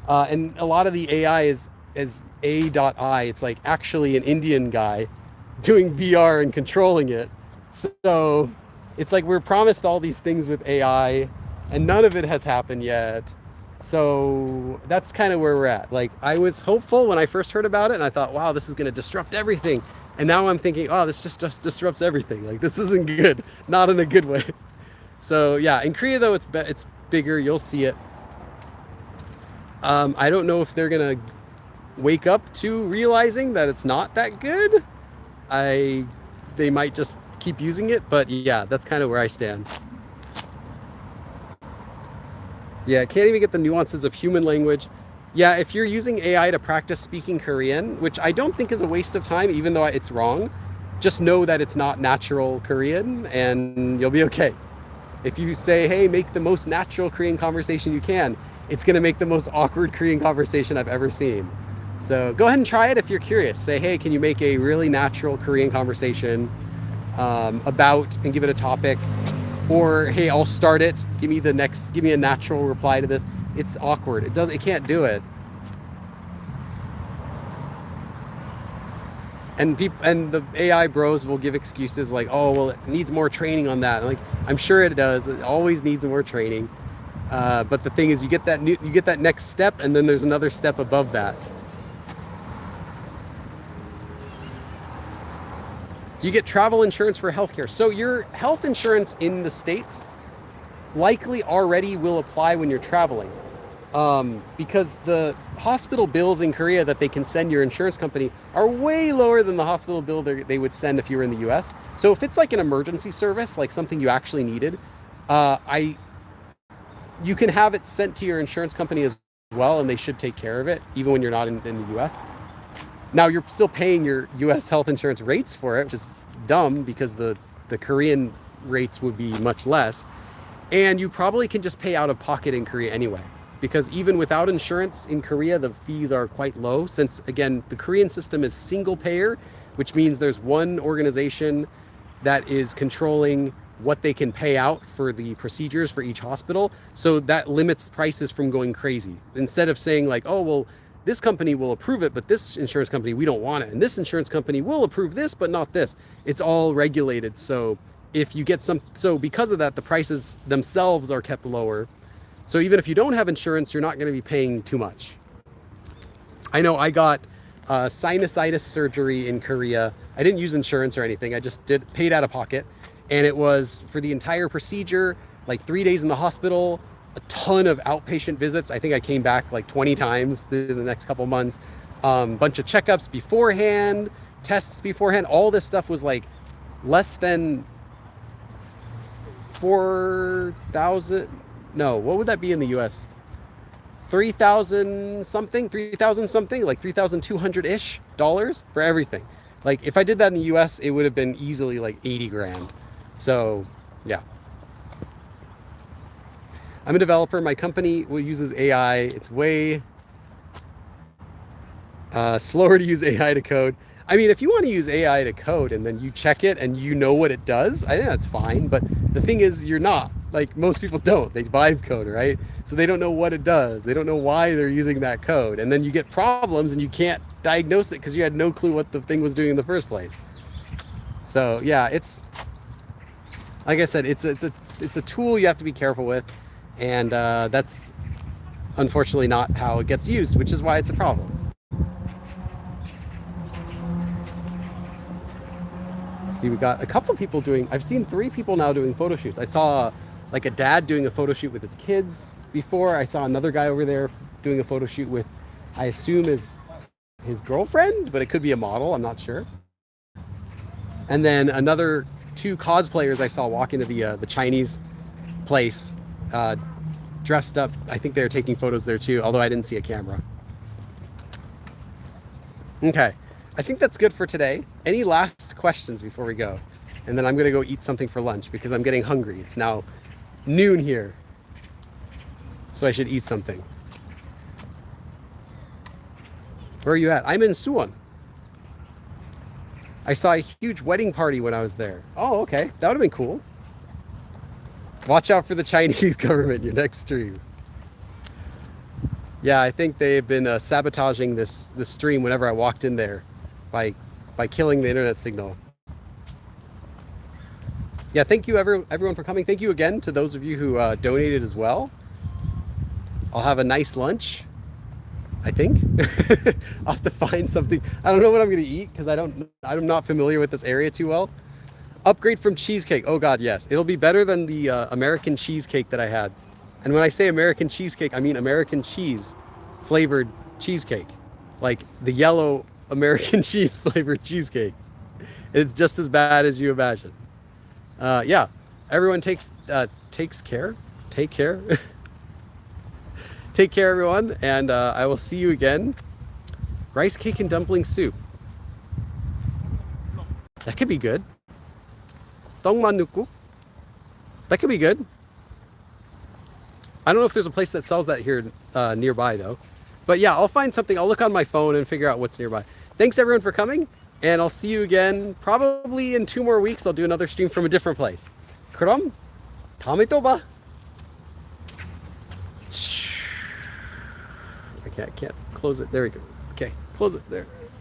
And a lot of the AI is A.I. It's like actually an Indian guy doing VR and controlling it. So it's like we're promised all these things with AI and none of it has happened yet. So that's kind of where we're at. Like, I was hopeful when I first heard about it and I thought, wow, this is going to disrupt everything. And now I'm thinking, oh, this just disrupts everything. Like, this isn't good, not in a good way. So yeah, in Korea though, it's bigger. You'll see it. I don't know if they're going to wake up to realizing that it's not that good. They might just keep using it, but yeah, that's kind of where I stand. Yeah, can't even get the nuances of human language. Yeah, if you're using AI to practice speaking Korean, which I don't think is a waste of time, even though it's wrong, just know that it's not natural Korean and you'll be okay. If you say, hey, make the most natural Korean conversation you can, it's going to make the most awkward Korean conversation I've ever seen. So go ahead and try it if you're curious. Say, hey, can you make a really natural Korean conversation about, and give it a topic? Or, hey, I'll start it. Give me a natural reply to this. It's awkward. It can't do it. And the AI bros will give excuses like, oh, well, it needs more training on that. Like, I'm sure it does. It always needs more training. But the thing is, you get that next step, and then there's another step above that. Do you get travel insurance for healthcare? So your health insurance in the States likely already will apply when you're traveling. Because the hospital bills in Korea that they can send your insurance company are way lower than the hospital bill they would send if you were in the US. So if it's like an emergency service, like something you actually needed, you can have it sent to your insurance company as well, and they should take care of it, even when you're not in the US. Now, you're still paying your US health insurance rates for it, which is dumb because the Korean rates would be much less. And you probably can just pay out of pocket in Korea anyway, because even without insurance in Korea, the fees are quite low since, again, the Korean system is single payer, which means there's one organization that is controlling what they can pay out for the procedures for each hospital. So that limits prices from going crazy. Instead of saying like, oh, well, this company will approve it, but this insurance company, we don't want it. And this insurance company will approve this, but not this. It's all regulated. So if you get so because of that, the prices themselves are kept lower. So even if you don't have insurance, you're not going to be paying too much. I know I got sinusitis surgery in Korea. I didn't use insurance or anything. I just paid out of pocket. And it was for the entire procedure, like 3 days in the hospital, a ton of outpatient visits. I think I came back like 20 times in the next couple months. Bunch of checkups beforehand, tests beforehand. All this stuff was like less than 4,000. No, what would that be in the US? 3,000 something, like $3,200-ish for everything. Like if I did that in the US, it would have been easily like 80 grand. So yeah. I'm a developer. My company uses AI. It's way slower to use AI to code. I mean, if you want to use AI to code and then you check it and you know what it does, I think that's fine. But the thing is, you're not. like most people don't. They vibe code, right? So they don't know what it does. They don't know why they're using that code. And then you get problems and you can't diagnose it because you had no clue what the thing was doing in the first place. So yeah, it's like I said, it's a tool you have to be careful with, and that's unfortunately not how it gets used, which is why it's a problem. See, we got a couple of people doing, I've seen 3 people now doing photo shoots. I saw like a dad doing a photo shoot with his kids before. I saw another guy over there doing a photo shoot with, I assume his girlfriend, but it could be a model, I'm not sure. And then another 2 cosplayers I saw walk into the Chinese place, dressed up. I think they were taking photos there too, although I didn't see a camera. Okay, I think that's good for today. Any last questions before we go? And then I'm gonna go eat something for lunch because I'm getting hungry. It's now noon here, so I should eat something. Where are you at? I'm in Suwon. I saw a huge wedding party when I was there. Oh, okay, that would have been cool. Watch out for the Chinese government, your next stream. Yeah, I think they've been sabotaging this stream whenever I walked in there by killing the internet signal. Yeah, thank you everyone for coming. Thank you again to those of you who donated as well. I'll have a nice lunch, I think. I'll have to find something. I don't know what I'm gonna eat because I'm not familiar with this area too well. Upgrade from cheesecake. Oh God, yes. It'll be better than the American cheesecake that I had. And when I say American cheesecake, I mean American cheese flavored cheesecake. Like the yellow American cheese flavored cheesecake. It's just as bad as you imagine. Yeah, everyone takes care. Take care. Take care, everyone, and I will see you again. Rice cake and dumpling soup. That could be good. Tongmanukku. That could be good. I don't know if there's a place that sells that here nearby though. But yeah, I'll find something. I'll look on my phone and figure out what's nearby. Thanks everyone for coming, and I'll see you again probably in 2 more weeks. I'll do another stream from a different place. 그럼 다음에 또 봐. I can't close it. There we go. Okay, close it there.